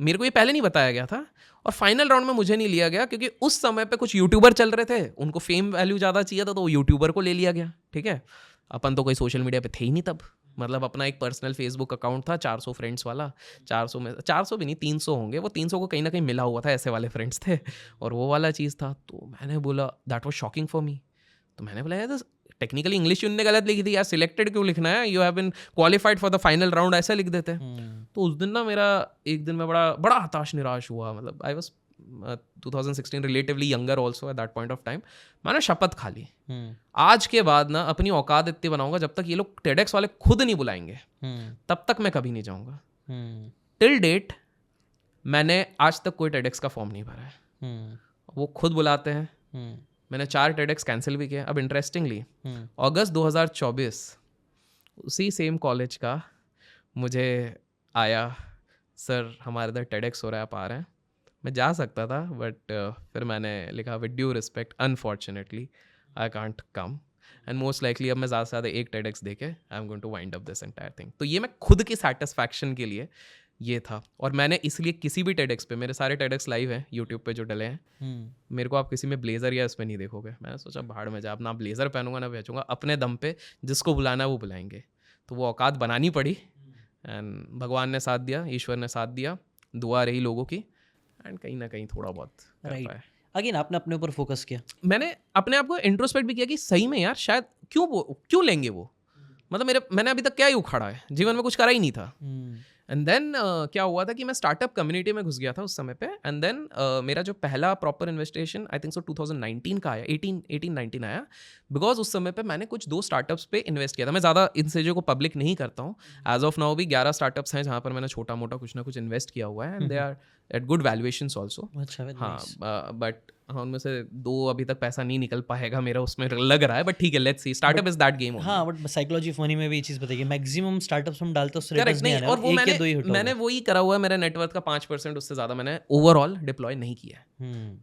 मेरे को ये पहले नहीं बताया गया था, और फाइनल राउंड में मुझे नहीं लिया गया क्योंकि उस समय पे कुछ यूट्यूबर चल रहे थे, उनको फेम वैल्यू ज़्यादा चाहिए था, तो वो यूट्यूबर को ले लिया गया, ठीक है। अपन तो कोई सोशल मीडिया पे थे ही नहीं तब, मतलब अपना एक पर्सनल फेसबुक अकाउंट था 400 फ्रेंड्स वाला, 400 में 400 भी नहीं 300 होंगे, वो 300 को कहीं ना कहीं मिला हुआ था, ऐसे वाले फ्रेंड्स थे और वो वाला चीज़ था। तो मैंने बोला that was shocking for me. तो मैंने बोला यार टेक्निकली इंग्लिश उनने गलत लिखी थी यार, सिलेक्टेड क्यों लिखना है, you have been qualified for the final round, ऐसा लिख देते हैं। तो उस दिन ना मेरा एक दिन में बड़ा बड़ा हताश निराश हुआ। मतलब I was 2016 relatively younger also eight that point of time. मैंने शपथ खा ली आज के बाद ना अपनी औकात इतनी बनाऊंगा जब तक ये लोग टेडेक्स वाले खुद नहीं बुलाएंगे तब तक मैं कभी नहीं जाऊंगा। टिल डेट मैंने आज तक कोई टेडेक्स का फॉर्म नहीं भरा है, वो खुद बुलाते हैं। मैंने 4 टेडेक्स कैंसिल भी किया। अब इंटरेस्टिंगली अगस्त 2024 उसी सेम कॉलेज का मुझे आया, सर हमारे इधर टेडेक्स हो रहा है, आप आ रहे हैं? मैं जा सकता था बट फिर मैंने लिखा with due respect unfortunately I can't come and most likely अब मैं ज़्यादा से ज़्यादा एक टेडेक्स देके I am going to wind up this entire thing. तो ये मैं खुद की सेटिस्फैक्शन के लिए ये था। और मैंने इसलिए किसी भी टेडेक्स पे, मेरे सारे टेडेक्स लाइव हैं यूट्यूब पे जो डले हैं, मेरे को आप किसी में ब्लेजर या इसमें नहीं देखोगे। मैंने सोचा भाड़ में जा, अपना ब्लेजर पहनूंगा ना बेचूंगा, अपने दम पे जिसको बुलाना है वो बुलाएंगे। तो वो औकात बनानी पड़ी एंड भगवान ने साथ दिया, ईश्वर ने साथ दिया, दुआ रही लोगों की एंड कहीं ना कहीं थोड़ा बहुत कर पाए। अगेन आपने अपने ऊपर फोकस किया, मैंने अपने आप को इंट्रोस्पेक्ट भी किया कि सही में यार शायद क्यों लेंगे वो, मतलब मैंने अभी तक क्या ही उखाड़ा है, जीवन में कुछ करा ही नहीं था। एंड देन क्या हुआ था कि मैं स्टार्टअप कम्युनिटी में घुस गया था उस समय पे। एंड देन मेरा जो पहला प्रॉपर इन्वेस्टेशन आई थिंक सो 2019 का आया, 18-19 आया, बिकॉज उस समय पे मैंने कुछ 2 स्टार्टअप्स पे इन्वेस्ट किया था। मैं ज़्यादा इन चीज़ों को पब्लिक नहीं करता हूँ। एज ऑफ नाउ भी 11 स्टार्टअप्स हैं जहाँ पर मैंने छोटा मोटा कुछ ना कुछ इन्वेस्ट किया हुआ है and they are at good valuations also. हाँ बट हाँ उनमें से 2 अभी तक पैसा नहीं निकल पाएगा मेरा, उसमें लग रहा है, बट ठीक है, let's see, startup is that game. हाँ बट साइकोलॉजी ऑफ मनी में भी ये चीज़ बताइए, मैक्सिमम स्टार्टअप्स हम डालते हैं करेक्ट नहीं, और वो मैंने वही करा हुआ है। मेरा नेटवर्थ का 5% उससे ज़्यादा मैंने ओवरऑल डिप्लॉय नहीं किया है।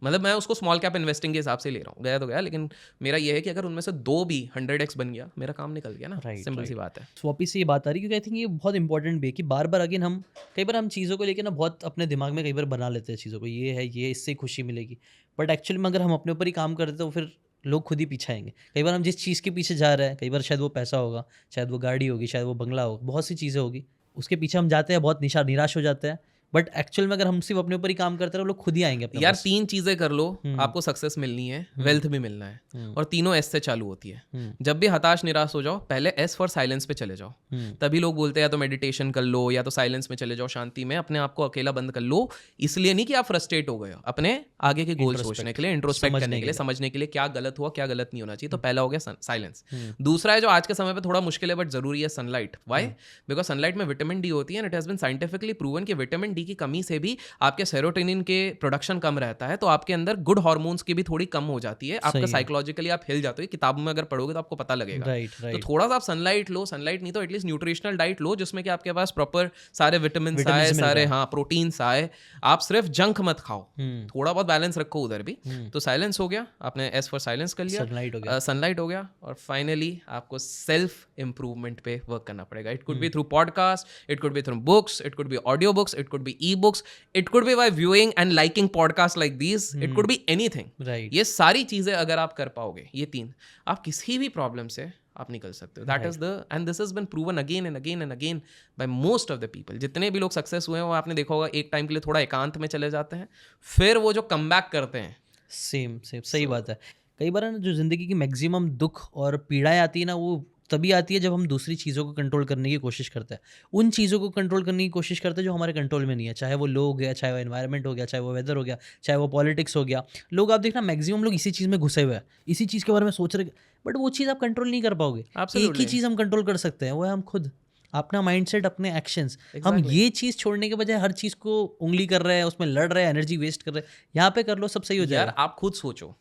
मतलब मैं उसको स्मॉल कैप इन्वेस्टिंग के हिसाब से ले रहा हूँ, गया तो गया, लेकिन मेरा ये है कि अगर उनमें से 2 भी 100x बन गया, मेरा काम निकल गया ना। सिंपल सी बात है। स्वापी से ये बात आ रही है क्योंकि आई थिंक ये बहुत इंपॉर्टेंट भी है कि बार बार अगेन हम कई बार हम चीज़ों को लेकर ना बहुत अपने दिमाग में कई बार बना लेते हैं चीज़ों को, ये है ये इससे खुशी मिलेगी, बट एक्चुअली में अगर हम अपने ऊपर ही काम करते तो फिर लोग खुद ही पीछे आएंगे। कई बार हम जिस चीज़ के पीछे जा रहे हैं, कई बार शायद वो पैसा होगा, शायद वो गाड़ी होगी, शायद वो बंगला होगा, बहुत सी चीज़ें होगी, उसके पीछे हम जाते हैं, बहुत निराश हो जाते हैं, बट एक्चुअल में अगर हम सिर्फ अपने ऊपर ही काम करते रहो, लोग खुद ही आएंगे अपने यार पास। 3 चीजें कर लो, आपको सक्सेस मिलनी है, वेल्थ भी मिलना है, और तीनों एस से चालू होती है। जब भी हताश निराश हो जाओ, पहले एस फॉर साइलेंस पे चले जाओ। तभी लोग बोलते हैं या तो मेडिटेशन कर लो या तो साइलेंस में चले जाओ, शांति में अपने आप को अकेला बंद कर लो। इसलिए नहीं कि आप फ्रस्ट्रेट हो गए हो, अपने आगे के गोल सोचने के लिए, इंट्रोस्पेक्ट करने के लिए, समझने के लिए क्या गलत हुआ क्या गलत नहीं होना चाहिए। तो पहला हो गया साइलेंस। दूसरा है जो आज के समय पे थोड़ा मुश्किल है बट जरूरी है, सनलाइट। वाई? बिकॉज सनलाइट में विटामिन डी होती है and it has been scientifically proven कि विटामिन डी की कमी से भी आपके सेरोटोनिन के प्रोडक्शन कम रहता है, तो आपके अंदर गुड हार्मोन्स की भी थोड़ी कम हो जाती है, आपका साइकोलॉजिकली आप हिल जाते हो। किताबों में अगर पढ़ोगे तो आपको पता लगेगा। तो थोड़ा सा आप सनलाइट लो, सनलाइट नहीं तो एटलीस्ट न्यूट्रिशनल डाइट लो जिसमें कि आपके पास प्रॉपर सारे विटामिन आए, सारे प्रोटीन्स आए। आप सिर्फ जंक मत खाओ, थोड़ा बहुत बैलेंस रखो उधर भी। तो साइलेंस हो गया, आपने एस फॉर साइलेंस कर लिया, सनलाइट हो गया, और फाइनली आपको सेल्फ इंप्रूवमेंट पे वर्क करना पड़ेगा। It could be through podcast, it could be through books, it could be audio books, it could be e books, it could be by viewing and liking podcast like this, it could be anything. ये सारी चीजें अगर आप कर पाओगे, ये 3, आप किसी भी प्रॉब्लम से आप निकल सकते हो। That is the end this has been proven again and again and again by most of the people. जितने भी लोग सक्सेस हुए हैं वो आपने देखा होगा एक टाइम के लिए थोड़ा एकांत में चले जाते हैं, फिर वो जो कमबैक करते हैं। सेम सही बात है। कई बार ना जो जिंदगी की मैक्सिमम दुख और पीड़ाएं आती है ना, वो तभी आती है जब हम दूसरी चीज़ों को कंट्रोल करने की कोशिश करते हैं, उन चीज़ों को कंट्रोल करने की कोशिश करते हैं जो हमारे कंट्रोल में नहीं है, चाहे वो लोग हो गया, चाहे वो एनवायरनमेंट हो गया, चाहे वो वेदर हो गया, चाहे वो पॉलिटिक्स हो गया। लोग आप देखना मैक्सिमम लोग इसी चीज़ में घुसे हुए हैं, इसी चीज़ के बारे में सोच रहे, बट वो चीज़ आप कंट्रोल नहीं कर पाओगे। एक ही चीज़ हम कंट्रोल कर सकते हैं, वो है हम खुद, अपना माइंडसेट, अपने एक्शंस। हम ये चीज़ छोड़ने के बजाय हर चीज़ को उंगली कर रहे हैं, उसमें लड़ रहे हैं, एनर्जी वेस्ट कर रहे हैं। यहाँ पे कर लो, सब सही हो जाएगा। यार आप खुद सोचो,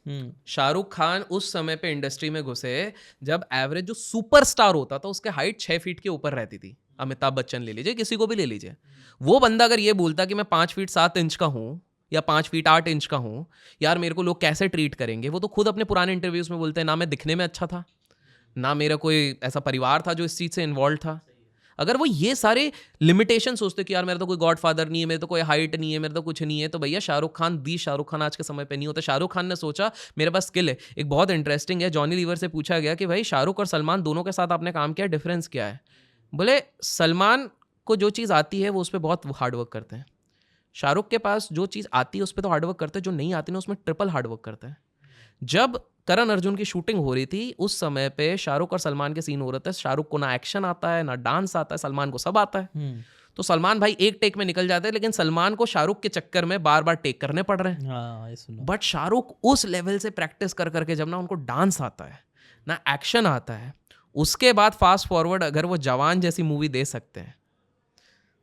शाहरुख खान उस समय पे इंडस्ट्री में घुसे जब एवरेज जो सुपरस्टार होता था उसके हाइट 6 फीट के ऊपर रहती थी। अमिताभ बच्चन ले लीजिए, किसी को भी ले लीजिए, वो बंदा अगर ये बोलता कि मैं 5 फीट 7 इंच का हूँ या 5 फीट 8 इंच का हूँ, यार मेरे को लोग कैसे ट्रीट करेंगे। वो तो खुद अपने पुराने इंटरव्यूज में बोलते हैं, ना मैं दिखने में अच्छा था, ना मेरा कोई ऐसा परिवार था जो इस चीज़ से इन्वॉल्व था। अगर वो ये सारे लिमिटेशन सोचते कि यार मेरा तो कोई गॉड फादर नहीं है, मेरे तो कोई हाइट नहीं है, मेरा तो कुछ नहीं है, तो भैया शाहरुख खान आज के समय पे नहीं होता। शाहरुख खान ने सोचा मेरे पास स्किल है। एक बहुत इंटरेस्टिंग है, जॉनी लीवर से पूछा गया कि भाई शाहरुख और सलमान दोनों के साथ आपने काम किया, डिफरेंस क्या है? बोले सलमान को जो चीज़ आती है वो उस पर बहुत हार्ड वर्क करते हैं, शाहरुख के पास जो चीज़ आती है उस पर तो हार्ड वर्क करते हैं, जो नहीं आती ना उसमें ट्रिपल हार्ड वर्क करते हैं। जब करण अर्जुन की शूटिंग हो रही थी उस समय पे शाहरुख और सलमान के सीन हो रहे थे, शाहरुख को ना एक्शन आता है ना डांस आता है, सलमान को सब आता है। तो सलमान भाई एक टेक में निकल जाते हैं, लेकिन सलमान को शाहरुख के चक्कर में बार बार टेक करने पड़ रहे हैं। हाँ, ये सुना। बट शाहरुख उस लेवल से प्रैक्टिस कर करके जब ना उनको डांस आता है ना एक्शन आता है, उसके बाद फास्ट फॉरवर्ड अगर वो जवान जैसी मूवी दे सकते हैं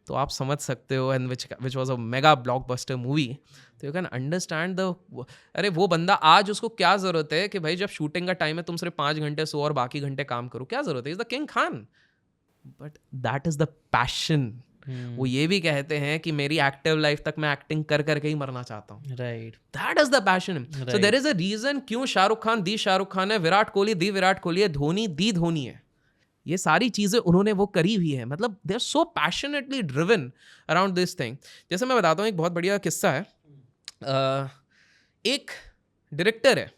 तो आप समझ सकते हो, and which was a mega blockbuster movie, तो यू कैन अंडरस्टैंड द। अरे वो बंदा आज उसको क्या ज़रूरत है कि भाई जब शूटिंग का टाइम है तुम सिर्फ 5 घंटे सो और बाकी घंटे काम करो, क्या ज़रूरत है? Is the king Khan. But that is the passion. वो ये भी कहते हैं कि मेरी एक्टिव लाइफ तक मैं एक्टिंग कर करके ही मरना चाहता हूँ। Right. That is the passion. So there is a reason क्यों शाहरुख खान दी शाहरुख खान है, विराट कोहली दी विराट कोहली है, धोनी दी धोनी है। ये सारी चीजें उन्होंने वो करी हुई है, मतलब they are so passionately driven around this thing. जैसे मैं बताता हूँ, एक बहुत बढ़िया किस्सा है। एक डायरेक्टर है,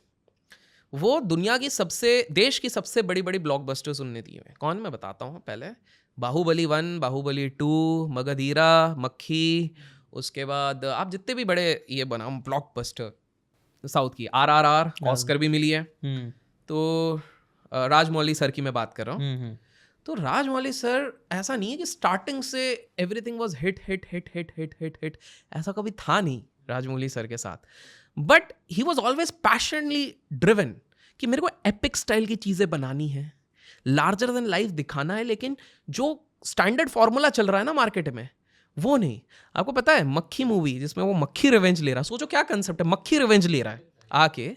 वो दुनिया की देश की सबसे बड़ी बड़ी ब्लॉकबस्टर्स उनने दिए हुए। कौन, मैं बताता हूँ। पहले बाहुबली 1, बाहुबली 2, मगधीरा, मक्खी, उसके बाद आप जितने भी बड़े ये बना ब्लॉकबस्टर साउथ की, RRR ऑस्कर भी मिली है। तो राजमौली सर की मैं बात कर रहा हूँ। तो राजमौली सर ऐसा नहीं है कि स्टार्टिंग से everything was hit hit hit hit hit hit hit, ऐसा कभी था नहीं राजमौली सर के साथ। But he was always passionately driven कि मेरे को एपिक स्टाइल की चीज़ें बनानी है, लार्जर देन लाइफ दिखाना है, लेकिन जो स्टैंडर्ड फॉर्मूला चल रहा है ना मार्केट में वो नहीं। आपको पता है मक्खी मूवी जिसमें वो मक्खी रिवेंज ले रहा है, सोचो क्या कंसेप्ट है, मक्खी रिवेंज ले रहा है आके।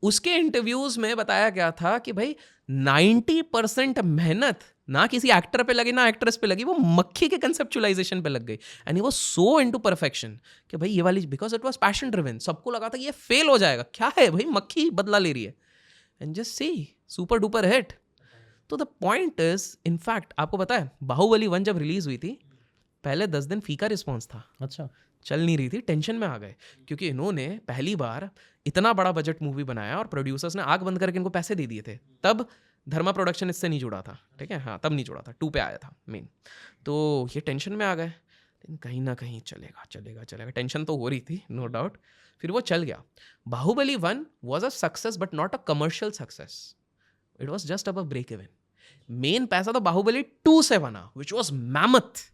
उसके इंटरव्यूज में बताया गया था कि भाई 90% मेहनत ना किसी एक्टर पे लगी ना एक्ट्रेस पे लगी, वो मक्खी के कंसेप्चुलाइजेशन पे लग गई। And he was so into perfection कि भाई ये वाली, because it was passion driven. सबको लगा था ये फेल हो जाएगा, क्या है भाई मक्खी बदला ले रही है, and just see super duper hit. तो द पॉइंट इज, इनफैक्ट आपको पता है बाहुबली 1 जब रिलीज हुई थी पहले 10 दिन फीका रिस्पॉन्स था। अच्छा। चल नहीं रही थी, टेंशन में आ गए, क्योंकि इन्होंने पहली बार इतना बड़ा बजट मूवी बनाया और प्रोड्यूसर्स ने आग बंद करके इनको पैसे दे दिए थे। तब धर्मा प्रोडक्शन इससे नहीं जुड़ा था, ठीक है, हाँ तब नहीं जुड़ा था, 2 पे आया था मेन। तो ये टेंशन में आ गए, लेकिन कहीं ना कहीं चलेगा चलेगा चलेगा, टेंशन तो हो रही थी नो डाउट। फिर वो चल गया। Baahubali 1 was a success but not a commercial success, it was just अब ब्रेक इवन। मेन पैसा तो बाहुबली 2 से बना, विच वॉज मैमथ।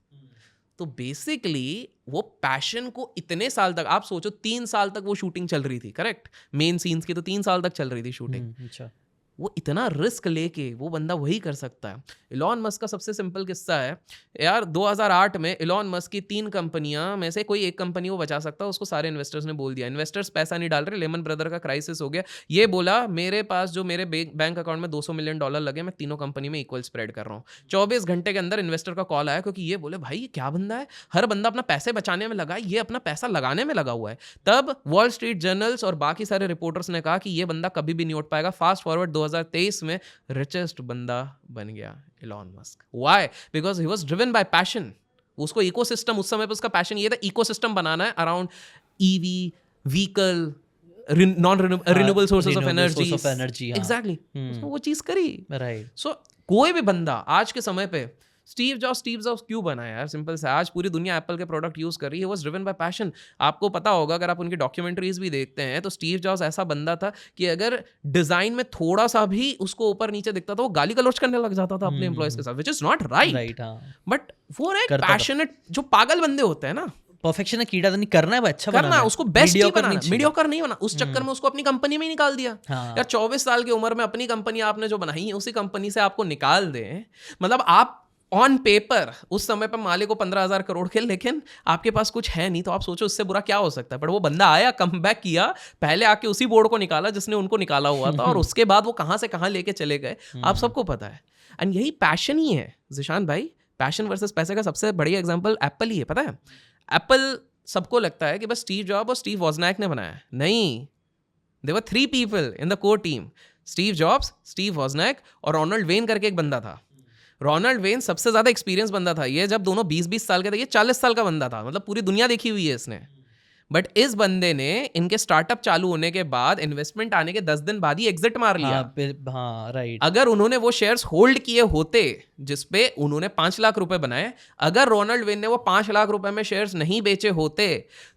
तो बेसिकली वो पैशन को इतने साल तक, आप सोचो 3 साल तक वो शूटिंग चल रही थी, करेक्ट, मेन सीन्स की तो 3 साल तक चल रही थी शूटिंग। अच्छा। वो इतना रिस्क लेके वो बंदा वही कर सकता है। इलॉन मस्क का सबसे सिंपल किस्सा है यार, 2008 में इलॉन मस्क की 3 कंपनियां में से कोई एक कंपनी वो बचा सकता है, उसको सारे इन्वेस्टर्स ने बोल दिया, इन्वेस्टर्स पैसा नहीं डाल रहे, लेमन ब्रदर का क्राइसिस हो गया। ये बोला मेरे पास जो मेरे बैंक अकाउंट में $200 मिलियन लगे, मैं तीनों कंपनी में इक्वल स्प्रेड कर रहा हूँ। 24 घंटे के अंदर इन्वेस्टर का कॉल आया, क्योंकि ये बोले भाई क्या बंदा है, हर बंदा अपना पैसे बचाने में लगा है, ये अपना पैसा लगाने में लगा हुआ है। तब वॉल स्ट्रीट जर्नल्स और बाकी सारे रिपोर्टर्स ने कहा कि ये बंदा कभी भी नहीं उठ पाएगा। फास्ट फॉरवर्ड 2023 में रिचेस्ट बंदा बन गया Elon Musk. Why? Because he was driven by passion. उसको इकोसिस्टम, उस समय पे उसका पैशन ये था इकोसिस्टम बनाना है around EV vehicle, non renewable sources of energy. Exactly, उसने वो चीज करी। राइट। सो कोई भी बंदा आज के समय पे, स्टीव जॉब्स क्यों बना यार, सिंपल सा, आज पूरी दुनिया एप्पल के प्रोडक्ट यूज कर रही है, वाज ड्रिवन बाय पैशन। आपको पता होगा अगर आप उनकी डॉक्यूमेंट्रीज भी देखते हैं तो स्टीव जॉब्स ऐसा बंदा था कि अगर डिजाइन में थोड़ा सा भी उसको ऊपर नीचे दिखता था वो गाली गलौज करने लग जाता था अपने एम्प्लॉयज के साथ, which is not right. But वो एक पैशनेट, जो पागल बंदे होते हैं ना, परफेक्शन है, कीड़ा तो नहीं करना है, अच्छा करना है, उसको बेस्ट ही बनाना, मीडियोकर नहीं बना। उस चक्कर में उसको अपनी कंपनी में ही निकाल दिया। यार 24 साल की उम्र में अपनी कंपनी आपने जो बनाई है उसी कंपनी से आपको निकाल दे, मतलब आप ऑन पेपर उस समय पर मालिक को 15,000 करोड़ के, लेकिन आपके पास कुछ है नहीं, तो आप सोचो उससे बुरा क्या हो सकता है। पर वो बंदा आया, कम बैक किया, पहले आके उसी बोर्ड को निकाला जिसने उनको निकाला हुआ था, और उसके बाद वो कहां से कहां लेके चले गए आप सबको पता है। एंड यही पैशन ही है ज़ीशान भाई, पैशन वर्सेस पैसे का सबसे बढ़िया एग्जांपल एप्पल ही है। पता है, एप्पल सबको लगता है कि बस स्टीव जॉब और स्टीव वॉजनैक ने बनाया, नहीं, there were 3 people in the core team, Steve Jobs, Steve Wozniak और रोनाल्ड वेन करके एक बंदा था। रोनाल्ड वेन सबसे ज्यादा एक्सपीरियंस बंदा था। ये जब दोनों 20-20 साल के थे, ये 40 साल का बंदा था, मतलब पूरी दुनिया देखी हुई है इसने। बट इस बंदे ने इनके स्टार्टअप चालू होने के बाद इन्वेस्टमेंट आने के 10 दिन बाद ही एग्जिट मार लिया। हाँ राइट। अगर उन्होंने वो शेयर्स होल्ड किए होते जिसपे उन्होंने 5 लाख रुपए बनाए, अगर रोनाल्ड वेन ने वो 5 लाख रुपए में शेयर्स नहीं बेचे होते,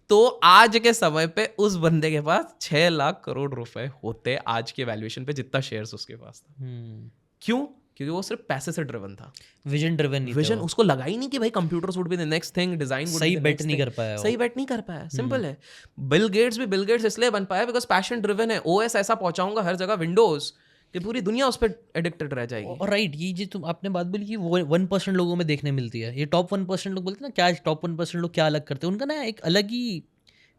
तो आज के समय पे उस बंदे के पास 6 लाख करोड़ रुपए होते आज के वैल्यूएशन पे, जितना शेयर्स उसके पास था। क्यों? क्योंकि वो सिर्फ पैसे से ड्रिवन था, विजन ड्रिवन नहीं था। विजन उसको लगा ही नहीं कि भाई computers would be the next thing, design would सही बी द बेट नेक्स्ट नहीं थिंग। कर पाया वो। सही बेट नहीं कर पाया, सिंपल है। बिल गेट्स भी बिल गेट्स इसलिए बन पाया बिकॉज पैशन ड्रिवन है। ओएस ऐसा पहुंचाऊंगा हर जगह विंडोज कि पूरी दुनिया उस पर एडिक्टेड रह जाएगी। और राइट, ये जो तुम आपने बात बोली कि वो 1% लोगों में देखने मिलती है, ये टॉप 1% लोग बोलते हैं ना, क्या टॉप 1% लोग क्या अलग करते हैं, उनका ना एक अलग ही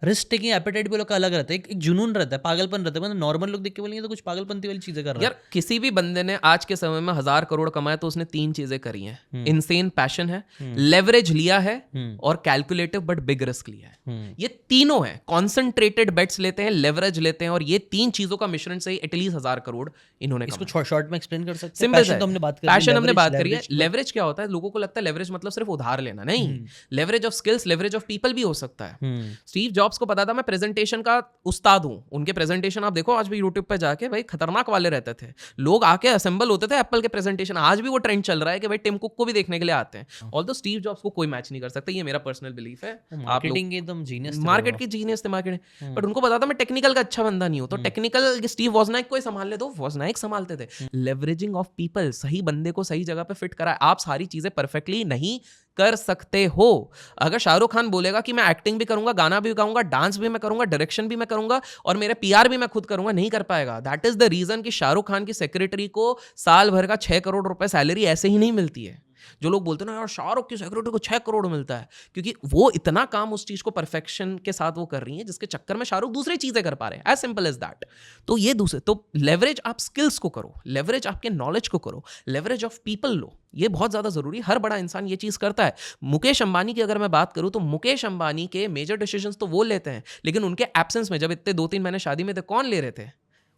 रिस्क टेकिंग एपेटाइट भी लोग का अलग रहता है, एक जुनून रहता है, पागलपन रहता है। मतलब नॉर्मल लोग देख के बोलेंगे तो कुछ पागलपंती वाली चीजें कर रहा है यार किसी भी बंदे ने आज के समय में 1000 करोड़ कमाया तो उसने 3 चीजें करी हैं। इनसेन पैशन है, लेवरेज लिया है, और कैलकुलेटिव बट बिग रिस्क लिया है। ये तीनों है, कॉन्सेंट्रेटेड बेट्स लेते हैं, लेवरेज लेते हैं, और ये 3 चीजों का मिश्रण से ही एटलीस्ट 1000 करोड़ इन्होंने इसको शॉर्ट में एक्सप्लेन कर सकते हैं। सिंपल पैशन तो हमने बात करी, पैशन हमने बात करी है। लेवरेज क्या होता है? लोगों को लगता है लेवरेज मतलब सिर्फ उधार लेना, नहीं। Leverage of skills, leverage of people भी हो सकता है। स्टीव जॉब्स को पता था मैं प्रेजेंटेशन का उस्ताद हूं। उनके प्रेजेंटेशन आप देखो आज भी यूट्यूब पे जाके, भाई खतरनाक वाले रहते थे। लोग आके असेंबल होते थे एप्पल के प्रेजेंटेशन। आज भी वो ट्रेंड चल रहा है कि भाई टिम कुक को भी देखने के लिए आते हैं। ऑल्दो स्टीव जॉब्स को कोई मैच नहीं कर सकता, ये मेरा पर्सनल बिलीफ है। मार्केटिंग एकदम जीनियस, मार्केट की जीनियस थे मार्केट। बट उनको पता था मैं टेक्निकल का अच्छा बंदा नहीं हूं, तो टेक्निकल स्टीव वॉजनाइक को ही संभाल ले, तो वॉजनाइक संभालते थे। लेवरेजिंग ऑफ पीपल, सही बंदे को सही जगह पे फिट करा। आप सारी चीजें परफेक्टली नहीं कर सकते हो। अगर शाहरुख खान बोलेगा कि मैं एक्टिंग भी करूंगा, गाना भी गाऊंगा, डांस भी मैं करूंगा, डायरेक्शन भी मैं करूंगा, और मेरे पीआर भी मैं खुद करूंगा, नहीं कर पाएगा। दैट इज द रीजन कि शाहरुख खान की सेक्रेटरी को साल भर का 6 करोड़ रुपए सैलरी ऐसे ही नहीं मिलती है। जो लोग बोलते हैं ना यार शाहरुख की सेक्रेटरी को 6 करोड़ मिलता है, क्योंकि वो इतना काम उस चीज को परफेक्शन के साथ वो कर रही है जिसके चक्कर में शाहरुख दूसरी चीजें कर पा रहे हैं। As simple as that. तो ये दूसरे, तो लेवरेज आप स्किल्स को करो, लेवरेज आपके नॉलेज को करो, लेवरेज ऑफ पीपल लो। ये बहुत ज्यादा जरूरी, हर बड़ा इंसान ये चीज करता है। मुकेश अंबानी की अगर मैं बात करूं तो मुकेश अंबानी के मेजर डिसीजंस तो वो लेते हैं, लेकिन उनके एब्सेंस में, जब इतने 2-3 महीने शादी में थे, कौन ले रहे थे?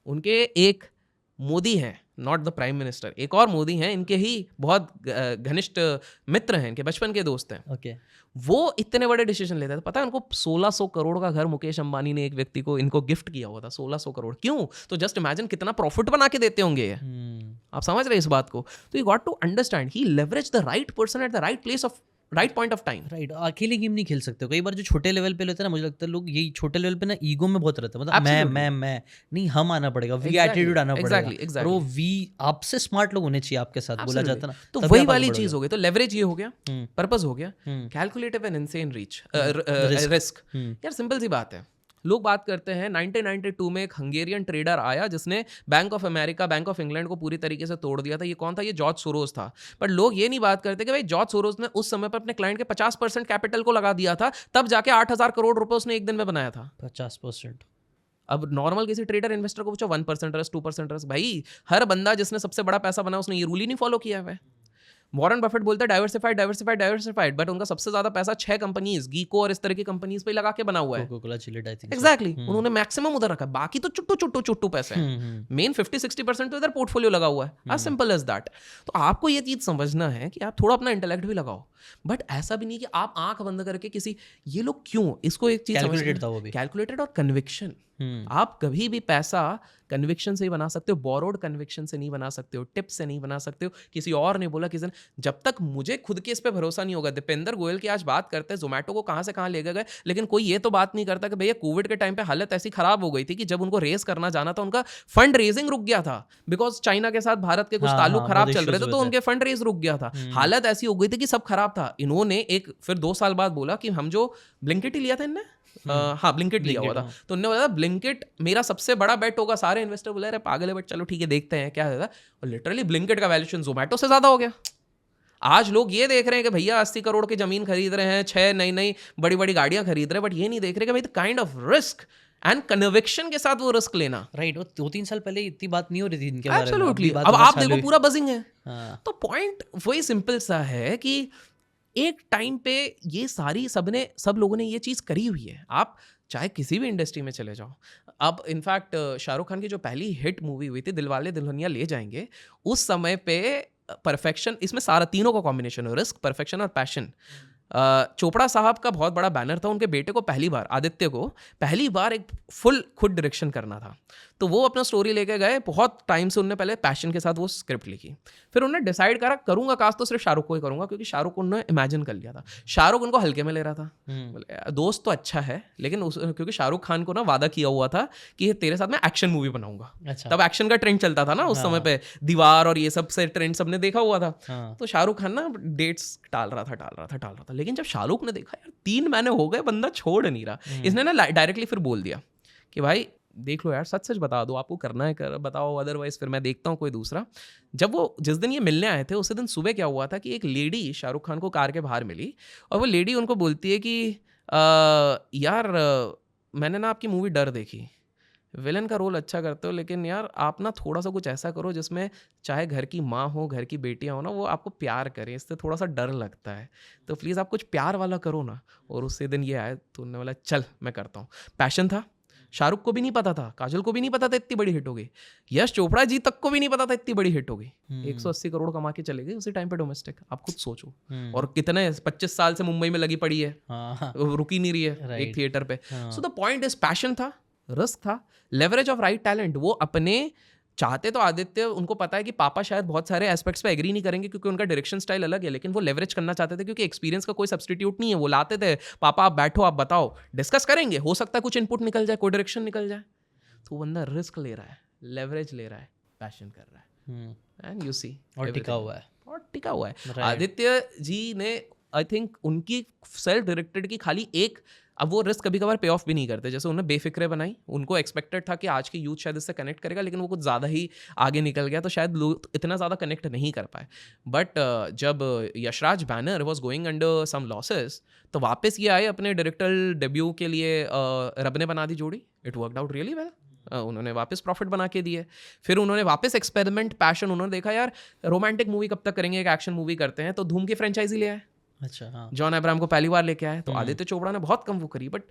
उनके एक मोदी हैं, नॉट द प्राइम मिनिस्टर, एक और मोदी हैं, इनके ही बहुत घनिष्ठ मित्र हैं, इनके बचपन के दोस्त हैं। ओके। वो इतने बड़े डिसीजन लेते थे। पता है उनको 1600 करोड़ का घर मुकेश अंबानी ने एक व्यक्ति को, इनको गिफ्ट किया हुआ था। 1600 करोड़ क्यों? तो जस्ट इमेजिन कितना प्रॉफिट बना के देते होंगे ये। आप समझ रहे हैं इस बात को? तो you got to understand, he leverage the right person at the right place of right point of time. Right, अकेले गेम नहीं खेल सकते। कई बार जो छोटे लेवल पे लेते हैं ना, मुझे लगता है लोग यही छोटे लेवल पे ना ईगो में बहुत रहता है। मतलब मैं नहीं, हम आना पड़ेगा, वी एटीट्यूड आना पड़ेगा। और वो वी आपसे स्मार्ट लोग होने चाहिए आपके साथ, बोला जाता है ना। तो वही वाली चीज हो गई। तो लेवरेज ये हो गया, पर्पस हो गया, कैलकुलेटिव एंड इनसेन रिस्क। यार सिंपल सी बात है। लोग बात करते हैं 1992 में एक हंगेरियन ट्रेडर आया जिसने bank of America, bank of England को पूरी तरीके से तोड़ दिया था। ये कौन था? ये जॉर्ज सोरोस था। पर लोग ये नहीं बात करते कि भाई जॉर्ज सोरोस ने उस समय पर अपने क्लाइंट के 50% कैपिटल को लगा दिया था, तब जाके 8000 करोड़ रुपए उसने एक दिन में बनाया था। 50%। अब नॉर्मल किसी ट्रेडर इन्वेस्टर को पूछो 1% रिस्क, 2% रिस्क। भाई हर बंदा जिसने सबसे बड़ा पैसा बनाया उसने ये रूल ही नहीं फॉलो किया है। वॉरेन बफेट बोलते हैं डाइवर्सिफाइड डाइवर्सिफाइड डाइवर्सिफाइड, बट उनका सबसे ज्यादा पैसा 6 कंपनीज, गीको और इस तरह की कंपनीज पे लगा के बना हुआ है। Coca-Cola, chilled, I think. Exactly, उन्होंने मैक्सिमम उधर रखा, बाकी तो चुट्टू पैसे हैं। मेन 50-60% तो इधर पोर्टफोलियो लगा हुआ है। As simple as that. तो आपको ये चीज समझना है कि आप थोड़ा अपना इंटेलेक्ट भी लगाओ, बट ऐसा भी नहीं कि आप आंख बंद करके किसी, ये लोग क्यों, इसको एक चीज कैलकुलेटेड था वो भी, कैलकुलेटेड और कन्विक्शन। आप कभी भी पैसा कन्विक्शन से ही बना सकते हो, बोरोड कन्विक्शन से नहीं बना सकते हो, टिप्स से नहीं बना सकते हो। किसी और ने बोला, किसी ने, जब तक मुझे खुद के इस पे भरोसा नहीं होगा। दीपेंद्र गोयल की आज बात करते हैं, जोमेटो को कहां से कहां ले गए, लेकिन कोई ये तो बात नहीं करता कि भैया कोविड के टाइम पे हालत ऐसी खराब हो गई थी कि जब उनको रेस करना जाना था, उनका फंड रेजिंग रुक गया था, बिकॉज चाइना के साथ भारत के कुछ ताल्लुक खराब चल रहे थे, तो उनके फंड रेज रुक गया था। हालत ऐसी हो गई थी कि सब खराब था। इन्होंने एक फिर 2 साल बाद बोला कि हम जो ब्लिंकिट ही लिया था इनने, हाँ ब्लिंकिट लिया हुआ था, तो उन्होंने बोला ब्लिंकिट मेरा सबसे बड़ा बेट होगा। सारे इन्वेस्टर बोले अरे पागल है, बट चलो ठीक है देखते हैं क्या होगा। और लिटरली ब्लिंकिट का वैल्यूएशन जोमेटो से ज्यादा हो गया। आज लोग ये देख रहे हैं कि भैया 80 करोड़ की जमीन खरीद रहे हैं, 6 नई बड़ी बड़ी गाड़ियां खरीद रहे हैं, बट ये नहीं देख रहे कि भाई the kind of risk and conviction के साथ वो रिस्क लेना। राइट, वो 2-3 साल पहले इतनी बात नहीं हो रही थी इनके बारे में। एब्सोल्युटली। अब आप देखो पूरा बजिंग है। तो पॉइंट वही सिंपल सा है कि एक टाइम पे ये सारी सब लोगों ने ये चीज करी हुई है। आप चाहे किसी भी इंडस्ट्री में चले जाओ। अब इनफैक्ट शाहरुख खान की जो पहली हिट मूवी हुई थी दिलवाले दुल्हनिया ले जाएंगे, उस समय पे परफेक्शन, इसमें सारा तीनों का कॉम्बिनेशन हो, रिस्क, परफेक्शन और पैशन। चोपड़ा साहब का बहुत बड़ा बैनर था, उनके बेटे को पहली बार, आदित्य को पहली बार एक फुल खुद डायरेक्शन करना था। तो वो अपना स्टोरी लेके गए, बहुत टाइम से उन्होंने पहले पैशन के साथ वो स्क्रिप्ट लिखी, फिर उन्होंने डिसाइड करा करूंगा कास्ट तो सिर्फ शाहरुख को ही करूंगा, क्योंकि शाहरुख उन्होंने इमेजिन कर लिया था। शाहरुख उनको हल्के में ले रहा था, बोले दोस्त तो अच्छा है, लेकिन क्योंकि शाहरुख खान को ना वादा किया हुआ था कि तेरे साथ मैं एक्शन मूवी बनाऊंगा। अच्छा। तब एक्शन का ट्रेंड चलता था ना उस समय पे, दीवार और ये सब से ट्रेंड सबने देखा हुआ था। तो शाहरुख खान ना डेट्स टाल रहा था, लेकिन जब शाहरुख ने देखा यार 3 महीने हो गए, बंदा छोड़ नहीं रहा, इसने ना डायरेक्टली फिर बोल दिया कि भाई देख लो यार, सच सच बता दो, आपको करना है कर बताओ, अदरवाइज फिर मैं देखता हूँ कोई दूसरा। जब वो जिस दिन ये मिलने आए थे उसी दिन सुबह क्या हुआ था कि एक लेडी शाहरुख खान को कार के बाहर मिली, और वो लेडी उनको बोलती है कि यार मैंने ना आपकी मूवी डर देखी, विलन का रोल अच्छा करते हो, लेकिन यार आप ना थोड़ा सा कुछ ऐसा करो जिसमें चाहे घर की माँ हो, घर की बेटियाँ हो ना, वो आपको प्यार करें, इससे थोड़ा सा डर लगता है, तो प्लीज़ आप कुछ प्यार वाला करो ना। और उसी दिन ये आए तो उन्होंने बोला चल मैं करता हूँ। पैशन था, शाहरुख को भी नहीं पता था, काजल को भी नहीं पता था इतनी बड़ी हिट हो गई, यश चोपड़ा जी तक को भी नहीं पता था इतनी बड़ी हिट हो गई। 180 करोड़ कमा के चले गए उसी टाइम पे डोमेस्टिक, आप खुद सोचो। और कितने 25 साल से मुंबई में लगी पड़ी है, रुकी नहीं रही है एक थिएटर पे। So the point is passion था, रिस्क था, लेवरेज ऑफ राइट टैलेंट। वो अपने चाहते तो आदित्य, उनको पता है कि पापा शायद बहुत सारे एस्पेक्ट्स पे एग्री नहीं करेंगे क्योंकि उनका डायरेक्शन स्टाइल अलग है, लेकिन वो लेवरेज करना चाहते थे क्योंकि एक्सपीरियंस का कोई सब्सटीट्यूट नहीं है। वो लाते थे, पापा आप बैठो, आप बताओ, डिस्कस करेंगे, हो सकता है कुछ इनपुट निकल जाए, कोई डायरेक्शन निकल जाए। तो बंदा रिस्क ले रहा है, लेवरेज ले रहा है, पैशन कर रहा है, एंड यू सी और टिका हुआ है, और टिका हुआ है। आदित्य जी ने आई थिंक उनकी सेल्फ डायरेक्टेड की खाली एक, अब वो रिस्क कभी कभार पे ऑफ भी नहीं करते, जैसे उन्होंने बेफिक्रे बनाई, उनको एक्सपेक्टेड था कि आज की यूथ शायद इससे कनेक्ट करेगा, लेकिन वो कुछ ज़्यादा ही आगे निकल गया, तो शायद लोग इतना ज़्यादा कनेक्ट नहीं कर पाए। बट जब Yashraj banner was going under some losses, तो वापस ये आए अपने डायरेक्टर डेब्यू के लिए, रब ने बना दी जोड़ी, it worked out really well, उन्होंने वापस प्रॉफिट बना के दिए। फिर उन्होंने वापस एक्सपेरिमेंट, पैशन, उन्होंने देखा यार रोमांटिक मूवी कब तक करेंगे, एक एक्शन मूवी करते हैं, तो धूम की फ्रेंचाइजी ले आए। अच्छा, हाँ। जॉन अब्राहम को पहली बार लेके आए, तो आदित्य चोपड़ा ने बहुत कम वो करी। बट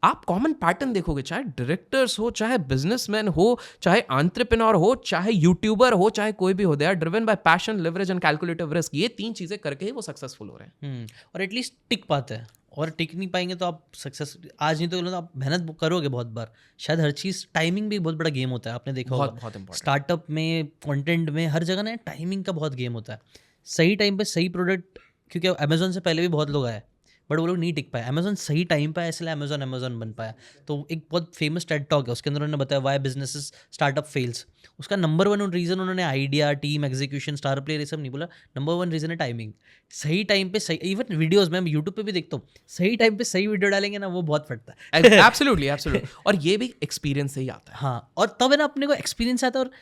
आप कॉमन पैटर्न देखोगे, चाहे डायरेक्टर्स हो, चाहे बिजनेसमैन हो, चाहे एंटरप्रेन्योर हो, चाहे यूट्यूबर हो, चाहे कोई भी हो, they are driven by passion, leverage and calculative risk. ये 3 चीजें करके ही वो सक्सेसफुल हो रहे हैं, और एटलीस्ट टिक पाते हैं। और टिक नहीं पाएंगे तो आप सक्सेस आज नहीं तो आप मेहनत करोगे बहुत बार, शायद हर चीज़ टाइमिंग भी बहुत बड़ा गेम होता है, आपने देखा होगा। बहुत इंपॉर्टेंट स्टार्टअप में, कंटेंट में, हर जगह ना टाइमिंग का बहुत गेम होता है। सही टाइम पे सही प्रोडक्ट, क्योंकि अमेजोन से पहले भी बहुत लोग आए बट वो लोग नहीं टिक पाए, अमेजोन सही टाइम पे आया इसलिए अमेजोन बन पाया। तो एक बहुत फेमस टेड टॉक है, उसके अंदर उन्होंने बताया वाई बिजनेसेस स्टार्टअप फेल्स। उसका नंबर 1 रीज़न उन्होंने idea, team, execution, star player ये सब नहीं बोला, नंबर 1 रीज़न है टाइमिंग। सही टाइम पे सही, इवन वीडियोस में यूट्यूब पे भी देखता हूँ, सही टाइम पे सही वीडियो डालेंगे ना, वो बहुत फटता है। Absolutely absolutely. और ये भी एक्सपीरियंस से ही आता है। हाँ, और तब है ना अपने को एक्सपीरियंस आता है, और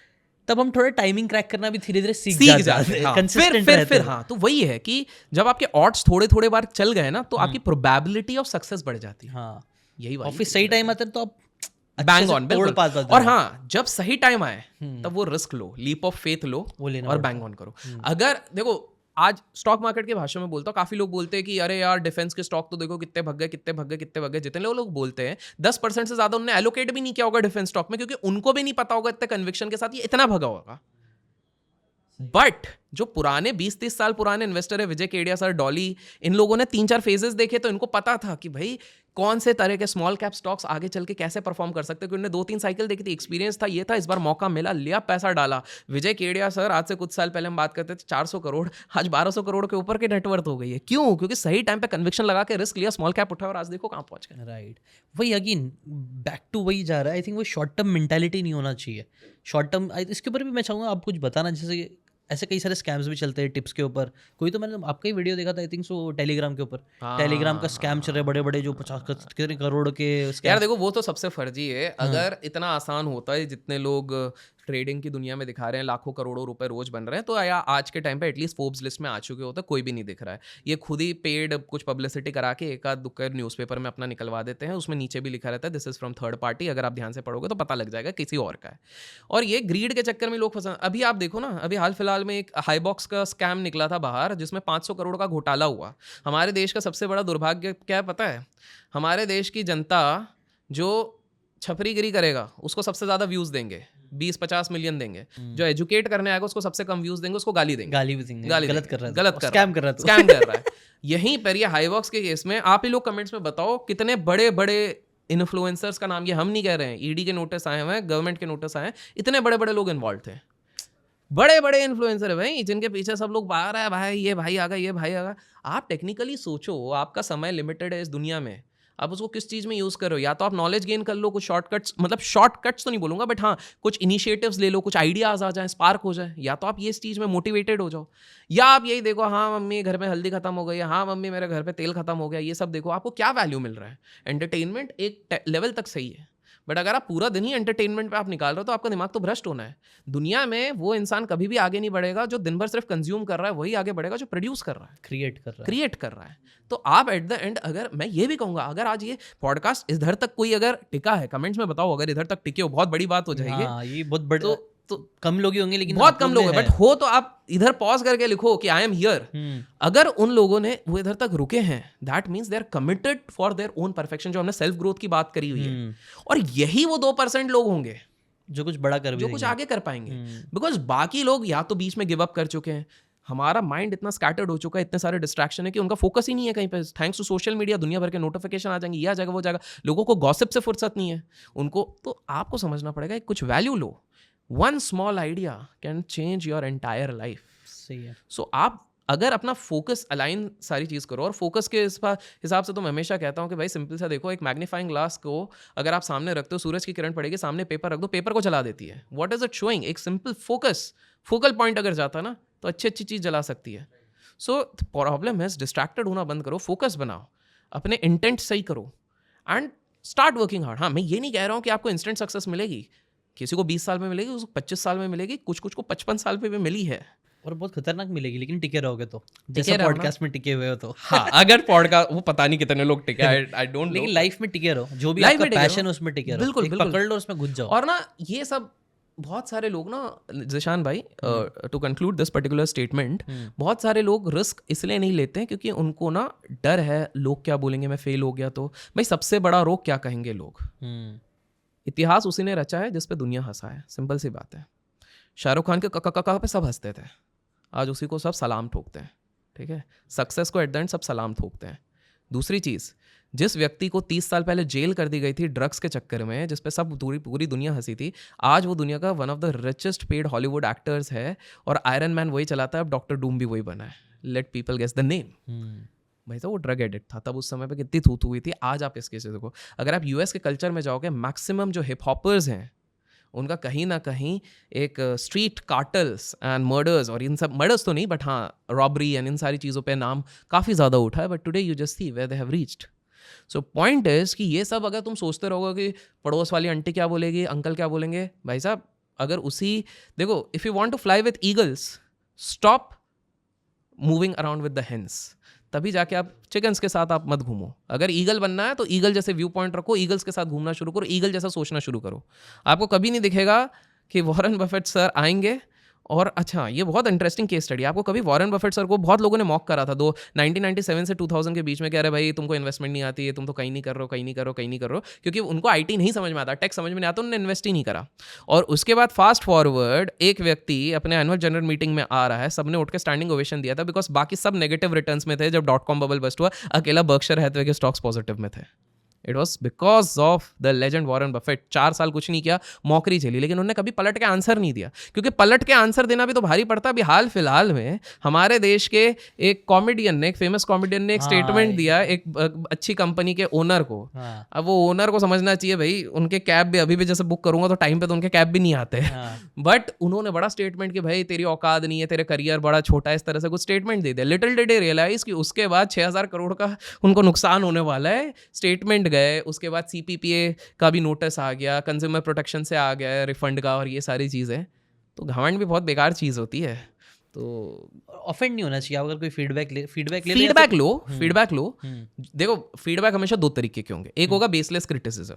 तब हम थोड़ा टाइमिंग क्रैक करना भी धीरे धीरे सीख जाते हैं, कंसिस्टेंट रहते हैं। हाँ, तो वही है कि जब आपके ऑड्स थोड़े थोड़े बार चल गए ना, तो आपकी प्रोबेबिलिटी ऑफ सक्सेस बढ़ जाती है। हाँ, यही और फिर सही टाइम आता है तो आप बैंग ऑन, बिल्कुल। और हाँ, जब सही टाइम आए तब वो रिस्क लो, लीप ऑफ फेथ लो और बैंग ऑन करो। अगर देखो, आज स्टॉक मार्केट के भाषा में बोलता हूँ, काफी लोग बोलते हैं कि अरे यार डिफेंस के स्टॉक तो देखो कितने भग गए। जितने लोग बोलते हैं 10% से ज्यादा उन्होंने एलोकेट भी नहीं किया होगा डिफेंस स्टॉक में, क्योंकि उनको भी नहीं पता होगा इतने कन्विक्शन के साथ ये इतना भगा होगा। बट जो पुराने 20-30 साल पुराने इन्वेस्टर है, विजय केडिया सर, डॉली, इन लोगों ने 3-4 फेजेस देखे, तो इनको पता था कि भाई कौन से तरह के स्मॉल कैप स्टॉक्स आगे चल के कैसे परफॉर्म कर सकते हैं, क्योंकि उन्होंने 2-3 साइकिल देखी थी, एक्सपीरियंस था, ये था। इस बार मौका मिला, लिया, पैसा डाला। विजय केडिया सर, आज से कुछ साल पहले हम बात करते थे 400 करोड़, आज 1200 करोड़ के ऊपर की नेटवर्थ हो गई है। क्यों? क्योंकि सही टाइम पे कन्विक्शन लगा के रिस्क लिया, स्मॉल कैप उठाया, और आज देखो कहाँ पहुंच गए। राइट, वही अगेन बैक टू वही जा रहा है। आई थिंक वो शॉर्ट टर्म मेंटालिटी नहीं होना चाहिए। शॉर्ट टर्म, इसके ऊपर भी मैं चाहूँगा आप कुछ बताना, जैसे ऐसे कई सारे स्कैम्स भी चलते हैं टिप्स के ऊपर। कोई तो मैंने आपका ही वीडियो देखा था, आई थिंक सो टेलीग्राम के ऊपर, टेलीग्राम का स्कैम चल रहा है, बड़े बड़े जो 50 करोड़ के स्कैम। यार देखो, वो तो सबसे फर्जी है। अगर इतना आसान होता है, जितने लोग ट्रेडिंग की दुनिया में दिखा रहे हैं, लाखों करोड़ों रुपए रोज बन रहे हैं, तो या आज के टाइम पे एटलीस्ट फोर्ब्स लिस्ट में आ चुके होते, कोई भी नहीं दिख रहा है। ये खुद ही पेड कुछ पब्लिसिटी करा के एक आध दुक्का न्यूज़पेपर में अपना निकलवा देते हैं, उसमें नीचे भी लिखा रहता है this is from third party. अगर आप ध्यान से पढ़ोगे तो पता लग जाएगा किसी और का है। और ये ग्रीड के चक्कर में लोग फंसा। अभी आप देखो ना, अभी हाल फिलहाल में एक हाईबॉक्स का स्कैम निकला था बाहर, जिसमें 500 करोड़ का घोटाला हुआ। हमारे देश का सबसे बड़ा दुर्भाग्य क्या है पता है? हमारे देश की जनता जो छपरीगिरी करेगा उसको सबसे ज़्यादा व्यूज़ देंगे, 20-50 मिलियन देंगे, जो एजुकेट करने आएगा उसको सबसे कम व्यूज देंगे, उसको गाली देंगे, गाली भी देंगे, गाली गलत देंगे, कर रहा है, गलत कर स्कैम कर रहा है, स्कैम कर रहा है। यहीं पर ये हाईवॉक्स के केस में आप ही लोग कमेंट्स में बताओ कितने बड़े बड़े इन्फ्लुएंसर्स का नाम, ये हम नहीं कह रहे हैं, ईडी के नोटिस आए हुए हैं, गवर्नमेंट के नोटिस आए हैं, इतने बड़े बड़े लोग इन्वॉल्व थे, बड़े बड़े इन्फ्लुएंसर है भाई, जिनके पीछे सब लोग बाहर है, भाई ये भाई आ गया, ये भाई आ गया। आप टेक्निकली सोचो, आपका समय लिमिटेड है इस दुनिया में, आप उसको किस चीज़ में यूज़ करो। या तो आप नॉलेज गेन कर लो, कुछ शॉर्टकट्स, मतलब शॉर्टकट्स तो नहीं बोलूँगा, बट हाँ कुछ इनिशिएटिव्स ले लो, कुछ आइडियाज़ आ जाए, स्पार्क हो जाए, या तो आप ये इस चीज़ में मोटिवेटेड हो जाओ, या आप यही देखो, हाँ मम्मी घर में हल्दी खत्म हो गई है, हाँ मम्मी मेरे घर पे तेल खत्म हो गया, ये सब देखो, आपको क्या वैल्यू मिल रहा है। एंटरटेनमेंट एक लेवल तक सही है, बट अगर आप पूरा दिन ही एंटरटेनमेंट पे आप निकाल रहे हो तो आपका दिमाग तो भ्रष्ट होना है। दुनिया में वो इंसान कभी भी आगे नहीं बढ़ेगा जो दिन भर सिर्फ कंज्यूम कर रहा है, वही आगे बढ़ेगा जो प्रोड्यूस कर रहा है, क्रिएट कर रहा है। तो आप एट द एंड, अगर मैं ये भी कहूंगा, अगर आज ये पॉडकास्ट इधर तक कोई अगर टिका है, कमेंट्स में बताओ, अगर इधर तक टिके हो, बहुत बड़ी बात हो जाएगी। हाँ, ये बहुत बड़े तो कम लोग ही होंगे, लेकिन बहुत कम लोग हैं, बट हो तो आप इधर पॉज करके लिखो कि आई एम हियर। अगर उन लोगों ने वो इधर तक रुके हैं, that means they are committed for their own perfection, जो हमने सेल्फ ग्रोथ की बात करी हुई है। और यही वो 2% लोग होंगे जो कुछ बड़ा कर, जो कुछ आगे कर पाएंगे, बिकॉज बाकी लोग या तो बीच में गिव अप कर चुके हैं। हमारा माइंड इतना स्कैटर्ड हो चुका है, इतने सारे डिस्ट्रैक्शन है कि उनका फोकस ही नहीं है कहीं पे। थैंक्स टू सोशल मीडिया दुनिया भर के नोटिफिकेशन आ जाएंगे, ये आ जाएगा, वो जाएगा, लोगों को गॉसिप से फुर्सत नहीं है उनको। तो आपको समझना पड़ेगा कुछ value low. One small idea can change your entire life. सही है। सो आप अगर अपना फोकस अलाइन सारी चीज़ करो, और फोकस के हिसाब से तो मैं हमेशा कहता हूँ कि भाई सिंपल सा देखो, एक मैग्नीफाइंग ग्लास को अगर आप सामने रखते हो, सूरज की किरण पड़ेगी, सामने पेपर रख दो, पेपर को जला देती है। What is it showing? एक सिंपल फोकल पॉइंट अगर जाता ना तो अच्छी चीज़ जला सकती है। सो प्रॉब्लम है, डिस्ट्रैक्टेड होना बंद करो, फोकस बनाओ, अपने इंटेंट सही करो एंड स्टार्ट वर्किंग हार्ड। हाँ, मैं ये नहीं कह रहा हूँ कि आपको इंस्टेंट सक्सेस मिलेगी, किसी को 20 साल में मिलेगी, उसको 25 साल में मिलेगी, कुछ को 55 साल पे भी मिली है, और बहुत खतरनाक मिलेगी, लेकिन टिके रहोगे तो, टिके जैसे रहो ना। पॉडकास्ट में टिके हुए हो तो। हाँ, अगर पॉडकास्ट, वो पता नहीं कितने लोग टिके, आई डोंट नो, लेकिन लाइफ में टिके रहो, जो भी Life आपका में टिके पैशन रहो। है उसमें टिके रहो, बिल्कुल, एक बिल्कुल। पकड़ लो, उसमें घुस जाओ। और ना ये सब बहुत सारे लोग ना, ज़ीशान भाई, to conclude this particular statement, बहुत सारे लोग रिस्क इसलिए नहीं लेते हैं क्योंकि उनको ना डर है, लोग क्या बोलेंगे, मैं फेल हो गया तो। भाई सबसे बड़ा रोग क्या कहेंगे लोग। इतिहास उसी ने रचा है जिस पे दुनिया हंसा है, सिंपल सी बात है। शाहरुख खान के कका पे सब हंसते थे, आज उसी को सब सलाम ठोकते हैं, ठीक है। सक्सेस को एट द एंड सब सलाम ठोकते हैं। दूसरी चीज़, जिस व्यक्ति को 30 साल पहले जेल कर दी गई थी ड्रग्स के चक्कर में, जिस पे सब पूरी दुनिया हंसी थी, आज वो दुनिया का one of the richest paid Hollywood actors है, और आयरन मैन वही चलाता है, अब डॉक्टर डूम भी वही बना है। Let people guess the name. भाई तो वो ड्रग एडिक्ट था, तब उस समय पे कितनी थू हुई थी। आज आप इसके से देखो, अगर आप यूएस के कल्चर में जाओगे, मैक्सिमम जो हिप हॉपर्स हैं उनका कहीं ना कहीं एक स्ट्रीट कार्टल्स एंड मर्डर्स, और इन सब मर्डर्स तो नहीं बट हाँ रॉबरी एंड इन सारी चीज़ों पे नाम काफ़ी ज़्यादा उठा है। But today you just see where they have reached. So point is कि ये सब अगर तुम सोचते रहोगे कि पड़ोस वाली आंटी क्या बोलेगी, अंकल क्या बोलेंगे, भाई साहब अगर उसी देखो, if you want to fly with eagles, stop moving around with the hens, तभी जाके आप चिकन्स के साथ आप मत घूमो। अगर ईगल बनना है तो ईगल जैसे व्यू पॉइंट रखो, ईगल्स के साथ घूमना शुरू करो, ईगल जैसा सोचना शुरू करो। आपको कभी नहीं दिखेगा कि वॉरेन बफेट सर आएंगे और अच्छा ये बहुत इंटरेस्टिंग केस स्टडी। आपको कभी वॉरेन बफेट सर को बहुत लोगों ने मॉक करा था 1997 से 2000 के बीच में, कह रहे भाई तुमको इन्वेस्टमेंट नहीं आती है, तुम तो कहीं नहीं कर रहे हो, क्योंकि उनको आईटी नहीं समझ में आता, टेक समझ में नहीं आता, उन्होंने इन्वेस्ट ही नहीं करा। और उसके बाद फास्ट फॉरवर्ड, एक व्यक्ति अपने एनुअल जनरल मीटिंग में आ रहा है, सबने उठ के स्टैंडिंग ओवेशन दिया था, बिकॉज बाकी सब नेगेटिव रिटर्न्स में थे जब .com बबल बस्ट हुआ, अकेला बर्कशायर हैथवे के स्टॉक्स पॉजिटिव में थे। It was because of the legend Warren Buffett. 4 साल कुछ नहीं किया, मौकरी झेली, लेकिन उन्होंने कभी पलट के आंसर नहीं दिया, क्योंकि पलट के आंसर देना भी तो भारी पड़ता है। अभी हाल फिलहाल में हमारे देश के एक कॉमेडियन ने, एक फेमस कॉमेडियन ने एक स्टेटमेंट दिया एक अच्छी कंपनी के ओनर को। अब वो ओनर को समझना चाहिए भाई, उनके कैब भी अभी भी जैसे बुक करूंगा तो टाइम पे तो उनके कैब भी नहीं आते, बट उन्होंने बड़ा स्टेटमेंट कि भाई तेरी औकात नहीं है, तेरे करियर बड़ा छोटा है, इस तरह से कुछ स्टेटमेंट दे दिया। लिटिल डिड दे रियलाइज कि उसके बाद 6000 करोड़ का उनको नुकसान होने वाला है। स्टेटमेंट गए, उसके बाद CPPA का भी नोटिस आ गया, कंज्यूमर प्रोटेक्शन से आ गया रिफंड का, और ये सारी चीज़ें। तो घमंड भी बहुत बेकार चीज़ होती है। तो ऑफेंड नहीं होना चाहिए। अगर कोई फीडबैक लो। देखो फीडबैक हमेशा 2 तरीके के होंगे। एक होगा बेसलेस क्रिटिसिज्म,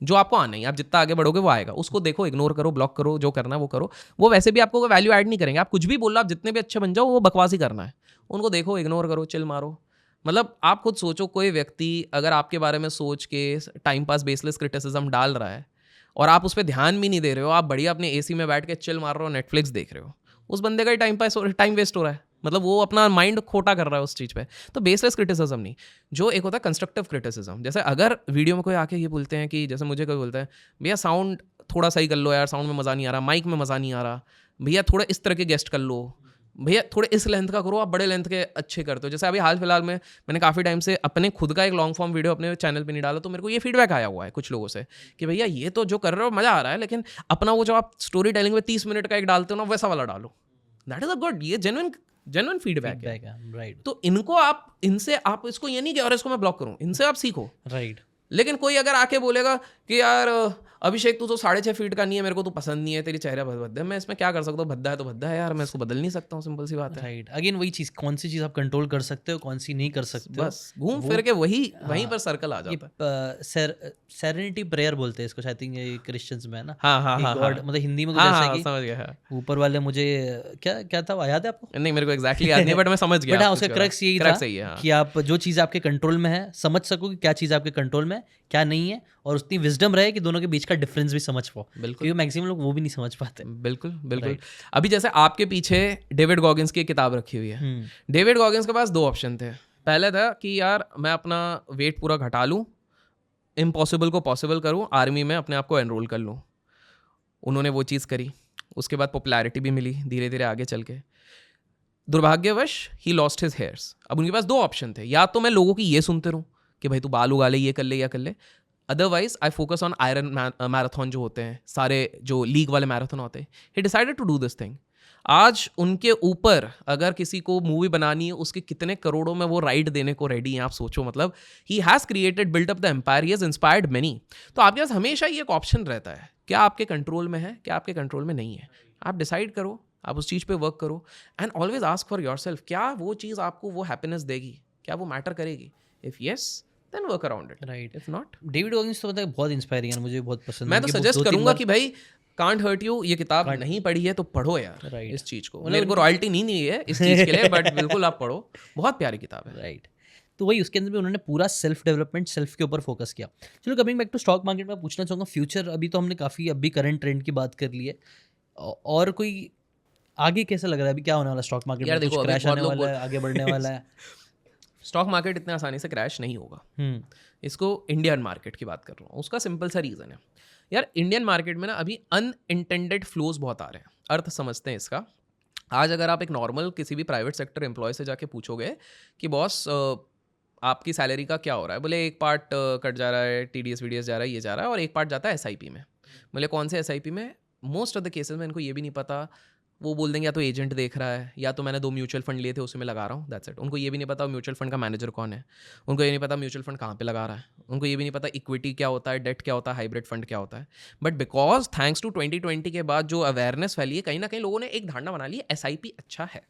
जो आपको आना ही, आप जितना आगे बढ़ोगे वो आएगा, उसको देखो, इग्नोर करो, ब्लॉक करो, जो करना है वो करो। वो वैसे भी आपको वैल्यू ऐड नहीं करेंगे। आप कुछ भी बोल रहे हो, आप जितने भी अच्छे बन जाओ, वो बकवास ही करना है। उनको देखो, इग्नोर करो, चिल मारो। मतलब आप खुद सोचो, कोई व्यक्ति अगर आपके बारे में सोच के टाइम पास बेसलेस क्रिटिसिज्म डाल रहा है और आप उस पर ध्यान भी नहीं दे रहे हो, आप बढ़िया अपने एसी में बैठ के चिल मार रहे हो, नेटफ्लिक्स देख रहे हो, उस बंदे का ही टाइम वेस्ट हो रहा है, मतलब वो अपना माइंड खोटा कर रहा है उस चीज़ पे। तो बेसलेस क्रिटिसिज्म नहीं, जो एक होता है कंस्ट्रक्टिव क्रिटिसिज्म। जैसे अगर वीडियो में कोई आके ये बोलते हैं कि, जैसे मुझे कोई बोलता है भैया साउंड थोड़ा सही कर लो यार, साउंड में मज़ा नहीं आ रहा, माइक में मज़ा नहीं आ रहा, भैया थोड़ा इस तरह के गेस्ट कर लो, भैया थोड़े इस लेंथ का करो, आप बड़े लेंथ के अच्छे करते हो। जैसे अभी हाल फिलहाल में मैंने काफ़ी टाइम से अपने खुद का एक लॉन्ग फॉर्म वीडियो अपने चैनल पे नहीं डाला, तो मेरे को ये फीडबैक आया हुआ है कुछ लोगों से कि भैया ये तो जो कर रहे हो मज़ा आ रहा है, लेकिन अपना वो जो आप स्टोरी टेलिंग में 30 मिनट का एक डालते हो ना, वैसा वाला डालो। दैट इज अ गुड, ये जेन्युइन फीडबैक है, राइट। तो इनको आप, इनसे आप इसको ये नहीं कि और इसको मैं ब्लॉक करूं, इनसे आप सीखो। राइट। लेकिन कोई अगर आके बोलेगा कि यार अभिषेक तू तो 6.5 फीट का नहीं है, मेरे को तो पसंद नहीं है, तेरी चेहरा भद्दा है, मैं इसमें क्या कर सकता हूँ, भद्दा है तो भद्दा है यार, मैं इसको बदल नहीं सकता हूँ, सिंपल सी बात है। राइट, अगेन वही चीज़, कौन सी चीज़ आप कंट्रोल कर सकते हो, कौन सी नहीं कर सकते हो, बस घूम फिर के वहीं पर सर्कल आ ये जाता है। सेरेनिटी प्रेयर बोलते हैं इसको, शायद ये क्रिश्चियंस में है ना। हाँ, गॉड मतलब हिंदी में कुछ ऐसा कि समझ गया। ऊपर वाले मुझे क्या क्या था, याद है आपको? नहीं, मेरे को एग्जैक्टली याद नहीं, बट मैं समझ गया। बट हाँ, उसका क्रक्स यही था है, कि आप जो चीज़ आपके कंट्रोल में है समझ सको कि क्या चीज़ आपके कंट्रोल में है, क्या नहीं है, और उतनी विजडम रहे कि दोनों के बीच का डिफरेंस भी समझ पाओ, क्योंकि मैक्सिमम लोग वो भी नहीं समझ पाते। बिल्कुल। अभी जैसे आपके पीछे डेविड गॉगिंस की किताब रखी हुई है। डेविड गॉगिंस के पास 2 ऑप्शन थे। पहले था कि यार मैं अपना वेट पूरा घटा लूँ, इम्पॉसिबल को पॉसिबल करूँ, आर्मी में अपने आप को एनरोल कर लूँ। उन्होंने वो चीज़ करी, उसके बाद पॉपुलैरिटी भी मिली धीरे धीरे आगे चल के। दुर्भाग्यवश ही लॉस्ट हिज हेयर्स। अब उनके पास 2 ऑप्शन थे, या तो मैं लोगों की ये सुनते रहूँ कि भाई तू बाल उगा ले, ये कर ले या कर ले, otherwise I focus on iron marathon जो होते हैं, सारे जो लीग वाले मैराथन होते हैं। He decided to do this thing. आज उनके ऊपर अगर किसी को मूवी बनानी है, उसके कितने करोड़ों में वो राइड देने को रेडी हैं, आप सोचो। मतलब he has created, built up the empire, he has inspired many. तो आपके पास हमेशा ये एक ऑप्शन रहता है, क्या आपके कंट्रोल में है, क्या आपके कंट्रोल में नहीं है। आप डिसाइड करो, आप उस चीज़ पे वर्क करो, and always ask for your self, क्या वो चीज़ आपको वो हैप्पीनेस देगी, क्या वो मैटर करेगी। If yes then work around it, right. If not. David Goggins तो मतलब बहुत इंस्पायरिंग है, मुझे बहुत पसंद है। मैं तो सजेस्ट करूंगा कि भाई कांट हर्ट यू, ये किताब नहीं पढ़ी है तो पढ़ो यार। Right. इस चीज़ को मेरे को रॉयल्टी नहीं है इस चीज़ के लिए, बट बिल्कुल आप पढ़ो, बहुत प्यारी किताब है। राइट। तो वही, उसके अंदर भी उन्होंने पूरा सेल्फ डेवलपमेंट, सेल्फ के ऊपर फोकस किया। चलो coming back to stock market में पूछना चाहूँगा फ्यूचर, अभी तो हमने काफ़ी अभी करंट ट्रेंड की बात कर ली है, और कोई आगे कैसा लग रहा है, अभी क्या होने वाला स्टॉक मार्केट में? कुछ क्रैश आने वाला है, आगे बढ़ने वाला है? स्टॉक मार्केट इतने आसानी से क्रैश नहीं होगा। इसको इंडियन मार्केट की बात कर रहा हूँ, उसका सिंपल सा रीज़न है यार, इंडियन मार्केट में ना अभी अनइंटेंडेड फ्लोज बहुत आ रहे हैं। अर्थ समझते हैं इसका। आज अगर आप एक नॉर्मल किसी भी प्राइवेट सेक्टर एम्प्लॉय से जाके पूछोगे कि बॉस आपकी सैलरी का क्या हो रहा है, बोले एक पार्ट कट जा रहा है, TDS VDS जा रहा है, ये जा रहा है, और एक पार्ट जाता है SIP में। बोले कौन से SIP में? मोस्ट ऑफ द केसेस में इनको ये भी नहीं पता। वो बोल देंगे या तो एजेंट देख रहा है, या तो मैंने 2 म्यूचुअल फंड लिए थे उसी में लगा रहा हूँ, दैट्स इट। उनको ये भी नहीं पता म्यूचुअल फंड का मैनेजर कौन है, उनको ये नहीं पता म्यूचुअल फंड कहाँ पे लगा रहा है, उनको ये भी नहीं पता इक्विटी क्या होता है, डेट क्या होता है, हाइब्रिड फंड क्या होता है। बट बिकॉज थैंक्स टू 2020 के बाद जो अवेयरनेस फैली है, कहीं ना कहीं लोगों ने एक धारणा बना ली है SIP अच्छा है।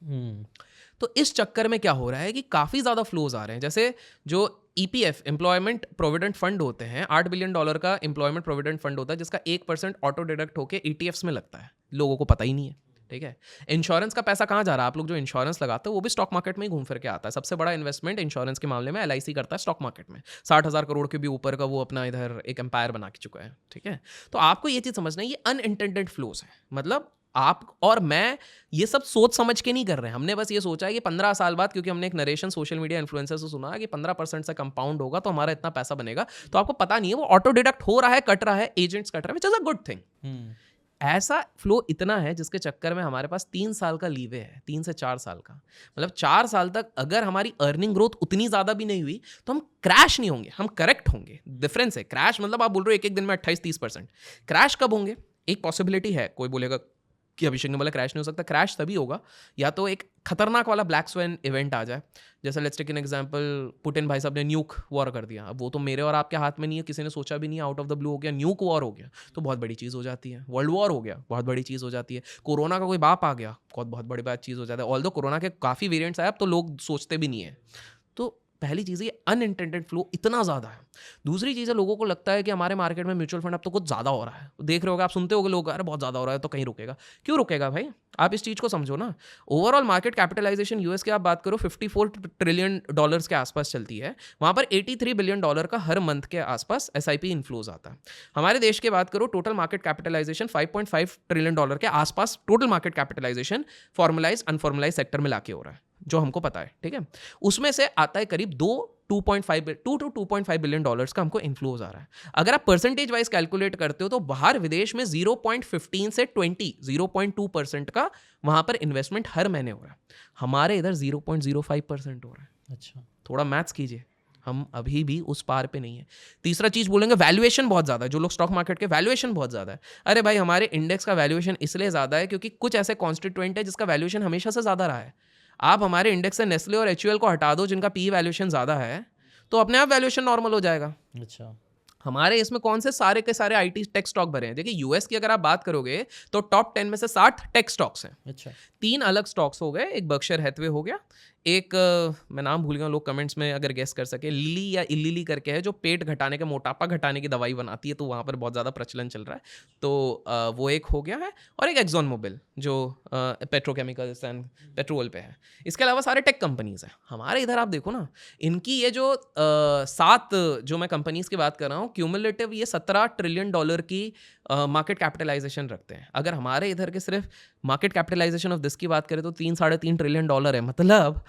तो इस चक्कर में क्या हो रहा है कि काफ़ी ज़्यादा फ्लोज आ रहे हैं। जैसे जो EPF एम्प्लॉयमेंट प्रोविडेंट फंड होते हैं, $8 बिलियन का एम्प्लॉयमेंट प्रोविडेंट फंड होता है, जिसका 1% ऑटो डिडक्ट होकर ETFs में लगता है, लोगों को पता ही नहीं है। ठीक है, इंश्योरेंस का पैसा कहाँ जा रहा है? आप लोग जो इंश्योरेंस लगाते हो वो भी स्टॉक मार्केट में ही घूम फिर के आता है। सबसे बड़ा इन्वेस्टमेंट इंश्योरेंस के मामले में LIC करता है स्टॉक मार्केट में। 60,000 करोड़ के भी ऊपर का वो अपना इधर एक एम्पायर बना के चुका है। ठीक है, तो आपको ये चीज़ समझना है, ये अनइंटेंडेड फ्लोज है। मतलब आप और मैं ये सब सोच समझ के नहीं कर रहे हैं, हमने बस ये सोचा है कि 15 साल बाद, क्योंकि हमने एक नरेशन सोशल मीडिया इन्फ्लुएंसर से सुना है कि 15% से कंपाउंड होगा तो हमारा इतना पैसा बनेगा। तो आपको पता नहीं है वो ऑटो डिडक्ट हो रहा है, कट रहा है, एजेंट्स कट रहा है, which is a good thing. ऐसा फ्लो इतना है जिसके चक्कर में हमारे पास 3 साल का लीवे है, 3 से 4 साल का। मतलब 4 साल तक अगर हमारी अर्निंग ग्रोथ उतनी ज़्यादा भी नहीं हुई तो हम क्रैश नहीं होंगे, हम करेक्ट होंगे। डिफरेंस है, क्रैश मतलब आप बोल रहे हो एक दिन में 28-30%, क्रैश कब होंगे? एक पॉसिबिलिटी है, कोई बोलेगा कि अभिषेक ने बोला क्रैश नहीं हो सकता। क्रैश तभी होगा या तो एक खतरनाक वाला ब्लैक स्वैन इवेंट आ जाए, जैसे let's take an example, Putin भाई साहब ने न्यूक वॉर कर दिया। अब वो तो मेरे और आपके हाथ में नहीं है, किसी ने सोचा भी नहीं, आउट ऑफ द ब्लू हो गया, न्यूक वॉर हो गया तो बहुत बड़ी चीज़ हो जाती है। वर्ल्ड वॉर हो गया, बहुत बड़ी चीज़ हो जाती है। कोरोना का कोई बाप आ गया, बहुत बड़ी बात चीज़ हो जाता है। ऑल्दो कोरोना के काफ़ी वेरिएंट्स आए, अब तो लोग सोचते भी नहीं है। तो पहली चीज़ ये अनइंटेंडेड फ्लो इतना ज़्यादा है। दूसरी चीज़ है, लोगों को लगता है कि हमारे मार्केट में म्यूचुअल फंड अब तो कुछ ज़्यादा हो रहा है। देख रहे होगे, आप सुनते होगे लोग, अरे बहुत ज़्यादा हो रहा है तो कहीं रुकेगा। क्यों रुकेगा भाई? आप इस चीज़ को समझो ना। ओवरऑल मार्केट कैपिटलाइजेशन यूएस की आप बात करो, $54 ट्रिलियन के आसपास चलती है। वहाँ पर $83 बिलियन का हर मंथ के आसपास एसआईपी इन्फ्लोज आता है। हमारे देश की बात करो, टोटल मार्केट कैपिटलाइजेशन $5.5 ट्रिलियन के आसपास total market capitalisation formalise unformalise sector में लाके हो रहा है, जो हमको पता है, ठीक है। उसमें से आता है करीब 2.5 to 2.5 बिलियन डॉलर्स का हमको इन्फ्लोज आ रहा है। अगर आप परसेंटेज वाइज कैलकुलेट करते हो तो बाहर विदेश में 0.15 से 0.2% का वहां पर इन्वेस्टमेंट हर महीने हो रहा है। हमारे इधर 0.05% हो रहा है। अच्छा, थोड़ा मैथ्स कीजिए, हम अभी भी उस पार पे नहीं है। तीसरा चीज बोलेंगे, वैल्यूएशन बहुत ज्यादा है। जो लोग स्टॉक मार्केट के, वैल्यूएशन बहुत ज्यादा है। अरे भाई, हमारे इंडेक्स का वैल्यूएशन इसलिए ज्यादा है क्योंकि कुछ ऐसे कॉन्स्टिट्यूएंट है जिसका वैल्यूएशन हमेशा से ज्यादा रहा है। आप हमारे इंडेक्स से नेस्ले और एचयूएल को हटा दो जिनका पी वैल्यूएशन ज्यादा है, तो अपने आप वैल्यूएशन नॉर्मल हो जाएगा। अच्छा, हमारे इसमें कौन से सारे के सारे आईटी टेक स्टॉक भरे हैं? देखिए, यूएस की अगर आप बात करोगे तो टॉप 10 में से 60 टेक स्टॉक्स हैं। अच्छा, 3 अलग स्टॉक्स हो गए, एक बर्कशायर हैथवे हो गया, एक मैं नाम भूल गया, लोग कमेंट्स में अगर गेस कर सके, लिली या इलिली करके है, जो पेट घटाने के, मोटापा घटाने की दवाई बनाती है, तो वहाँ पर बहुत ज़्यादा प्रचलन चल रहा है, तो वो एक हो गया है। और एक एक्सॉन मोबिल जो पेट्रोकेमिकल्स एंड पेट्रोल पे है। इसके अलावा सारे टेक कंपनीज हैं। हमारे इधर आप देखो ना, इनकी ये जो 7 जो मैं कंपनीज की बात कर रहा हूँ, क्यूमुलेटिव ये $17 ट्रिलियन की मार्केट कैपिटलाइजेशन रखते हैं। अगर हमारे इधर के सिर्फ मार्केट कैपिटलाइजेशन ऑफ दिस की बात करें तो 3-3.5 ट्रिलियन है। मतलब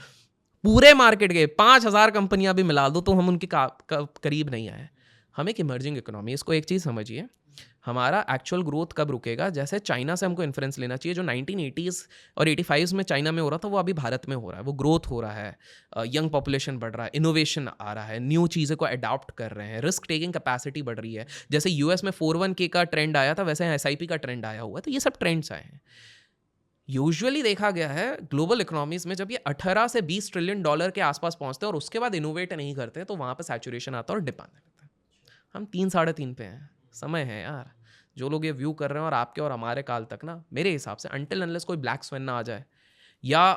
पूरे मार्केट के 5,000 कंपनियां भी मिला दो तो हम उनके करीब नहीं आए। हम एक इमर्जिंग इकोनॉमी, इसको एक चीज़ समझिए, हमारा एक्चुअल ग्रोथ कब रुकेगा? जैसे चाइना से हमको इन्फ्लुएंस लेना चाहिए। जो 1980s और 85s में चाइना में हो रहा था, वो अभी भारत में हो रहा है। वो ग्रोथ हो रहा है, यंग पॉपुलेशन बढ़ रहा है, इनोवेशन आ रहा है, न्यू चीज़ें को अडॉप्ट कर रहे हैं, रिस्क टेकिंग कैपेसिटी बढ़ रही है। जैसे यूएस में 401k का ट्रेंड आया था, वैसे एसआईपी का ट्रेंड आया हुआ है। तो ये सब ट्रेंड्स आए हैं। यूजुअली देखा गया है ग्लोबल इकोनॉमीज में, जब ये 18 से 20 ट्रिलियन डॉलर के आसपास पहुंचते हैं और उसके बाद इनोवेट नहीं करते, तो वहाँ पर सैचुरेशन आता है और डिप आने लगता है। हम 3-3.5 पे हैं। समय है यार, जो लोग ये व्यू कर रहे हैं, और आपके और हमारे काल तक ना, मेरे हिसाब से अनटिल अनलेस कोई ब्लैक स्वेन ना आ जाए, या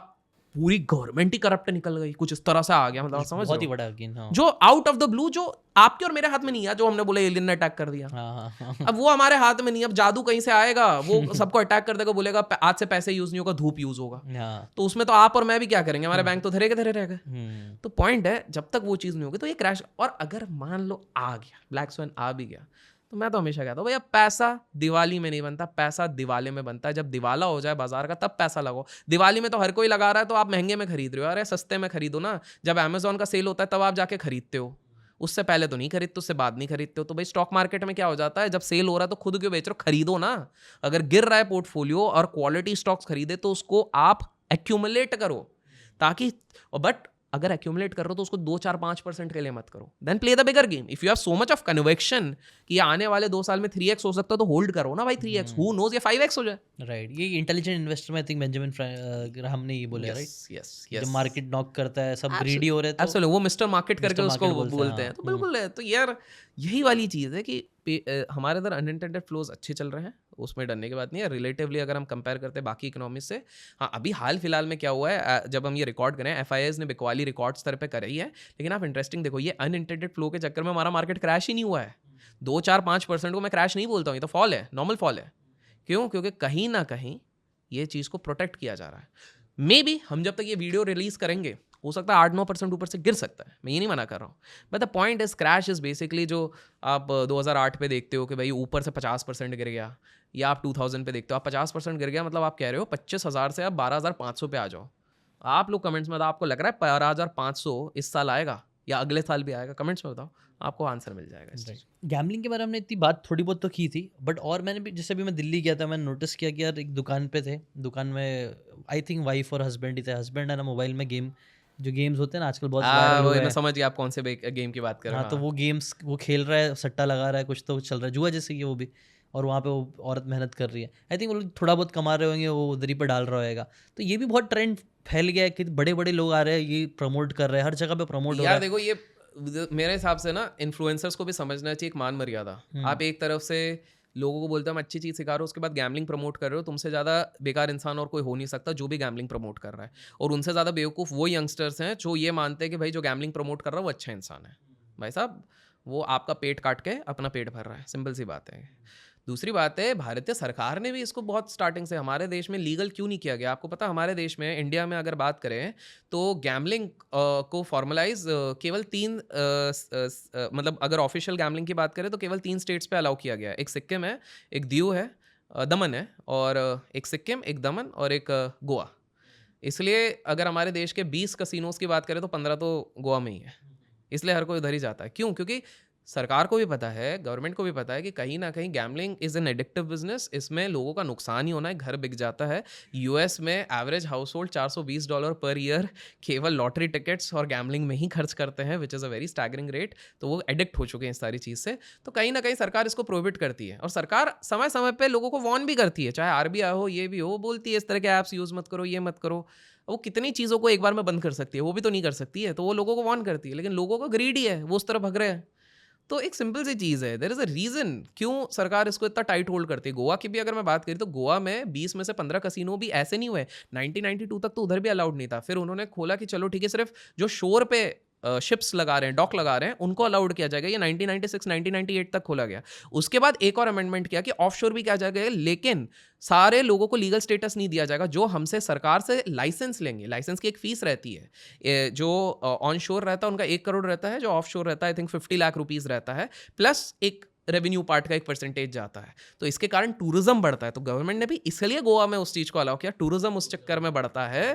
पूरी गवर्नमेंट ही करप्ट निकल गई, कुछ इस तरह से आ गया, मतलब समझ बहुत ही बड़ा यकीन, हाँ। जो आउट ऑफ द ब्लू, जो आपके और मेरे हाथ में नहीं है, जो हमने बोला एलियन ने अटैक कर दिया, हाँ, हाँ, अब वो हमारे हाथ में नहीं। अब जादू कहीं से आएगा, वो सबको अटैक कर देगा, बोलेगा आज से पैसे यूज नहीं होगा, धूप यूज होगा। हाँ, तो उसमें तो आप और मैं भी क्या करेंगे? हमारे बैंक तो धरे के धरे रह गए। तो पॉइंट है, जब तक वो चीज़ नहीं होगी तो ये क्रैश। और अगर मान लो आ गया, ब्लैक स्वेन आ भी गया, तो मैं तो हमेशा कहता हूँ भैया, पैसा दिवाली में नहीं बनता, पैसा दिवाले में बनता है। जब दिवाला हो जाए बाजार का, तब पैसा लगाओ। दिवाली में तो हर कोई लगा रहा है, तो आप महंगे में खरीद रहे हो। अरे सस्ते में खरीदो ना। जब अमेजोन का सेल होता है तब आप जाके खरीदते हो, उससे पहले तो नहीं खरीदते, उससे बाद नहीं खरीदते हो। तो भाई स्टॉक मार्केट में क्या हो जाता है, जब सेल हो रहा है तो खुद क्यों बेच रहे हो? खरीदो ना। अगर गिर रहा है पोर्टफोलियो और क्वालिटी स्टॉक्स खरीदे, तो उसको आप एक्यूमुलेट करो, ताकि, बट अगर एक्यूमुलेट कर रहे हो तो उसको 2-4-5% के लिए मत करो। Then play the bigger game. If you have so much of conviction कि ये आने वाले 2 साल में 3x हो सकता है, तो होल्ड करो ना भाई 3x। हु नोज, ये 5x हो जाए। राइट। ये इंटेलिजेंट इन्वेस्टर में आई थिंक बेंजामिन ग्राहम ने ये बोला, राइट? यस, जब मार्केट नॉक करता है, सब ग्रीडी हो रहे हैं, तो एब्सोल्युटली, वो मिस्टर मार्केट करके Mr. उसको Market बोलते हैं। हाँ। तो बिल्कुल है। तो यार यही वाली चीज़ है कि हमारे इधर अनइंटेंडेड फ्लोज अच्छे चल रहे हैं, उसमें डरने की बात नहीं है। रिलेटिवली अगर हम कंपेयर करते हैं बाकी इकोनॉमीज से, हाँ, अभी हाल फिलहाल में क्या हुआ है, जब हम ये रिकॉर्ड करें, एफआईआईज ने बिकवाली रिकॉर्ड स्तर पे करी है। लेकिन आप इंटरेस्टिंग देखो, ये अनइंटेंडेड फ्लो के चक्कर में हमारा मार्केट क्रैश ही नहीं हुआ है। 2-4-5% को मैं क्रैश नहीं बोलता हूँ, ये तो फॉल है, नॉर्मल फॉल है। क्यों? क्योंकि कहीं ना कहीं ये चीज़ को प्रोटेक्ट किया जा रहा है। मे बी हम जब तक ये वीडियो रिलीज करेंगे, हो सकता है 8-9% ऊपर से गिर सकता है, मैं ये नहीं मना कर रहा हूँ। But the point is, crash is basically जो आप 2008 पे देखते हो कि भाई ऊपर से 50% गिर गया, या आप 2000 पे देखते हो आप 50% गिर गया, मतलब आप कह रहे हो 25,000 से आप 12,500 पे आ जाओ। आप लोग कमेंट्स में बताओ, आपको लग रहा है 12,500 इस साल आएगा या अगले साल भी आएगा? कमेंट्स में बताओ, आपको आंसर मिल जाएगा इस चीज़। गैम्बलिंग के बारे में हमने इतनी बात थोड़ी बहुत तो की थी, बट और मैंने भी, जैसे अभी मैं दिल्ली गया था, मैंने नोटिस किया कि यार एक दुकान पे थे, दुकान में आई थिंक वाइफ और हस्बैंड ही थे। हस्बैंड है ना, मोबाइल में गेम, जो गेम्स होते हैं ना आजकल बहुत वायरल हुए मैं हैं। समझ गया आप कौन से गेम की बात कर रहे हो। हाँ, तो वो गेम्स वो खेल रहा है, सट्टा लगा रहा है, कुछ तो चल रहा है, जुआ जैसे कि वो भी, और वहाँ पे वो औरत मेहनत कर रही है। आई थिंक वो लोग थोड़ा बहुत कमा रहे होंगे, वो उधर ही पर डाल रहा होगा। तो ये भी बहुत ट्रेंड फैल गया है कि बड़े बड़े लोग आ रहे हैं, ये प्रमोट कर रहे हैं, हर जगह पे प्रमोट हो रहा यार है। देखो, ये मेरे हिसाब से ना इन्फ्लुएंसर्स को भी समझना चाहिए एक मान मर्यादा। आप एक तरफ से लोगों को बोलते हो हम अच्छी चीज़ सिखा रहे हो, उसके बाद गैम्बलिंग प्रमोट कर रहे हो। तुमसे ज़्यादा बेकार इंसान और कोई हो नहीं सकता जो भी गैम्बलिंग प्रमोट कर रहा है। और उनसे ज़्यादा बेवकूफ़ वो यंगस्टर्स हैं जो ये मानते हैं कि भाई जो गैम्बलिंग प्रमोट कर रहा है वो अच्छा इंसान है। भाई साहब, वो आपका पेट काट के अपना पेट भर रहा है, सिंपल सी बात है। दूसरी बात है, भारतीय सरकार ने भी इसको बहुत स्टार्टिंग से हमारे देश में लीगल क्यों नहीं किया गया? आपको पता है हमारे देश में, इंडिया में अगर बात करें तो गैम्बलिंग को फॉर्मलाइज केवल मतलब अगर ऑफिशियल गैम्बलिंग की बात करें तो केवल 3 स्टेट्स पे अलाउ किया गया है। एक सिक्किम है, एक दीव है, दमन है, और एक सिक्किम, एक दमन और एक गोवा। इसलिए अगर हमारे देश के 20 कसिनोज की बात करें तो 15 तो गोवा में ही है। इसलिए हर कोई उधर ही जाता है। क्यों? क्योंकि सरकार को भी पता है, गवर्नमेंट को भी पता है कि कहीं ना कहीं gambling is an addictive business. इसमें लोगों का नुकसान ही होना है, घर बिक जाता है। यूएस में average house hold $420 per year केवल लॉटरी टिकट्स और गैम्बलिंग में ही खर्च करते हैं, which is a very staggering rate. तो वो एडिक्ट हो चुके हैं इस सारी चीज़ से। तो कहीं ना कहीं सरकार इसको प्रोहिबिट करती है, और सरकार समय समय पर लोगों को वार्न भी करती है, चाहे आरबीआई हो, ये भी हो, वो बोलती है इस तरह के ऐप्स यूज़ मत करो, ये मत करो। वो कितनी चीज़ों को एक बार में बंद कर सकती है? वो भी तो नहीं कर सकती है। तो वो लोगों को वार्न करती है, लेकिन लोगों का ग्रीड ही है, वो उस तरह भग रहे हैं। तो एक सिंपल सी चीज़ है, देयर इज़ अ रीज़न क्यों सरकार इसको इतना टाइट होल्ड करती है। गोवा की भी अगर मैं बात करी तो गोवा में 20 में से 15 कसिनो भी ऐसे नहीं हुए। 1992 तक तो उधर भी अलाउड नहीं था। फिर उन्होंने खोला कि चलो ठीक है, सिर्फ जो शोर पे शिप्स लगा रहे हैं, डॉक लगा रहे हैं, उनको अलाउड किया जाएगा। ये 1996 1998 तक खोला गया। उसके बाद एक और अमेंडमेंट किया कि ऑफ शोर भी किया जाएगा, लेकिन सारे लोगों को लीगल स्टेटस नहीं दिया जाएगा जो हमसे सरकार से लाइसेंस लेंगे। लाइसेंस की एक फीस रहती है। जो ऑन शोर रहता है उनका 1 करोड़ रहता है, जो ऑफ शोर रहता है आई थिंक 50 लाख रुपीज़ रहता है, प्लस एक रेवेन्यू पार्ट का 1% जाता है। तो इसके कारण टूरिज्म बढ़ता है। तो गवर्नमेंट ने भी इसलिए गोवा में उस चीज़ को अलाउ किया। टूरिज्म उस चक्कर में बढ़ता है,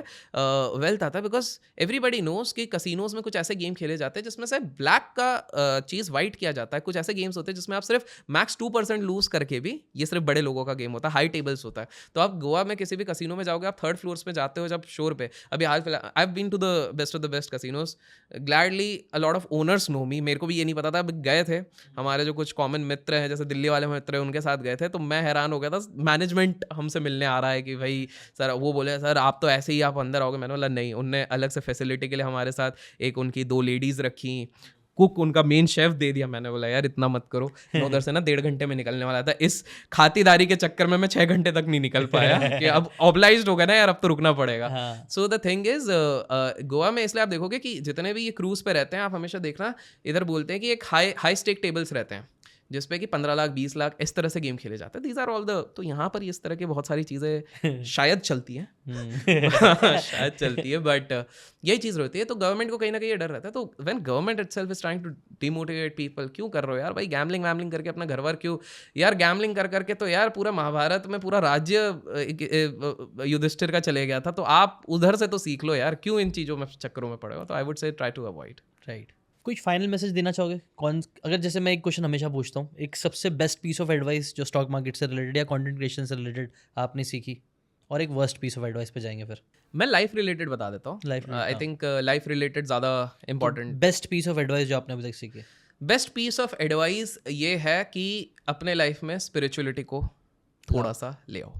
वेल्थ आता है, बिकॉज एवरीबडी नोज कि कसिनोज में कुछ ऐसे गेम खेले जाते हैं जिसमें से ब्लैक का चीज़ वाइट किया जाता है। कुछ ऐसे गेम्स होते हैं जिसमें आप सिर्फ मैक्स 2% लूज करके भी, ये सिर्फ बड़े लोगों का गेम होता है, हाई टेबल्स होता है। तो आप गोवा में किसी भी कसिनो में जाओगे, आप 3rd फ्लोर्स में जाते हो जब शोर पे। अभी हाल फिलहाल I have been to the best casinos, gladly a lot of owners know me. मेरे को भी ये नहीं पता था, गए थे हमारे जो कुछ कॉमन मित्र हैं, जैसे दिल्ली वाले मित्र हैं, उनके साथ गए थे। तो मैं हैरान हो गया था, मैनेजमेंट हमसे मिलने आ रहा है कि भाई सर, वो बोले सर आप तो ऐसे ही आप अंदर आओगे। मैंने बोला नहीं, उनने अलग से फैसिलिटी के लिए हमारे साथ एक उनकी 2 लेडीज़ रखी, कुक उनका मेन शेफ दे दिया। मैंने बोला यार इतना मत करो, मैं उधर से ना 1.5 घंटे में निकलने वाला था। इस खातिरदारी के चक्कर में मैं 6 घंटे तक नहीं निकल पाया कि अब ऑब्लाइज्ड हो गया ना यार, अब तो रुकना पड़ेगा। So the thing is, Goa में इसलिए आप देखोगे कि जितने भी ये क्रूज पे रहते हैं, आप हमेशा देखना इधर बोलते हैं कि एक हाई स्टेक टेबल्स रहते हैं जिसपे कि 15 लाख 20 लाख इस तरह से गेम खेले जाते हैं। दीज आर ऑल द, तो यहाँ पर इस तरह के बहुत सारी चीज़ें शायद चलती हैं शायद चलती है, बट यही चीज़ रहती है। तो गवर्नमेंट को कहीं ना कहीं ये डर रहता है। तो when government itself is trying to demotivate people, क्यों कर रहे हो यार भाई गैम्बलिंग वैम्बलिंग करके अपना घर वर क्यों यार, गैम्बलिंग कर करके तो यार पूरा महाभारत में पूरा राज्य युधिष्ठिर का चले गया था। तो आप उधर से तो सीख लो यार, क्यों इन चीज़ों में चक्करों में पड़े हो। तो I would say try to avoid. Right. कुछ फाइनल मैसेज देना चाहोगे? कौन, अगर जैसे मैं एक क्वेश्चन हमेशा पूछता हूँ, एक सबसे बेस्ट पीस ऑफ एडवाइस जो स्टॉक मार्केट से रिलेटेड या कंटेंट क्रिएशन से रिलेटेड आपने सीखी, और एक वर्स्ट पीस ऑफ एडवाइस पे जाएंगे फिर। मैं लाइफ रिलेटेड बता देता हूँ। आई थिंक लाइफ रिलेटेड ज़्यादा important. Best piece of advice जो आपने अभी तक सीखी। बेस्ट पीस ऑफ एडवाइस ये है कि अपने लाइफ में स्पिरिचुअलिटी को थोड़ा सा ले आओ।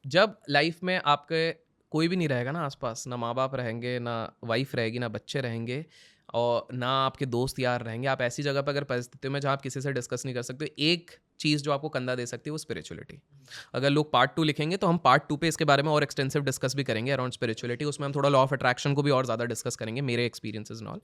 जब लाइफ में आपके कोई भी नहीं रहेगा ना आसपास, ना माँ बाप रहेंगे, ना वाइफ रहेगी, ना बच्चे रहेंगे, और ना आपके दोस्त यार रहेंगे, आप ऐसी जगह पर अगर परिस्थिति में जहाँ आप किसी से डिस्कस नहीं कर सकते, एक चीज़ जो आपको कंधा दे सकती है वो स्पिरिचुअलिटी। अगर लोग पार्ट 2 लिखेंगे तो हम पार्ट 2 पे इसके बारे में और एक्सटेंसिव डिस्कस भी करेंगे अराउंड स्पिरिचुअलिटी। उसमें हम थोड़ा लॉ ऑफ अट्रैक्शन को भी और ज़्यादा डिस्कस करेंगे, मेरे एक्सपीरियंसेस एंड ऑल।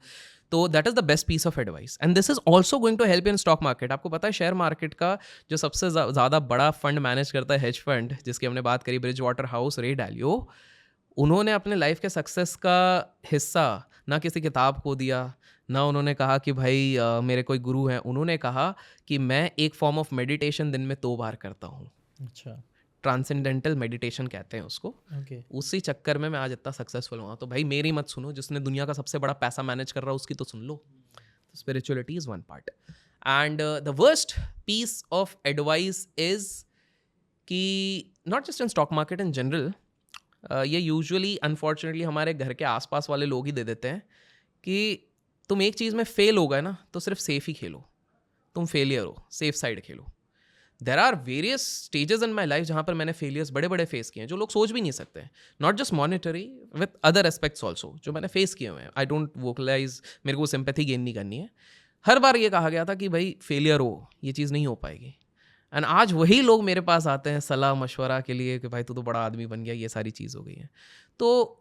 तो that is the best piece of advice, and this is also going to help in stock market. आपको पता है शेयर मार्केट का जो सबसे ज़्यादा बड़ा फंड मैनेज करता है, हेज फंड, जिसकी हमने बात करी, ब्रिज वाटर हाउस, रे डालियो, उन्होंने अपने लाइफ के सक्सेस का हिस्सा ना किसी किताब को दिया, ना उन्होंने कहा कि भाई मेरे कोई गुरु हैं। उन्होंने कहा कि मैं एक फॉर्म ऑफ मेडिटेशन दिन में 2 बार करता हूँ। अच्छा, ट्रांसेंडेंटल मेडिटेशन कहते हैं उसको। उसी चक्कर में मैं आज इतना सक्सेसफुल हुआ। तो भाई मेरी मत सुनो, जिसने दुनिया का सबसे बड़ा पैसा मैनेज कर रहा है उसकी तो सुन लो। Spirituality is one part. And the worst piece of advice is कि not just in stock market, in general, ये यूजुअली अनफॉर्चुनेटली हमारे घर के आसपास वाले लोग ही दे देते हैं कि तुम एक चीज़ में फेल हो गए ना तो सिर्फ सेफ ही खेलो, तुम फेलियर हो, सेफ साइड खेलो। There are various stages in my life जहाँ पर मैंने फेलियर्स बड़े बड़े फेस किए हैं जो लोग सोच भी नहीं सकते, not just monetary, with other aspects also जो मैंने फेस किए हुए हैं। आई डोंट वोकलाइज, मेरे को सिंपैथी गेन नहीं करनी है। हर बार ये कहा गया था कि भाई फेलियर हो, ये चीज़ नहीं हो पाएगी। एंड आज वही लोग मेरे पास आते हैं सलाह मशवरा के लिए कि भाई तू तो बड़ा आदमी बन गया, ये सारी चीज़ हो गई है. तो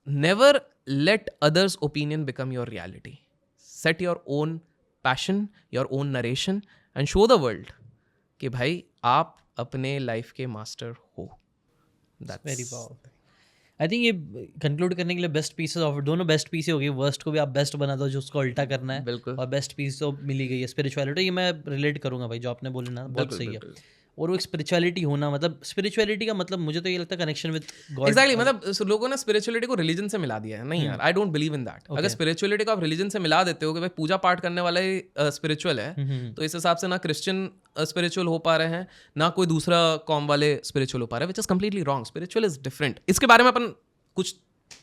never let others opinion become your reality. Set your own passion, your own narration and show the world कि भाई आप अपने लाइफ के मास्टर हो. Very powerful. आई थिंक ये कंक्लूड करने के लिए बेस्ट पीसेस ऑफ दोनों बेस्ट पीस हो गई. वर्स्ट को भी आप बेस्ट बना दो जो उसको उल्टा करना है, बिल्कुल. और बेस्ट पीस तो मिली गई है स्पिरिचुअलिटी. ये मैं रिलेट करूंगा भाई जो आपने बोले ना, बहुत सही है. और वो एक स्पिरिचुअलिटी होना, मतलब स्पिरिचुअलिटी का मतलब मुझे तो ये लगता है कनेक्शन विद गॉड. एग्जैक्टली. मतलब लोगों ने स्पिरिचुअलिटी को रिलीजन से मिला दिया है. नहीं यार, I don't believe in that. अगर स्पिरिचुअलिटी को आप रिलीजन से मिला देते हो कि भाई पूजा पाठ करने वाला ही स्पिरिचुअल है, तो इस हिसाब से ना क्रिश्चियन स्पिरिचुअल हो पा रहे हैं, ना कोई दूसरा कॉम वाले स्पिरिचुअल हो पा रहे हैं, which is completely wrong. Spiritual is different. इसके बारे में अपन कुछ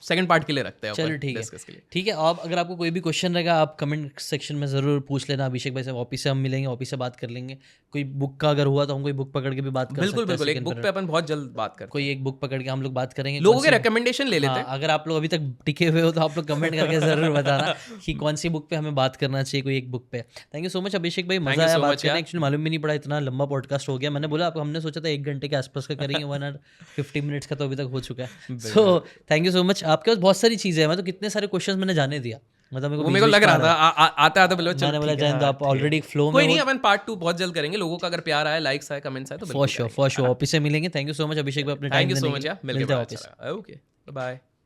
सेकंड पार्ट के लिए रखते हैं. चलो ठीक है, ठीक है. आप अगर आपको कोई भी क्वेश्चन रहेगा आप कमेंट सेक्शन में ज़रूर पूछ लेना. अभिषेक भाई से ऑफिस से हम मिलेंगे, ऑफिस से बात कर लेंगे. कोई बुक का अगर हुआ तो हम कोई बुक पकड़ के भी बात कर सकते हैं. बिल्कुल बिल्कुल. एक बुक पे अपन बहुत जल्द बात करते हैं. कोई एक बुक पकड़ के हम लोग बात करेंगे. लोगों के रिकमेंडेशन ले लेते हैं. अगर आप लोग अभी तक टिके हुए हो तो आप लोग कमेंट करके ज़रूर बताना कि कौन सी बुक पे हमें बात करना चाहिए, कोई एक बुक पे. थैंक यू सो मच अभिषेक भाई, मजा आया बात करने. एक्चुअली मालूम भी नहीं पड़ा इतना लंबा पॉडकास्ट हो गया. मैंने बोला आप, हमने सोचा था 1 घंटे के आसपास का करेंगे, 1 hour 50 minutes का तो अभी तक हो चुका है. So thank you so much. आपके पास बहुत सारी चीज़ें हैं, मैं तो कितने सारे क्वेश्चंस मैंने जाने दिया. मतलब मेरे को लग रहा था आते आते मैंने बोला जान तो आप ऑलरेडी फ्लो में. कोई नहीं, अपन पार्ट 2 बहुत जल्द करेंगे. लोगों का अगर प्यार आया, लाइक्स आए, कमेंट्स आए तो फॉर श्योर ऑफिस से मिलेंगे. थैंक यू सो मच अभिषेक भाई, अपने time thank you so much. मिलते हैं ऑफिस. Okay, bye.